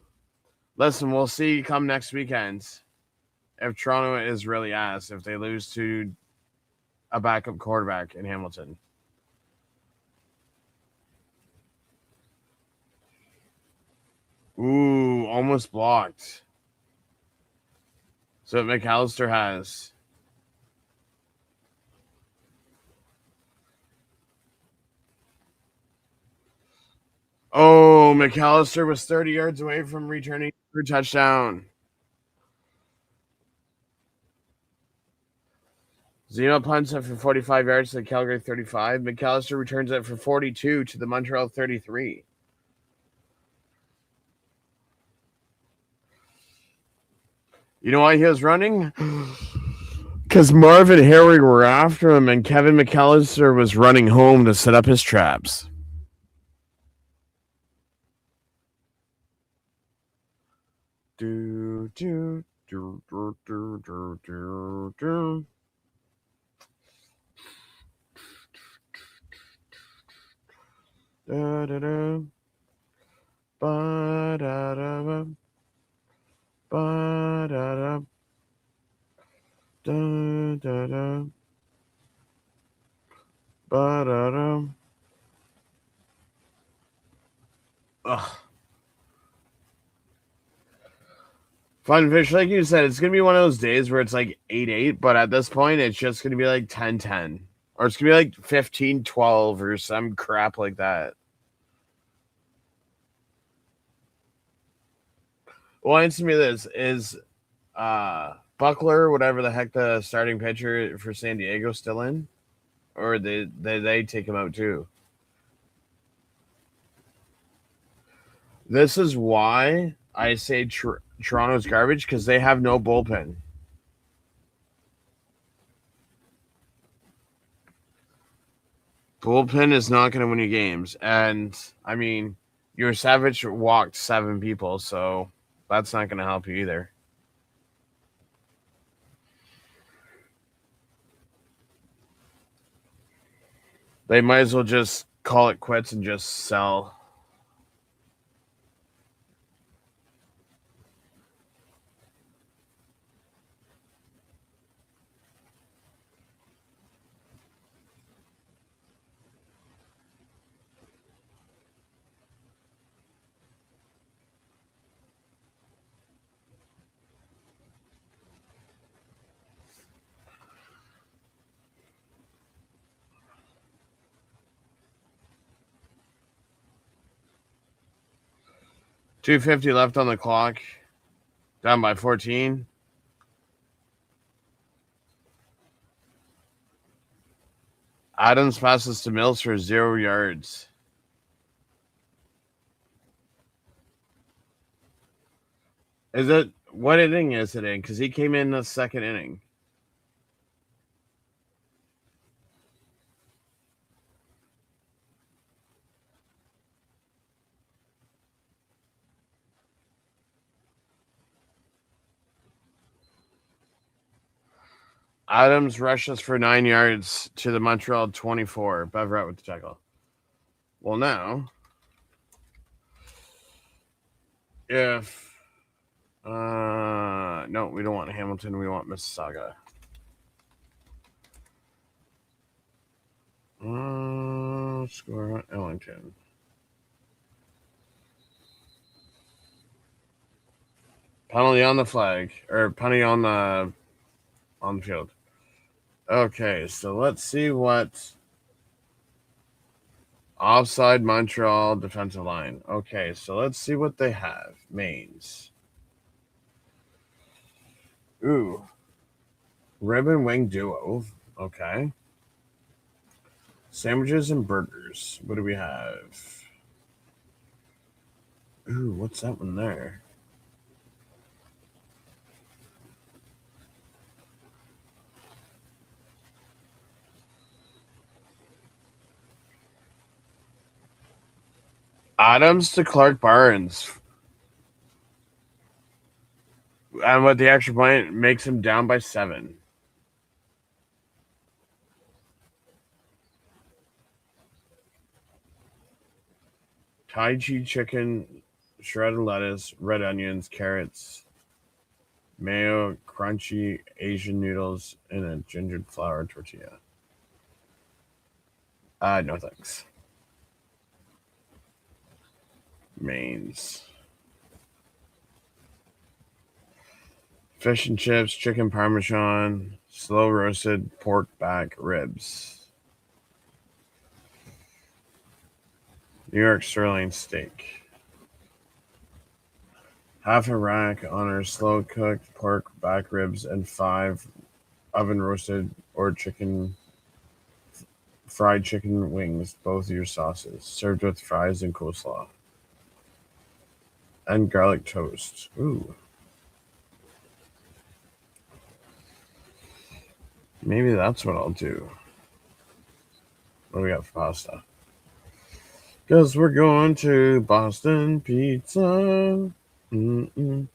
listen, we'll see come next weekend if Toronto is really ass, if they lose to a backup quarterback in Hamilton. Ooh, almost blocked. So McAllister has. Oh, McAllister was 30 yards away from returning for a touchdown. Zeno punts it for 45 yards to the Calgary 35. McAllister returns it for 42 to the Montreal 33. You know why he was running? Because Marvin Herring were after him, and Kevin McAllister was running home to set up his traps. Do, do, do, do, do, do, do, do. Da, da, da. Ba, da, da, ba. Ba, da, da. Da, da, da. Ba, da, da. Ugh. Fun fish, like you said, it's going to be one of those days where it's like 8-8, but at this point, it's just going to be like 10-10. Or it's going to be like 15-12 or some crap like that. Well, answer me this. Is Buckler, whatever the heck the starting pitcher for San Diego, still in? Or they take him out too? This is why I say Toronto's garbage, because they have no bullpen. Bullpen is not going to win you games. And, I mean, your Savage walked 7 people, so that's not going to help you either. They might as well just call it quits and just sell. .250 left on the clock. Down by 14. Adams passes to Mills for 0 yards. Is it what inning is it in? Because he came in the second inning. Adams rushes for 9 yards to the Montreal 24. Beverett with the tackle. Well, now, if no, we don't want Hamilton. We want Mississauga. Score Ellington. Penalty on the flag, or penalty on the field. Okay, so let's see what offside Montreal defensive line. Okay, so let's see what they have. Mains. Ooh. Rib and wing duo. Okay. Sandwiches and burgers. What do we have? Ooh, what's that one there? Adams to Clark Barnes. And what the extra point makes him down by 7. Tai Chi chicken, shredded lettuce, red onions, carrots, mayo, crunchy Asian noodles, and a gingered flour tortilla. No thanks. Mains. Fish and chips, chicken parmesan, slow roasted pork back ribs. New York sirloin steak. Half a rack on our slow cooked pork back ribs and 5 oven roasted or fried chicken wings, both your sauces, served with fries and coleslaw. And garlic toast. Ooh. Maybe that's what I'll do. What do we got for pasta? Because we're going to Boston Pizza. Mm-mm.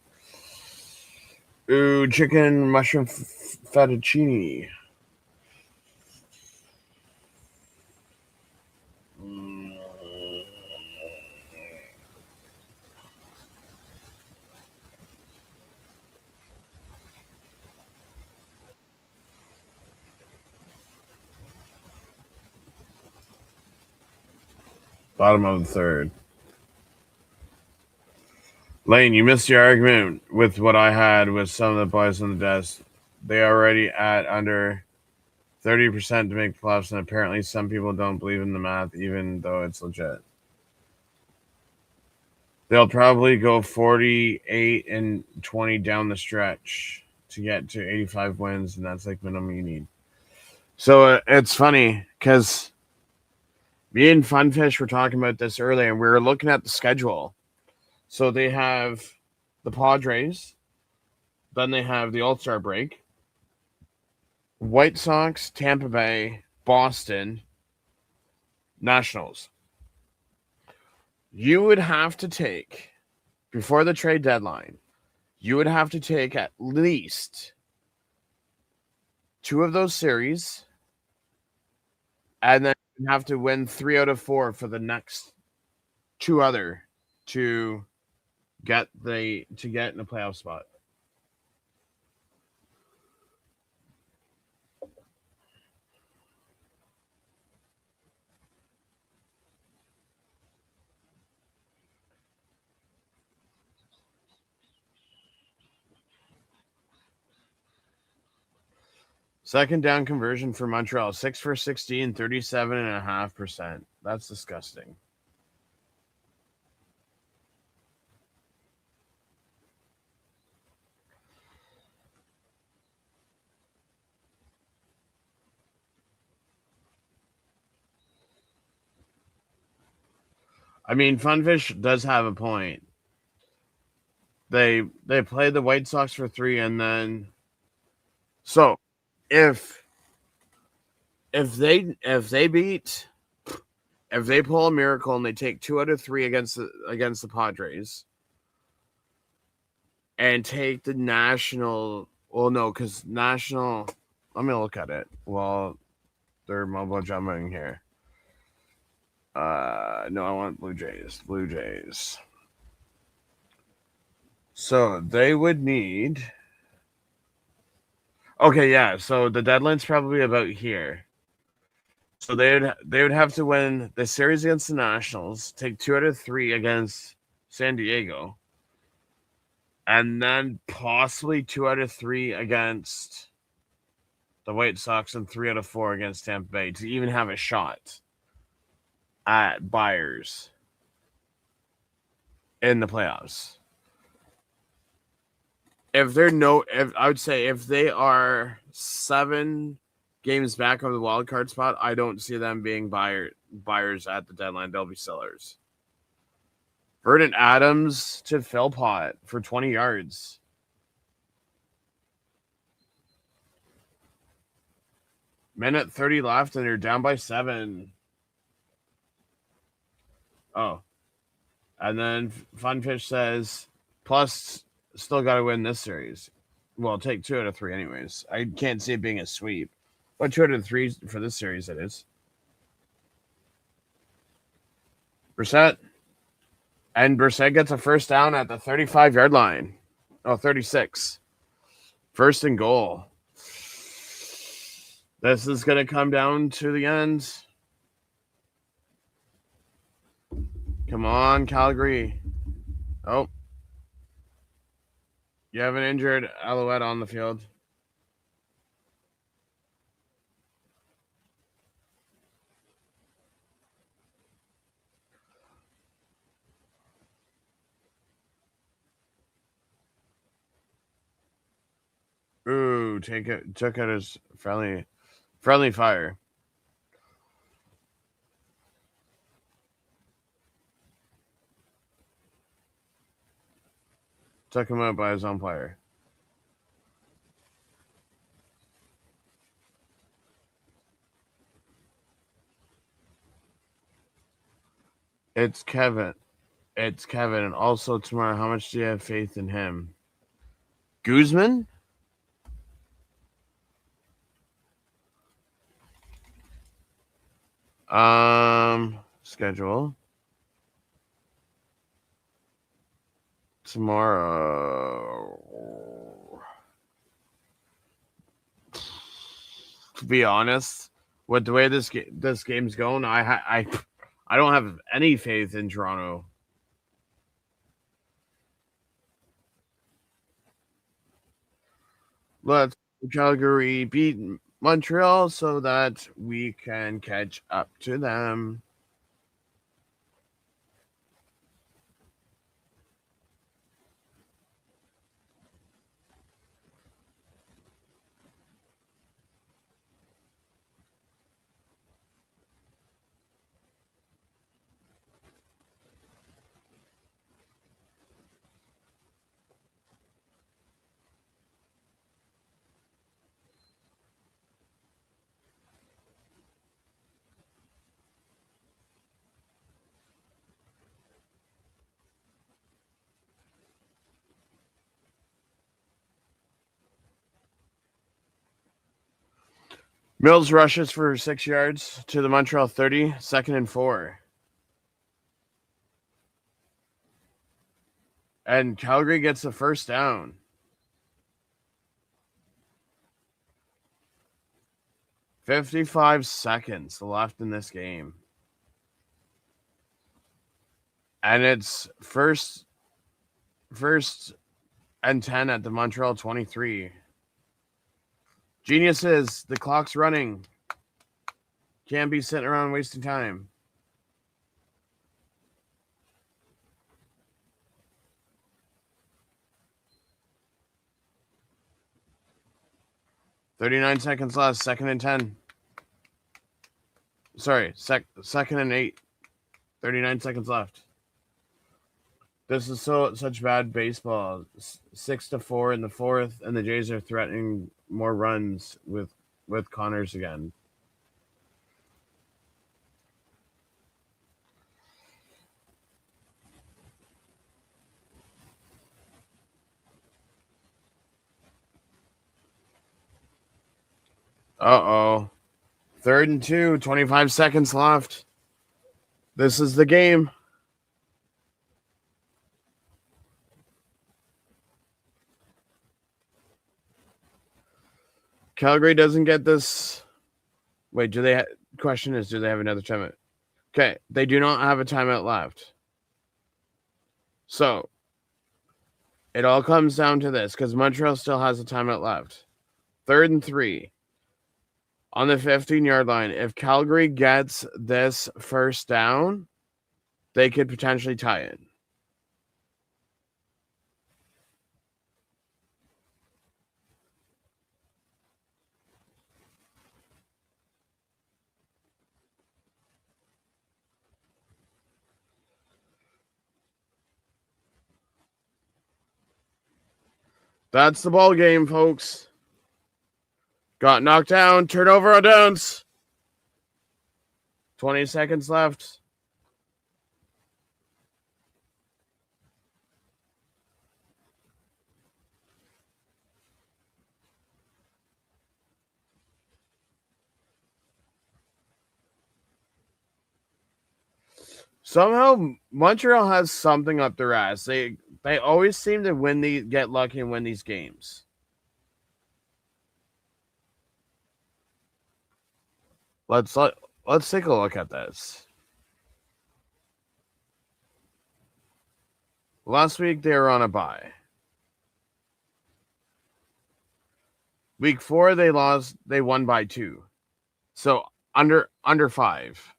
Ooh, chicken mushroom fettuccine. Bottom of the third. Lane, you missed your argument with what I had with some of the boys on the desk. They are already at under 30% to make playoffs, and apparently some people don't believe in the math, even though it's legit. They'll probably go 48 and 20 down the stretch to get to 85 wins, and that's like minimum you need. So it's funny because me and Funfish were talking about this earlier, and we were looking at the schedule. So they have the Padres, then they have the All-Star break, White Sox, Tampa Bay, Boston, Nationals. You would have to take, before the trade deadline, you would have to take at least 2 of those series, and then you have to win 3 out of 4 for the next 2 other to get in a playoff spot. Second down conversion for Montreal, 6 for 16, 37.5%. That's disgusting. I mean, Funfish does have a point. They played the White Sox for 3, and then so if they pull a miracle and they take 2 out of 3 against the Padres and take the National, well, no, because National, let me look at it while they're mobile jumping here. No, I want Blue Jays. So they would need. Okay, yeah. So the deadline's probably about here. So they would have to win the series against the Nationals, take 2 out of 3 against San Diego, and then possibly 2 out of 3 against the White Sox and 3 out of 4 against Tampa Bay to even have a shot at buyers in the playoffs. I would say if they are 7 games back on the wild card spot, I don't see them being buyers at the deadline. They'll be sellers. Vernon Adams to Philpott for 20 yards. Minute 30 left, and you're down by 7. Oh. And then Funfish says, plus, still got to win this series. Well, take 2 out of 3 anyways. I can't see it being a sweep. But 2 out of 3 for this series, it is. Brissett. And Brissett gets a first down at the 35-yard line. Oh, 36. First and goal. This is going to come down to the end. Come on, Calgary. Oh. You have an injured Alouette on the field. Ooh, took out his friendly fire. Took him out by his own player. It's Kevin. It's Kevin. And also tomorrow, how much do you have faith in him? Guzman? Schedule. Tomorrow. To be honest, with the way this game's going, I don't have any faith in Toronto. Let's Calgary beat Montreal so that we can catch up to them. Mills rushes for 6 yards to the Montreal 30, 2nd and 4. And Calgary gets the first down. 55 seconds left in this game. And it's first and 10 at the Montreal 23. Geniuses, the clock's running. Can't be sitting around wasting time. $39 seconds left, 2nd and 10. Sorry, 2nd and 8. 39 seconds left. This is such bad baseball. 6-4 in the 4th, and the Jays are threatening more runs with Connors again. Uh-oh. 3rd and 2, 25 seconds left. This is the game. Calgary doesn't get this. Wait, question is, do they have another timeout? Okay, they do not have a timeout left. So, it all comes down to this, because Montreal still has a timeout left. 3rd and 3. On the 15-yard line. If Calgary gets this first down, they could potentially tie it. That's the ball game, folks. Got knocked down. Turnover on downs. 20 seconds left. So Somehow Montreal has something up their ass. They always seem to get lucky and win these games. Let's take a look at this. Last week they were on a bye. Week 4 they won by 2. So under 5.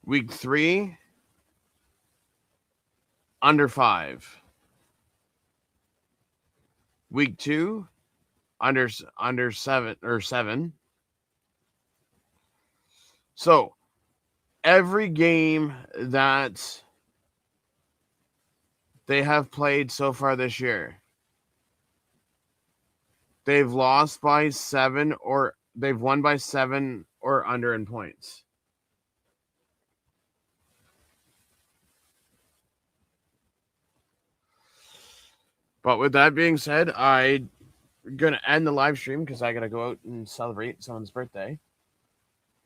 Week 3 under 5. Week 2 under 7. So every game that they have played so far this year, they've lost by 7 or they've won by 7 or under in points. But with that being said, I'm going to end the live stream because I got to go out and celebrate someone's birthday.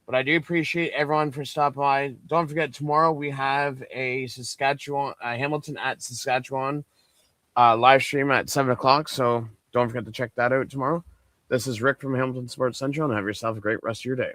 But I do appreciate everyone for stopping by. Don't forget, tomorrow we have a Hamilton at Saskatchewan live stream at 7 o'clock. So don't forget to check that out tomorrow. This is Rick from Hamilton Sports Central, and have yourself a great rest of your day.